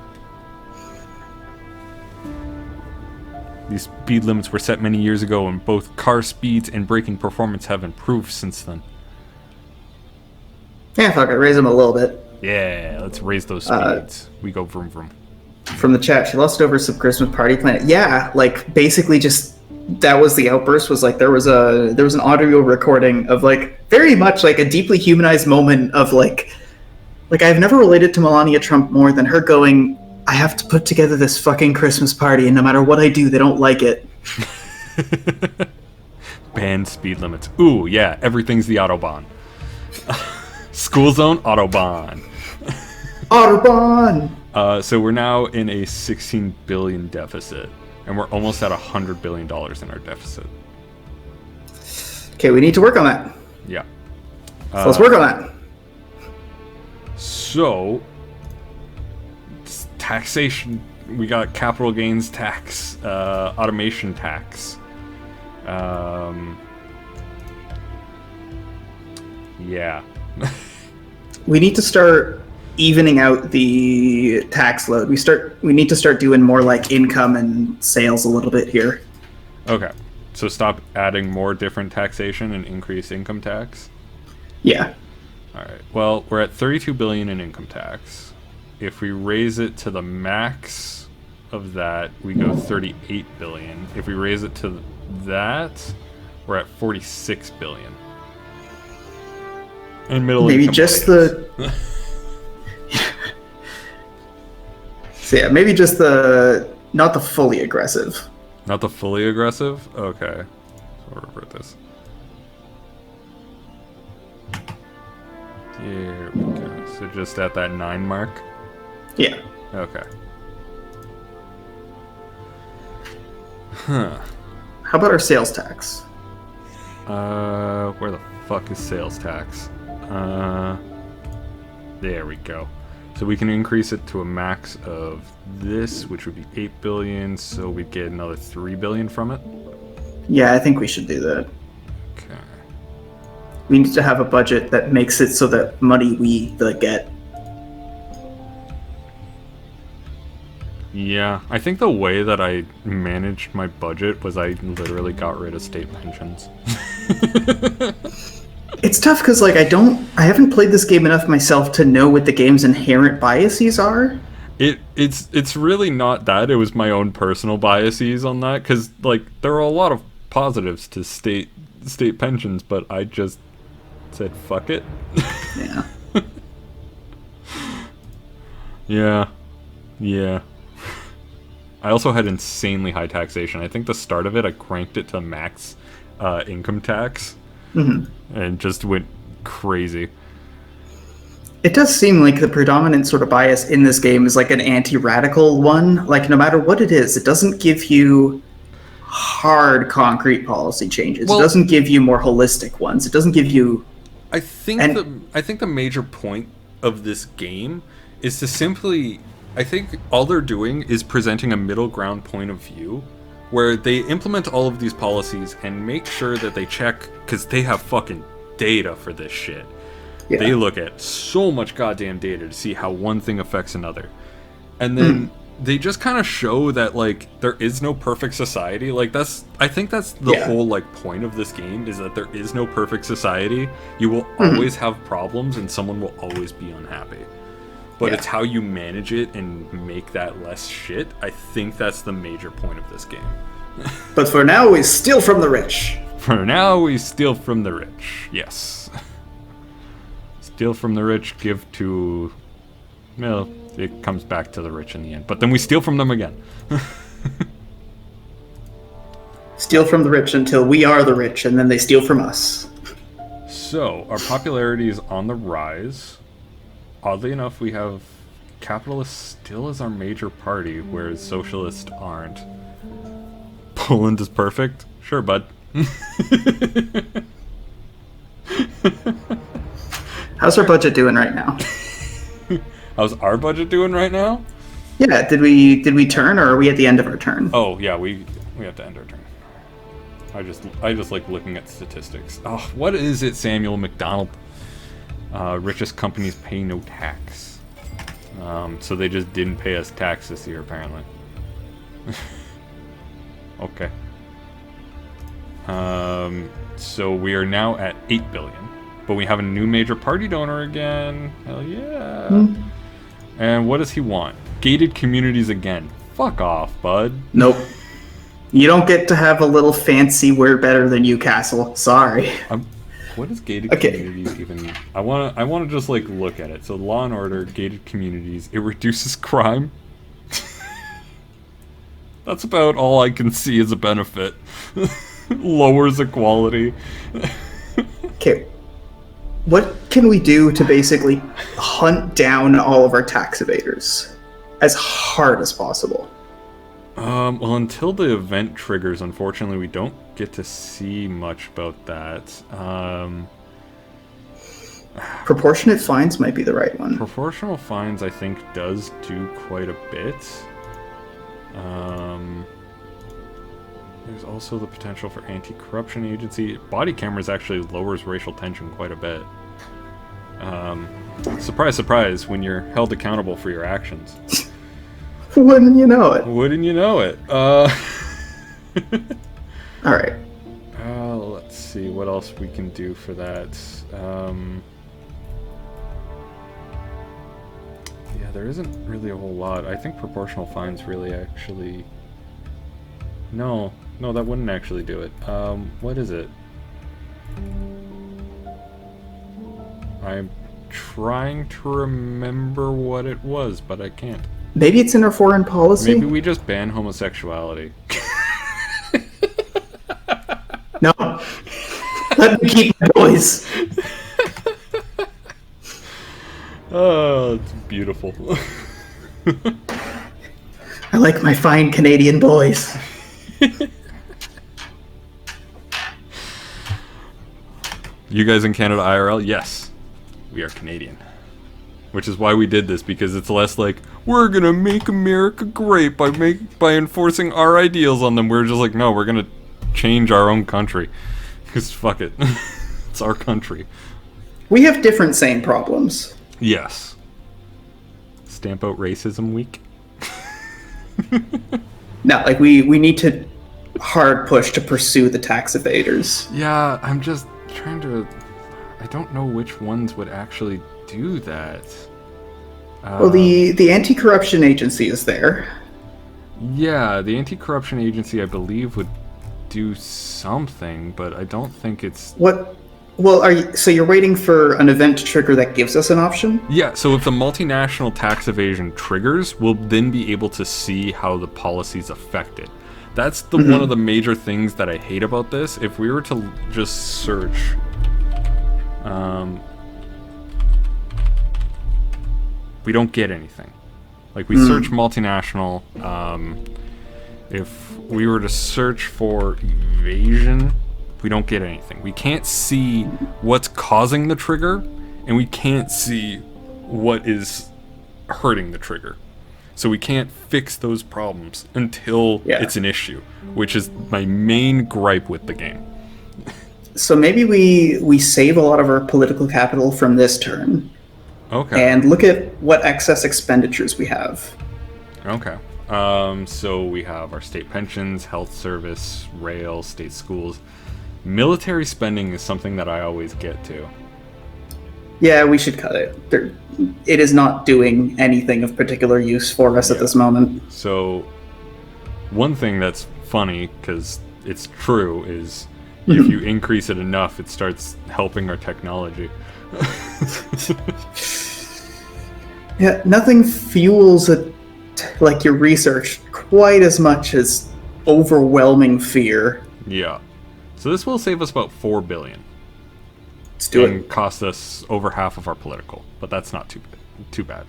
These speed limits were set many years ago, and both car speeds and braking performance have improved since then. Yeah, fuck it, raise them a little bit. Yeah, let's raise those speeds. We go vroom vroom. From the chat, she lost over some Christmas party planet. Yeah, like basically just that was the outburst. Was like there was an audio recording of like very much like a deeply humanized moment of like I've never related to Melania Trump more than her going, I have to put together this fucking Christmas party, and no matter what I do, they don't like it. Ban speed limits. Ooh, yeah, everything's the Autobahn. School zone, Autobahn. Autobahn! So we're now in a $16 billion deficit, and we're almost at $100 billion in our deficit. Okay, we need to work on that. Yeah. So let's work on that. So, taxation. We got capital gains tax, automation tax. Yeah. We need to start evening out the tax load. We need to start doing more like income and sales a little bit here. Okay. So stop adding more different taxation and increase income tax? Yeah. All right. Well, we're at 32 billion in income tax. If we raise it to the max of that, we go 38 billion. If we raise it to that, we're at 46 billion. And middle maybe income just players. So yeah, maybe just not the fully aggressive. Not the fully aggressive? Okay. So we'll revert this. Here we go. So just at that 9 mark? Yeah. Okay. Huh. How about our sales tax? Where the fuck is sales tax? There we go. So we can increase it to a max of this, which would be 8 billion, so we'd get another 3 billion from it. Yeah, I think we should do that. Okay. We need to have a budget that makes it so that money we get. Yeah, I think the way that I managed my budget was I literally got rid of state pensions. It's tough because like I haven't played this game enough myself to know what the game's inherent biases are. It's really not that. It was my own personal biases on that, because like there are a lot of positives to state pensions, but I just said fuck it. Yeah. Yeah. Yeah. I also had insanely high taxation. I think the start of it, I cranked it to max income tax and just went crazy. It does seem like the predominant sort of bias in this game is like an anti-radical one. Like, no matter what it is, it doesn't give you hard concrete policy changes. Well, it doesn't give you more holistic ones. It doesn't give you... I think the major point of this game is to simply... I think all they're doing is presenting a middle ground point of view where they implement all of these policies and make sure that they check, because they have fucking data for this shit. Yeah. They look at so much goddamn data to see how one thing affects another. And then they just kind of show that, like, there is no perfect society. Like, I think that's the whole, like, point of this game, is that there is no perfect society. You will always have problems and someone will always be unhappy. But it's how you manage it and make that less shit. I think that's the major point of this game. But for now, we steal from the rich. For now, we steal from the rich. Yes. Steal from the rich, give to... Well, it comes back to the rich in the end. But then we steal from them again. Steal from the rich until we are the rich, and then they steal from us. So, our popularity is on the rise. Oddly enough, we have capitalists still as our major party, whereas socialists aren't. Poland is perfect? Sure, bud. How's our budget doing right now? How's our budget doing right now? Yeah, did we turn, or are we at the end of our turn? Oh yeah, we have to end our turn. I just like looking at statistics. Oh, what is it, Samuel McDonald? Richest companies pay no tax. So they just didn't pay us tax this year, apparently. Okay. So we are now at 8 billion. But we have a new major party donor again. Hell yeah. And what does he want? Gated communities again. Fuck off, bud. Nope. You don't get to have a little fancy "we're better than you" castle. Sorry. What is gated communities even mean? I wanna just like look at it. So law and order, gated communities, it reduces crime. That's about all I can see as a benefit. Lowers equality. Okay. What can we do to basically hunt down all of our tax evaders as hard as possible? Well, until the event triggers, unfortunately, we don't get to see much about that. Proportionate fines might be the right one. Proportional fines, I think, does do quite a bit. There's also the potential for anti-corruption agency. Body cameras actually lowers racial tension quite a bit. Surprise, surprise, when you're held accountable for your actions. Wouldn't you know it? Wouldn't you know it? Alright. Let's see what else we can do for that. Yeah, there isn't really a whole lot. I think proportional fines really actually... No, that wouldn't actually do it. What is it? I'm trying to remember what it was, but I can't. Maybe it's in our foreign policy? Maybe we just ban homosexuality. No. Let me keep my boys. Oh, it's beautiful. I like my fine Canadian boys. You guys in Canada IRL? Yes. We are Canadian. Which is why we did this, because it's less like, we're gonna make America great by enforcing our ideals on them. We're just like, no, we're gonna change our own country. Because fuck it. It's our country. We have different same problems. Yes. Stamp out racism week. No, like we need to hard push to pursue the tax evaders. Yeah, I'm just trying to... I don't know which ones would actually do that. Well, the anti-corruption agency is there. Yeah, the anti-corruption agency, I believe, would do something, but I don't think it's... What Well, so you're waiting for an event to trigger that gives us an option? Yeah, so if the multinational tax evasion triggers, we'll then be able to see how the policies affect it. That's one of the major things that I hate about this. If we were to just search, we don't get anything. Like, we search multinational. If we were to search for evasion, we don't get anything. We can't see what's causing the trigger, and we can't see what is hurting the trigger. So we can't fix those problems until it's an issue, which is my main gripe with the game. So maybe we save a lot of our political capital from this turn. Okay. And look at what excess expenditures we have. Okay. So we have our state pensions, health service, rail, state schools. Military spending is something that I always get to. Yeah, we should cut it. It is not doing anything of particular use for us at this moment. So, one thing that's funny, because it's true, is if you increase it enough, it starts helping our technology. Yeah, nothing fuels like your research quite as much as overwhelming fear. Yeah. So this will save us about $4 billion. Let's do and it. Cost us over half of our political, but that's not too bad.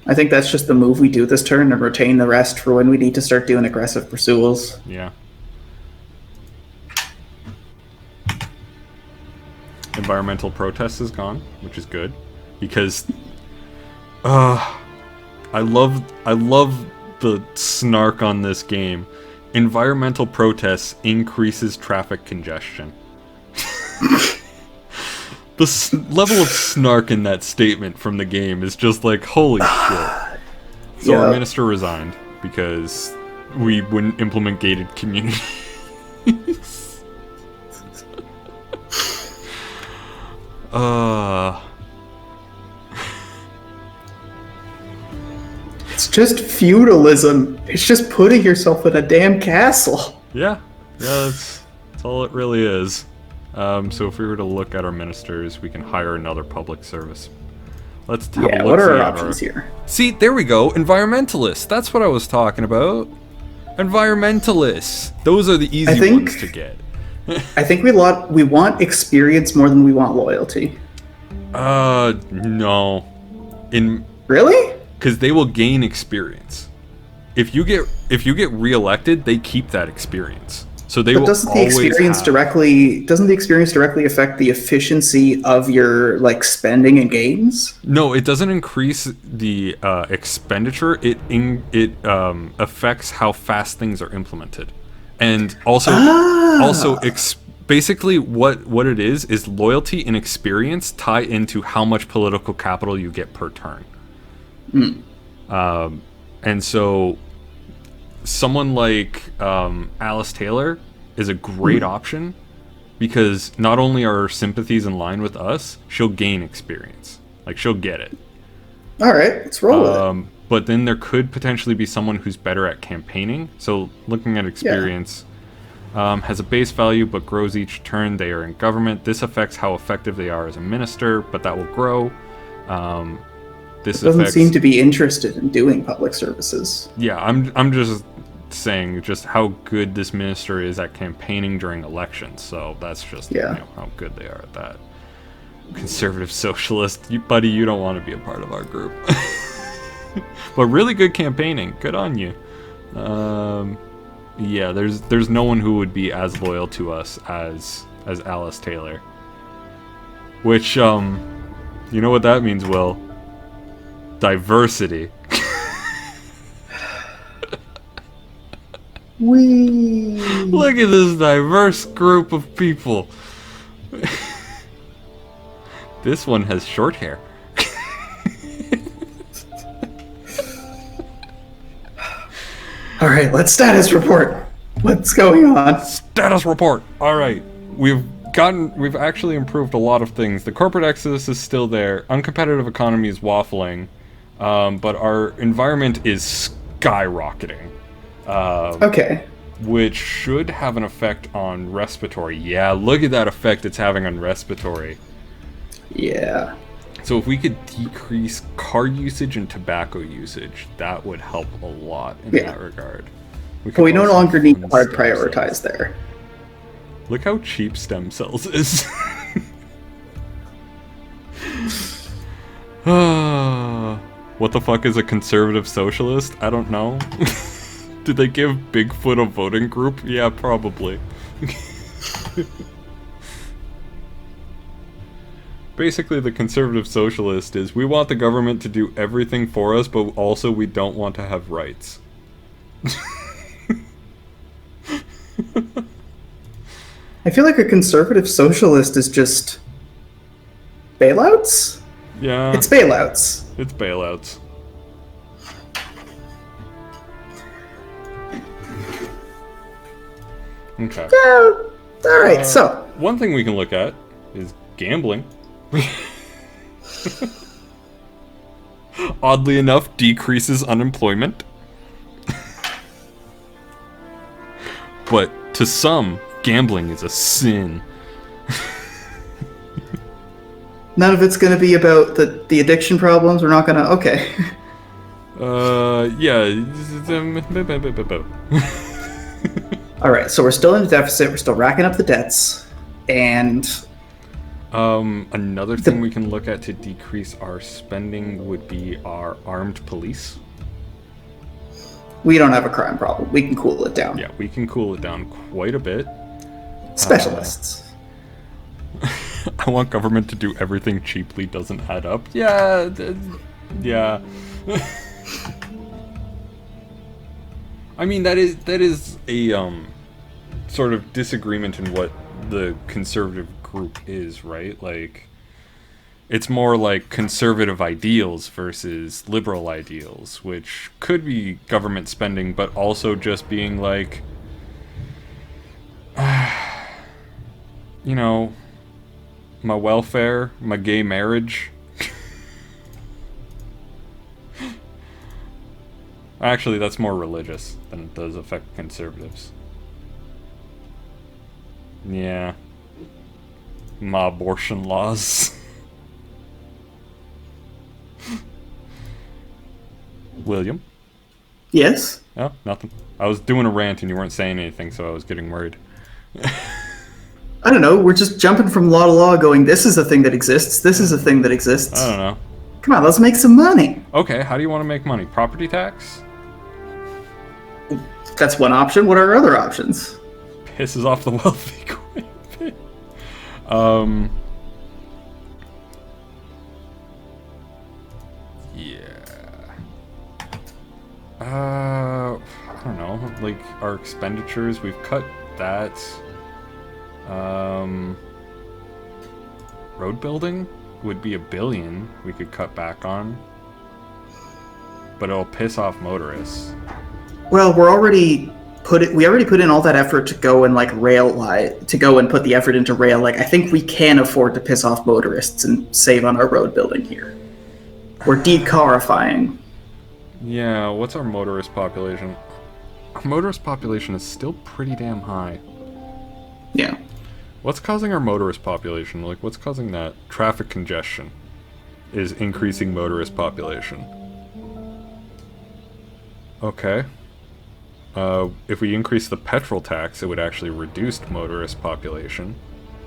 I think that's just the move we do this turn, and retain the rest for when we need to start doing aggressive pursuals. Yeah. Environmental protest is gone, which is good, because I love the snark on this game. Environmental protests increases traffic congestion. The level of snark in that statement from the game is just like, holy shit. So our minister resigned because we wouldn't implement gated communities. It's just feudalism. It's just putting yourself in a damn castle. Yeah, that's all it really is. So if we were to look at our ministers, we can hire another public service. Let's have a look. What are our options here? See, there we go. Environmentalists. That's what I was talking about. Environmentalists. Those are the easy ones to get. I think we want experience more than we want loyalty. No. Really? Because they will gain experience. If you get reelected, they keep that experience. So they will always doesn't the experience directly affect the efficiency of your spending and gains? No, it doesn't increase the expenditure. It affects how fast things are implemented, and also basically what it is loyalty and experience tie into how much political capital you get per turn. And so someone like Alice Taylor is a great option, because not only are her sympathies in line with us, she'll gain experience. Like, she'll get it. All right, let's roll with it. But then there could potentially be someone who's better at campaigning. So looking at experience, has a base value but grows each turn they are in government. This affects how effective they are as a minister, but that will grow. This doesn't seem to be interested in doing public services. Yeah, I'm just saying just how good this minister is at campaigning during elections. So that's just how good they are at that. Conservative socialist, buddy, you don't want to be a part of our group. But really good campaigning. Good on you. Yeah, there's no one who would be as loyal to us as Alice Taylor. Which you know what that means, Will? Diversity. Look at this diverse group of people. This one has short hair. All right, let's status report. What's going on? Status report. All right, we've actually improved a lot of things. The corporate exodus is still there. Uncompetitive economy is waffling. But our environment is skyrocketing. Okay. which should have an effect on respiratory. Yeah, look at that effect it's having on respiratory. Yeah. So if we could decrease car usage and tobacco usage, that would help a lot in that regard. But we no longer need to hard stem prioritize cells. there. Look how cheap stem cells is. What the fuck is a conservative socialist? I don't know. Did they give Bigfoot a voting group? Yeah, probably. Basically, the conservative socialist is, we want the government to do everything for us, but also we don't want to have rights. I feel like a conservative socialist is just bailouts? Yeah. It's bailouts. It's bailouts. Okay. Yeah. Alright, so. One thing we can look at is gambling. Oddly enough, decreases unemployment. But to some, gambling is a sin. None of it's going to be about the addiction problems. We're not going to. Okay. Yeah. Alright, so we're still in a deficit. We're still racking up the debts. And. Another thing we can look at to decrease our spending would be our armed police. We don't have a crime problem. We can cool it down. Yeah, we can cool it down quite a bit. Specialists. I want government to do everything cheaply doesn't add up. Yeah, yeah. I mean, that is a sort of disagreement in what the conservative group is, right? Like, it's more like conservative ideals versus liberal ideals, which could be government spending, but also just being like, you know, my welfare, my gay marriage. Actually, that's more religious than it does affect conservatives. Yeah. My abortion laws. William? Yes? Oh, nothing. I was doing a rant and you weren't saying anything, so I was getting worried. I don't know. We're just jumping from law to law going, this is a thing that exists. This is a thing that exists. I don't know. Come on, let's make some money. Okay, how do you want to make money? Property tax? That's one option. What are our other options? Pisses off the wealthy quite a bit. Yeah. I don't know. Like, our expenditures, we've cut that. Road building would be $1 billion we could cut back on. But it'll piss off motorists. Well, we already put in all that effort to go and put the effort into rail. Like, I think we can afford to piss off motorists and save on our road building here. We're decarifying. Yeah, what's our motorist population? Our motorist population is still pretty damn high. Yeah. What's causing our motorist population? Like, what's causing that? Traffic congestion is increasing motorist population. Okay. If we increase the petrol tax, it would actually reduce motorist population.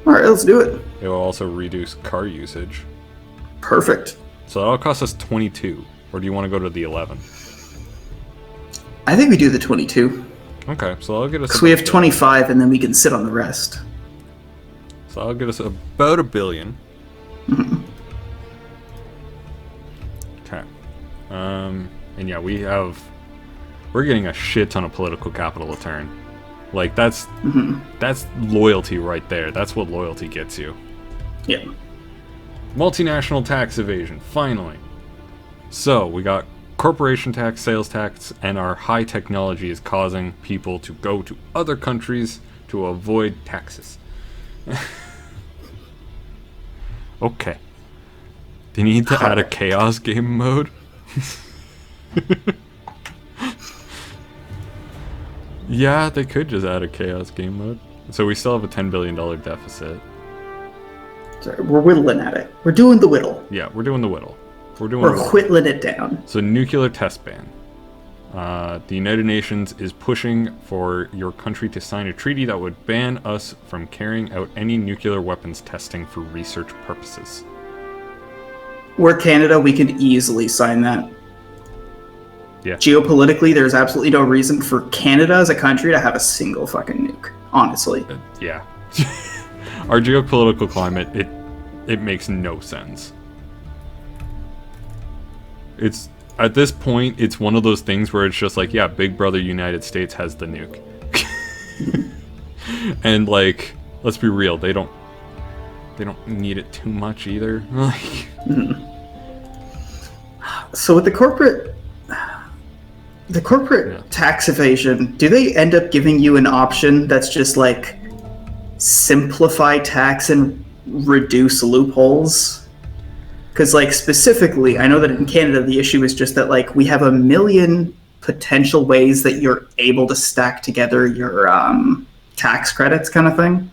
Alright, let's do it. It will also reduce car usage. Perfect. So that'll cost us 22. Or do you want to go to the 11? I think we do the 22. Okay, so that'll get us... Because we have 25 and then we can sit on the rest. So that'll get us about $1 billion. Mm-hmm. Okay. And yeah, we're getting a shit ton of political capital to turn. Like, that's loyalty right there. That's what loyalty gets you. Yeah. Multinational tax evasion, finally. So, we got corporation tax, sales tax, and our high technology is causing people to go to other countries to avoid taxes. Okay. Do you need to add a chaos game mode? Yeah, they could just add a chaos game mode. So we still have a $10 billion deficit. Sorry, we're whittling at it. We're doing the whittle. Yeah, we're doing the whittle. We're whittling it down. So nuclear test ban. The United Nations is pushing for your country to sign a treaty that would ban us from carrying out any nuclear weapons testing for research purposes. We're Canada, we could easily sign that. Yeah. Geopolitically, there's absolutely no reason for Canada as a country to have a single fucking nuke, honestly. Yeah. Our geopolitical climate, it makes no sense. It's at this point, it's one of those things where it's just like, yeah, Big Brother United States has the nuke. And like, let's be real, they don't need it too much either. So with the corporate tax evasion, do they end up giving you an option that's just like simplify tax and reduce loopholes? Because, like, specifically, I know that in Canada, the issue is just that, like, we have a million potential ways that you're able to stack together your tax credits kind of thing.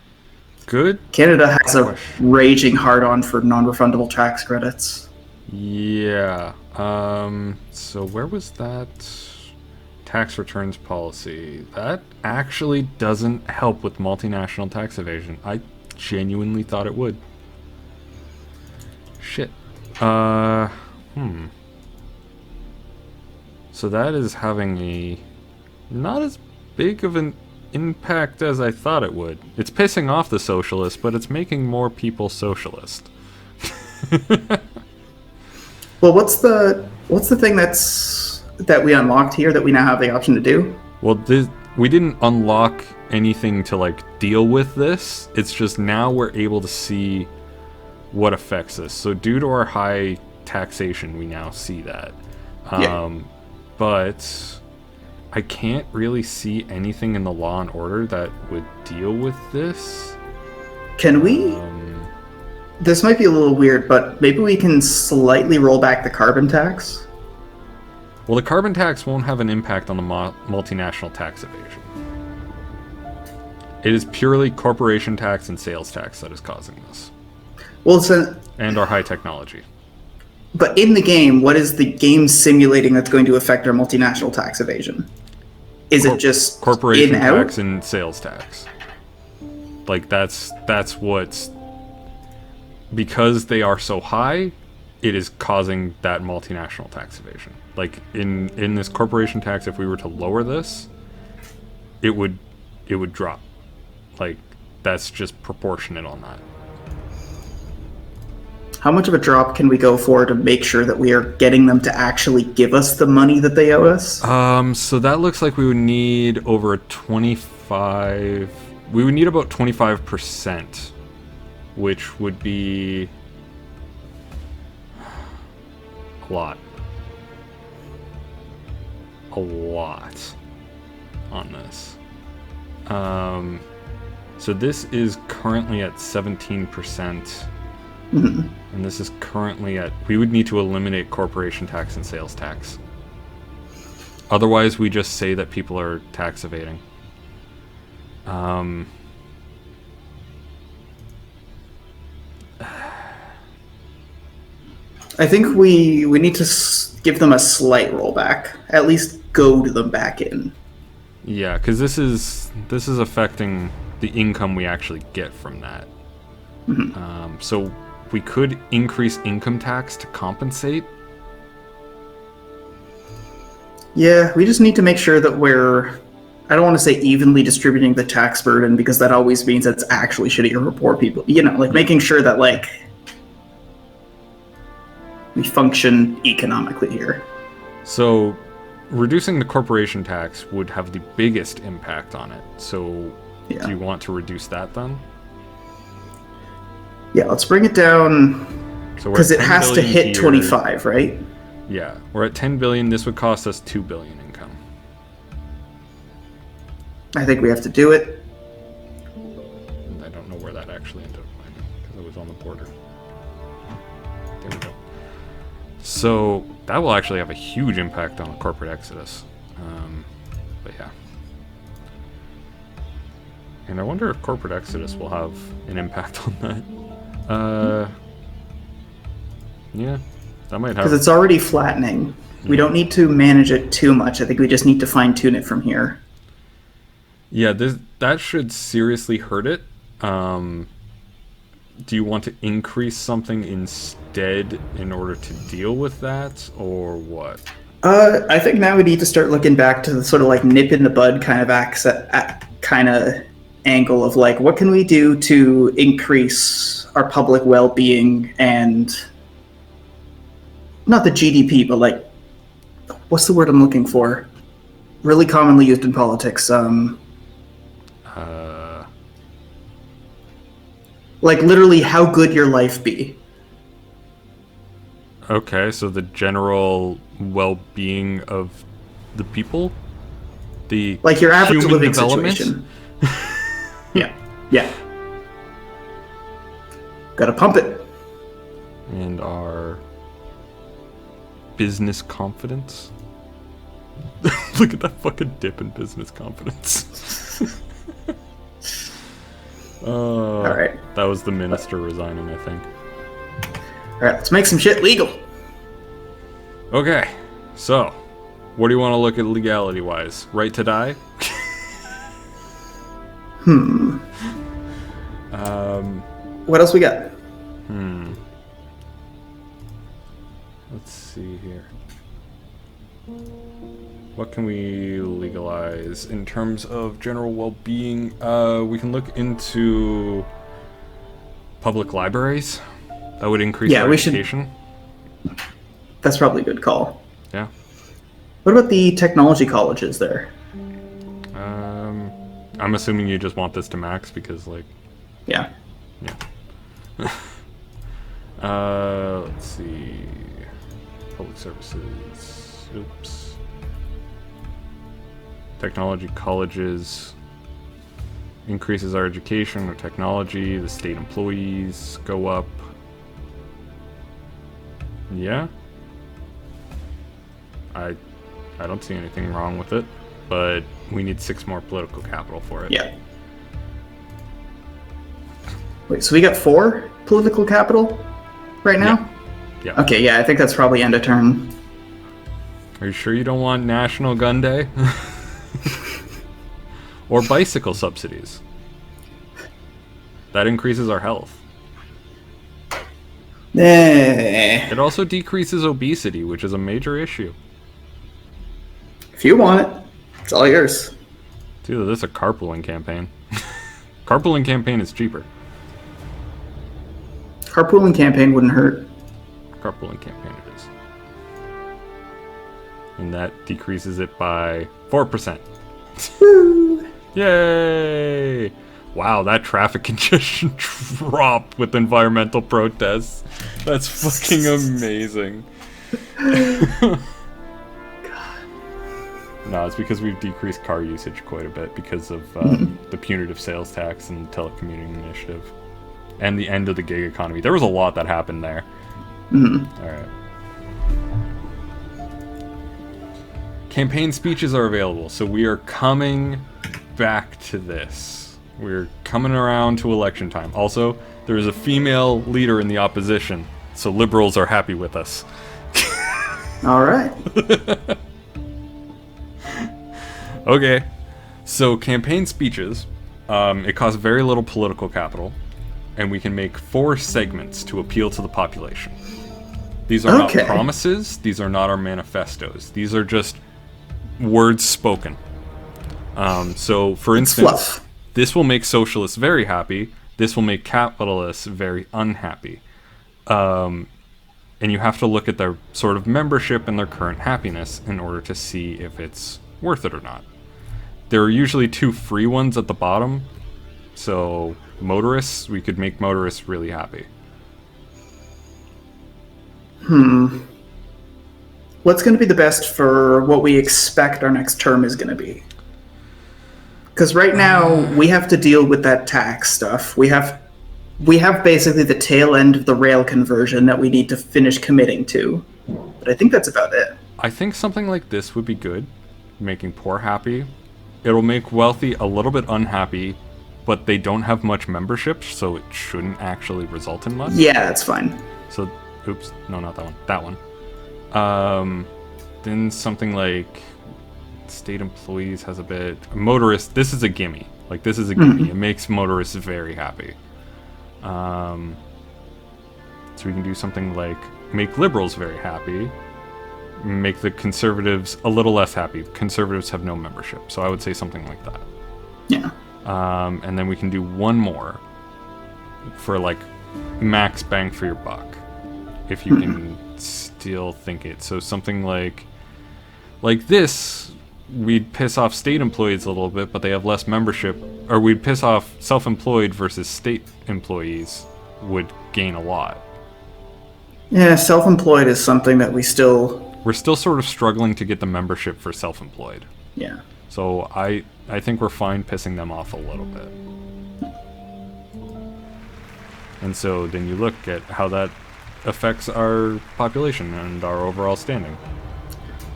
Good. Canada has a raging hard-on for non-refundable tax credits. Yeah. So where was that tax returns policy? That actually doesn't help with multinational tax evasion. I genuinely thought it would. Shit. So that is having a not as big of an impact as I thought it would. It's pissing off the socialists, but it's making more people socialist. Well, what's the thing that we unlocked here that we now have the option to do? Well, we didn't unlock anything to like deal with this. It's just now we're able to see what affects us. So due to our high taxation, we now see that. But I can't really see anything in the law and order that would deal with this. Can we? This might be a little weird, but maybe we can slightly roll back the carbon tax? Well, the carbon tax won't have an impact on the multinational tax evasion. It is purely corporation tax and sales tax that is causing this. Well, so, and our high technology. But in the game, what is the game simulating that's going to affect our multinational tax evasion? Is it just corporation in-out? tax and sales tax? Like that's what's, because they are so high, it is causing that multinational tax evasion. Like in this corporation tax, if we were to lower this, it would drop. Like that's just proportionate on that. How much of a drop can we go for to make sure that we are getting them to actually give us the money that they owe us? So that looks like we would need over 25. We would need about 25%, which would be a lot. A lot on this. So this is currently at 17%. And this is currently at... We would need to eliminate corporation tax and sales tax. Otherwise, we just say that people are tax evading. I think we need to give them a slight rollback. At least goad them back in. Yeah, because this is affecting the income we actually get from that. So we could increase income tax to compensate. Yeah, we just need to make sure that we're, I don't want to say evenly distributing the tax burden, because that always means that's actually shittier for poor people. You know, like making sure that like we function economically here. So reducing the corporation tax would have the biggest impact on it. So do you want to reduce that then? Yeah, let's bring it down, because it has to hit 25, right? Yeah, we're at 10 billion. This would cost us 2 billion income. I think we have to do it. And I don't know where that actually ended up landing, because it was on the border. There we go. So that will actually have a huge impact on the corporate exodus. But yeah. And I wonder if corporate exodus will have an impact on that. Yeah, that might have. Because it's already flattening. We don't need to manage it too much. I think we just need to fine-tune it from here. Yeah, that should seriously hurt it. Do you want to increase something instead in order to deal with that, or what? I think now we need to start looking back to the sort of like nip in the bud kind of angle of like, what can we do to increase our public well-being and not the GDP, but like, what's the word I'm looking for? Really commonly used in politics. Like literally how good your life be. Okay, so the general well-being of the people? The like your average human living development? situation. Yeah. Gotta pump it. And our business confidence? Look at that fucking dip in business confidence. All right. That was the minister resigning, I think. All right, let's make some shit legal. Okay, so what do you want to look at legality-wise? Right to die? What else we got? Let's see here. What can we legalize in terms of general well-being? We can look into public libraries. That would increase our education. That's probably a good call. Yeah. What about the technology colleges there? I'm assuming you just want this to max because, like... Yeah. Let's see... Public services... Oops. Technology colleges... Increases our education or technology. The state employees go up. Yeah. I don't see anything wrong with it, but we need 6 more political capital for it. Yeah. Wait, so we got 4 political capital right now? Yeah. Okay, yeah, I think that's probably end of turn. Are you sure you don't want National Gun Day? Or bicycle subsidies? That increases our health. It also decreases obesity, which is a major issue. If you want it, it's all yours. It's either this or carpooling campaign. Carpooling campaign is cheaper. Carpooling campaign wouldn't hurt. Carpooling campaign it is. And that decreases it by 4%. Woo! Yay! Wow, that traffic congestion dropped with environmental protests. That's fucking amazing. No, it's because we've decreased car usage quite a bit because of the punitive sales tax and telecommuting initiative. And the end of the gig economy. There was a lot that happened there. Alright. Campaign speeches are available, so we are coming back to this. We're coming around to election time. Also, there is a female leader in the opposition, so liberals are happy with us. All right. Okay, so campaign speeches, it costs very little political capital, and we can make 4 segments to appeal to the population. These are not promises, these are not our manifestos. These are just words spoken. So, for instance, this will make socialists very happy, this will make capitalists very unhappy. And you have to look at their sort of membership and their current happiness in order to see if it's worth it or not. There are usually 2 free ones at the bottom. So motorists, we could make motorists really happy. What's going to be the best for what we expect our next term is going to be? Because right now we have to deal with that tax stuff. We have basically the tail end of the rail conversion that we need to finish committing to. But I think that's about it. I think something like this would be good. Making poor happy. It'll make wealthy a little bit unhappy, but they don't have much membership, so it shouldn't actually result in much. Yeah, that's fine. So, oops, no, not that one. That one. Then something like state employees has a bit. Motorists, this is a gimme. Like, this is a gimme. It makes motorists very happy. So we can do something like make liberals very happy, make the conservatives a little less happy. Conservatives have no membership, so I would say something like that. Yeah. And then we can do one more for like max bang for your buck, if you can still think it. So something like this, we'd piss off state employees a little bit, but they have less membership, or we'd piss off self-employed versus state employees would gain a lot. Yeah, self-employed is something that we're still sort of struggling to get the membership for self-employed. Yeah. So I think we're fine pissing them off a little bit. And so then you look at how that affects our population and our overall standing.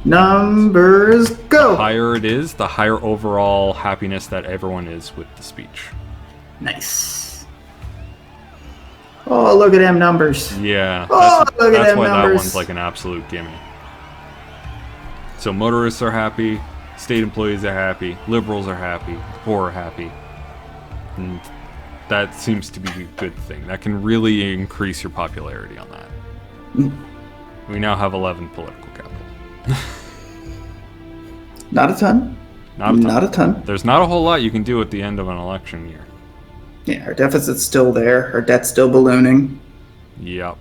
Numbers go! The higher it is, the higher overall happiness that everyone is with the speech. Nice. Oh, look at them numbers. Yeah, Look at that's them why numbers. that one's like an absolute gimme. So motorists are happy, state employees are happy, liberals are happy, the poor are happy. And that seems to be a good thing. That can really increase your popularity on that. We now have 11 political capital. Not a ton. Not a ton. There's not a whole lot you can do at the end of an election year. Yeah, our deficit's still there. Our debt's still ballooning. Yep.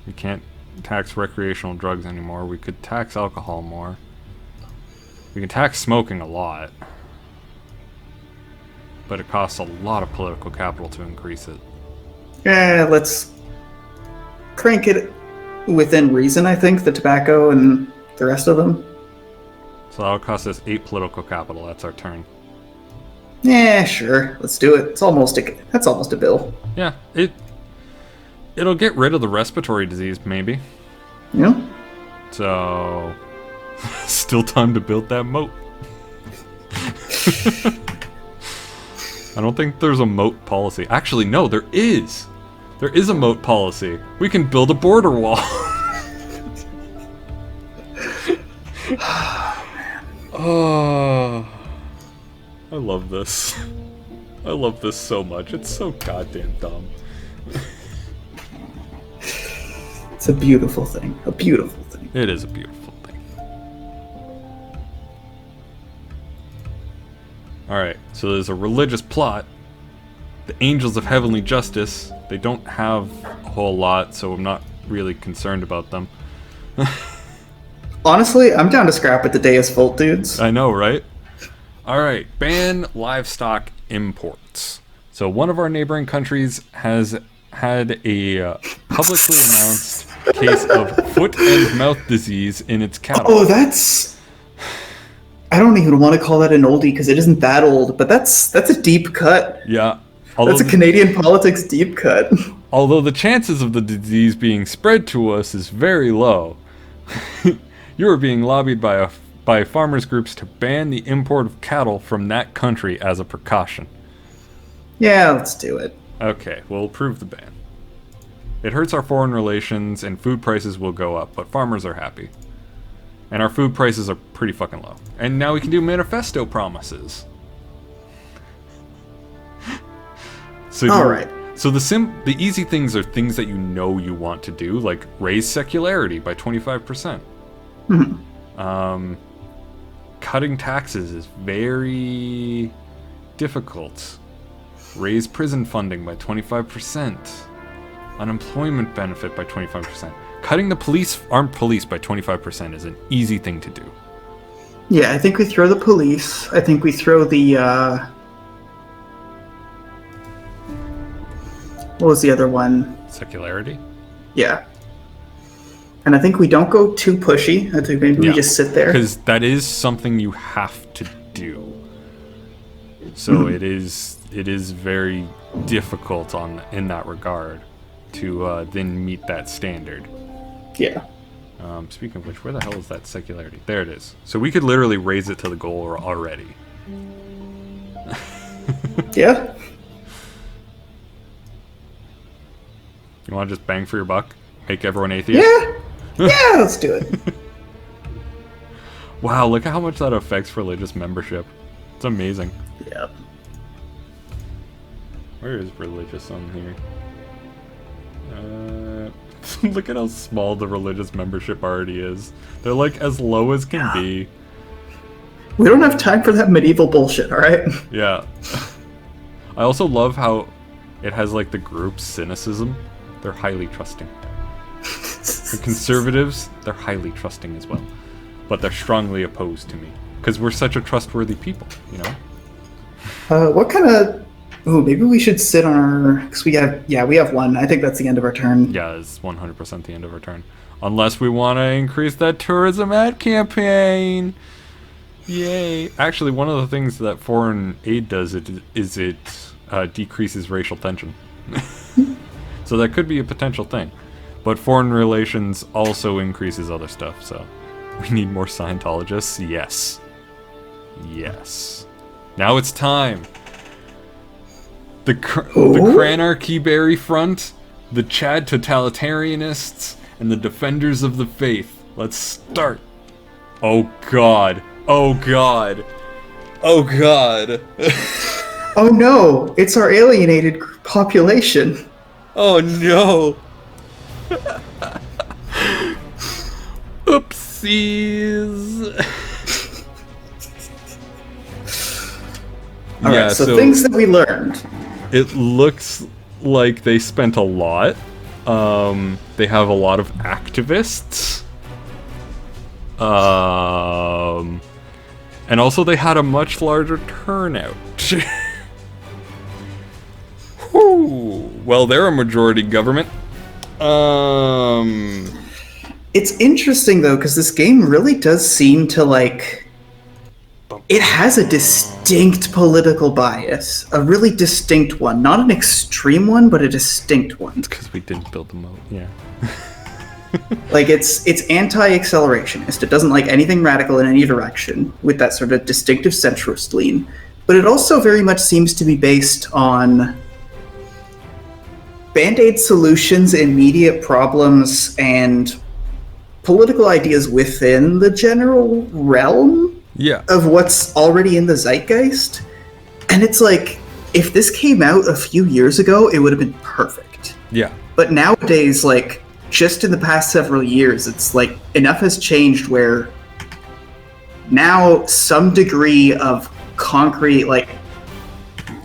We can't tax recreational drugs anymore. We could tax alcohol more. We can tax smoking a lot. But it costs a lot of political capital to increase it. Yeah, let's crank it within reason, I think, the tobacco and the rest of them. So that'll cost us 8 political capital. That's our turn. Yeah, sure. Let's do it. That's almost a bill. Yeah, it'll get rid of the respiratory disease, maybe. Yeah. So, still time to build that moat. I don't think there's a moat policy. Actually, no, there is. There is a moat policy. We can build a border wall. Oh, I love this. I love this so much. It's so goddamn dumb. It's a beautiful thing. A beautiful thing. It is a beautiful thing. Alright, so there's a religious plot. The angels of heavenly justice, they don't have a whole lot, so I'm not really concerned about them. Honestly, I'm down to scrap it the day is full, dudes. I know, right? Alright, ban livestock imports. So one of our neighboring countries has had a publicly announced case of foot and mouth disease in its cattle. Oh, that's... I don't even want to call that an oldie because it isn't that old, but that's a deep cut. Yeah. That's a Canadian politics deep cut. Although the chances of the disease being spread to us is very low. You are being lobbied by farmers groups to ban the import of cattle from that country as a precaution. Yeah, let's do it. Okay, we'll approve the ban. It hurts our foreign relations and food prices will go up, but farmers are happy. And our food prices are pretty fucking low. And now we can do manifesto promises. So Alright. So the easy things are things that you know you want to do, like raise secularity by 25%. Cutting taxes is very difficult. Raise prison funding by 25%. Unemployment benefit by 25%. Cutting the armed police by 25% is an easy thing to do. Yeah, I think we throw the police. I think we throw the, what was the other one? Secularity? Yeah. And I think we don't go too pushy. I think maybe we just sit there. Because that is something you have to do. So it is very difficult in that regard to then meet that standard. Yeah. Speaking of which, where the hell is that secularity? There it is. So we could literally raise it to the goal already. Yeah. You want to just bang for your buck? Make everyone atheist? Yeah. Yeah, let's do it. Wow, look at how much that affects religious membership. It's amazing. Yeah. Where is religious on here? Look at how small the religious membership already is. They're like as low as can be. We don't have time for that medieval bullshit, alright? Yeah. I also love how it has like the group cynicism. They're highly trusting. The conservatives, they're highly trusting as well. But they're strongly opposed to me. Because we're such a trustworthy people, you know? What kind of... Ooh, maybe we should sit on our... Because we have one. I think that's the end of our turn. Yeah, it's 100% the end of our turn. Unless we want to increase that tourism ad campaign. Yay. Actually, one of the things that foreign aid does is it decreases racial tension. So that could be a potential thing. But foreign relations also increases other stuff, so... We need more Scientologists? Yes. Yes. Now it's time. The Cranarchy Berry Front, the Chad Totalitarianists, and the Defenders of the Faith. Let's start. Oh god. Oh god. Oh god. Oh no, it's our alienated population. Oh no. Oopsies. Alright, so things that we learned. It looks like they spent a lot. They have a lot of activists. And also they had a much larger turnout. Whew. Well, they're a majority government. It's interesting though, because this game really does seem to like... It has a distinct political bias. A really distinct one. Not an extreme one, but a distinct one. It's because we didn't build the moat, yeah. Like, it's anti-accelerationist. It doesn't like anything radical in any direction, with that sort of distinctive centrist lean. But it also very much seems to be based on band-aid solutions, immediate problems, and political ideas within the general realm. Yeah. Of what's already in the zeitgeist. And it's like, if this came out a few years ago, it would have been perfect. Yeah. But nowadays, like, just in the past several years, it's like, enough has changed where now some degree of concrete, like,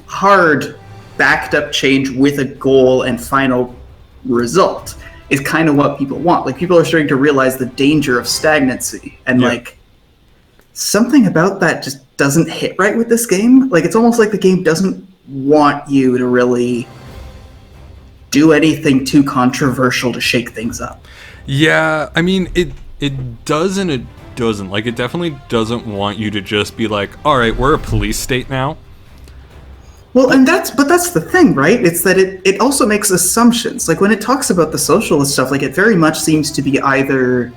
hard, backed up change with a goal and final result is kind of what people want. Like, people are starting to realize the danger of stagnancy. And, like, something about that just doesn't hit right with this game. Like, it's almost like the game doesn't want you to really do anything too controversial to shake things up. Yeah, I mean, it does and it doesn't. Like, it definitely doesn't want you to just be like, all right, we're a police state now. Well, and that's the thing, right? It's that it also makes assumptions. Like, when it talks about the socialist stuff, like, it very much seems to be either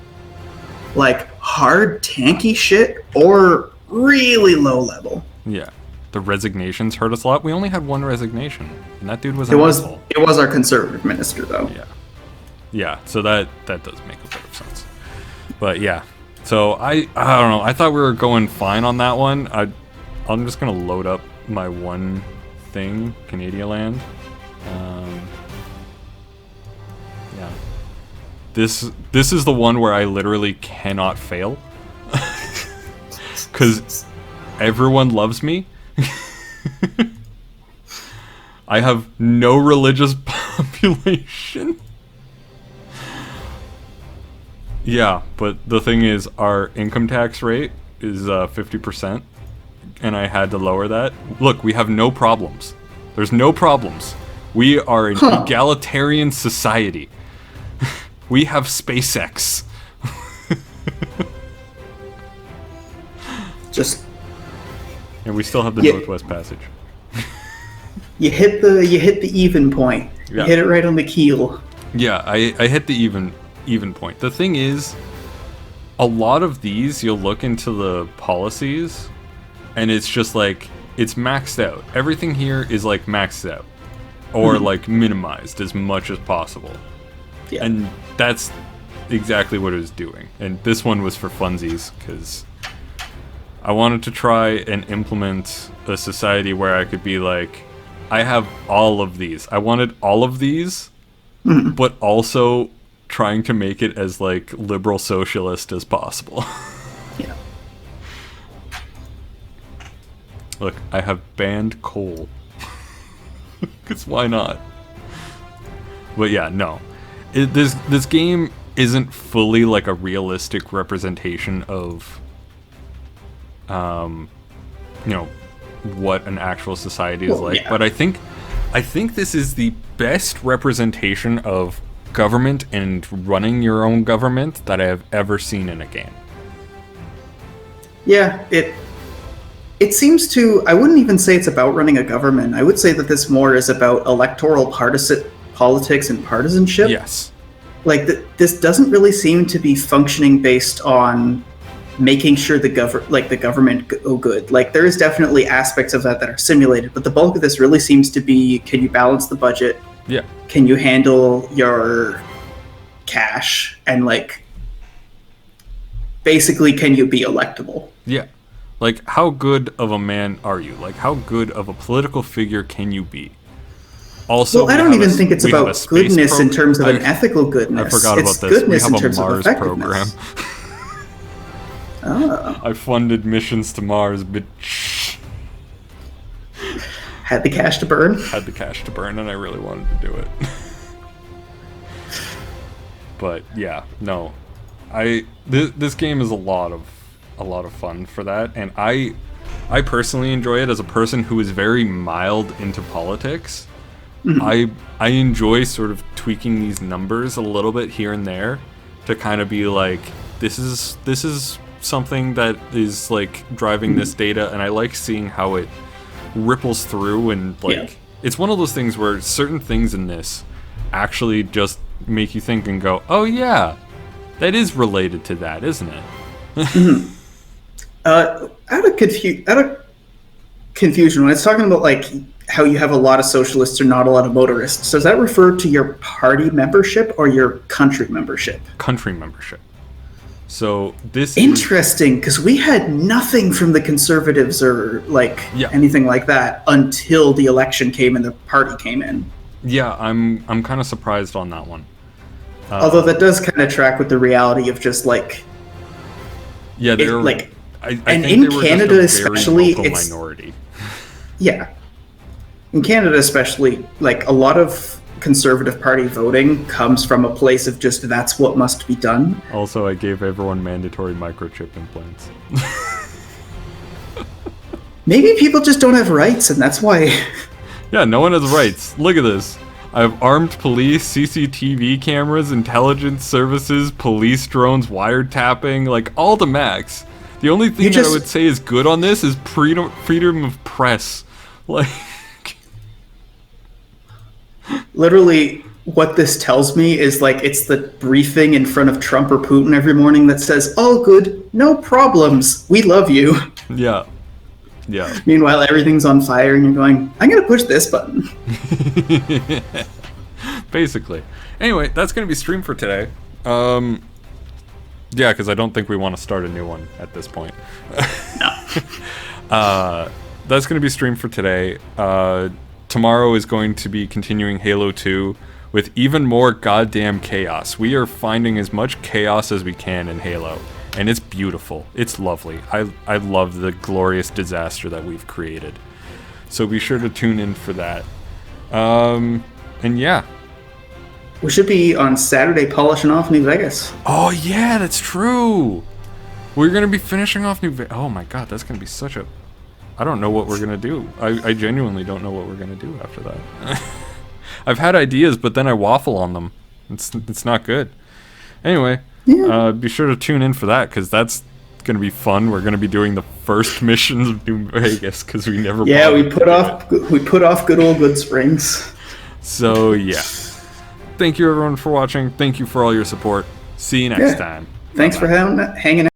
like hard tanky shit or really low level. Yeah. The resignations hurt us a lot. We only had one resignation, and that dude was an asshole. It was our conservative minister, though. Yeah. Yeah, so that does make a bit of sense. But yeah. So I don't know. I thought we were going fine on that one. I'm just going to load up my one thing, Canadian land. Yeah. This is the one where I literally cannot fail. Because everyone loves me. I have no religious population. Yeah, but the thing is, our income tax rate is 50%. And I had to lower that. Look, we have no problems. There's no problems. We are an egalitarian society. We have SpaceX. Just. And we still have the Northwest Passage. You hit the even point. Yeah. You hit it right on the keel. Yeah, I hit the even even point. The thing is, a lot of these, you'll look into the policies, and it's just like, it's maxed out. Everything here is like maxed out, or like minimized as much as possible. Yeah. And that's exactly what it was doing. And this one was for funsies, because I wanted to try and implement a society where I could be like, I have all of these. I wanted all of these, but also trying to make it as like liberal socialist as possible. Yeah. Look, I have banned coal. Because why not? But yeah, no. This game isn't fully like a realistic representation of what an actual society is like. Yeah. But I think this is the best representation of government and running your own government that I have ever seen in a game. Yeah, it seems to, I wouldn't even say it's about running a government. I would say that this more is about electoral politics and partisanship. Yes. Like, this doesn't really seem to be functioning based on making sure the government go good. Like, there is definitely aspects of that are simulated, but the bulk of this really seems to be, can you balance the budget? Yeah. Can you handle your cash? And, like, basically, can you be electable? Yeah. Like, how good of a man are you? Like, how good of a political figure can you be? Also, well, I don't even think it's about goodness in terms of an ethical goodness. I forgot about this. Goodness we have in terms a Mars of effectiveness. program. Oh. I funded missions to Mars, but had the cash to burn. Had the cash to burn, and I really wanted to do it. But yeah, no, this game is a lot of fun for that, and I personally enjoy it as a person who is very mild into politics. Mm-hmm. I enjoy sort of tweaking these numbers a little bit here and there to kind of be like, this is something that is like driving this data, and I like seeing how it ripples through, and like it's one of those things where certain things in this actually just make you think and go, oh yeah, that is related to that, isn't it? Mm-hmm. Out of confusion, when it's talking about like how you have a lot of socialists or not a lot of motorists, does that refer to your party membership or your country membership? Country membership. So this interesting, because we had nothing from the conservatives or like anything like that until the election came and the party came in. Yeah, I'm kind of surprised on that one. Although that does kind of track with the reality of just like they're like, I and think in Canada especially, it's minority. Yeah, in Canada especially, like a lot of Conservative Party voting comes from a place of just that's what must be done. Also, I gave everyone mandatory microchip implants. Maybe people just don't have rights, and that's why. Yeah, no one has rights. Look at this. I have armed police, CCTV cameras, intelligence services, police drones, wiretapping, like all the max. The only thing that I would say is good on this is freedom of press. Like, literally, what this tells me is like it's the briefing in front of Trump or Putin every morning that says, "All good, no problems, we love you." Yeah. Yeah. Meanwhile, everything's on fire, and you're going, "I'm gonna push this button." Basically. Anyway, that's gonna be streamed for today. Yeah, because I don't think we want to start a new one at this point. No. That's going to be streamed for today. Tomorrow is going to be continuing Halo 2 with even more goddamn chaos. We are finding as much chaos as we can in Halo, and it's beautiful. It's lovely. I love the glorious disaster that we've created. So be sure to tune in for that. And yeah. We should be on Saturday polishing off New Vegas. Oh, yeah, that's true. We're going to be finishing off New Vegas. Oh, my God, that's going to be such a... I don't know what we're going to do. I genuinely don't know what we're going to do after that. I've had ideas, but then I waffle on them. It's not good. Anyway, be sure to tune in for that, because that's going to be fun. We're going to be doing the first missions of New Vegas, because we never... Yeah, we put off good old Good Springs. So, yeah. Thank you everyone for watching. Thank you for all your support. See you next Yeah. time. Thanks for hanging out.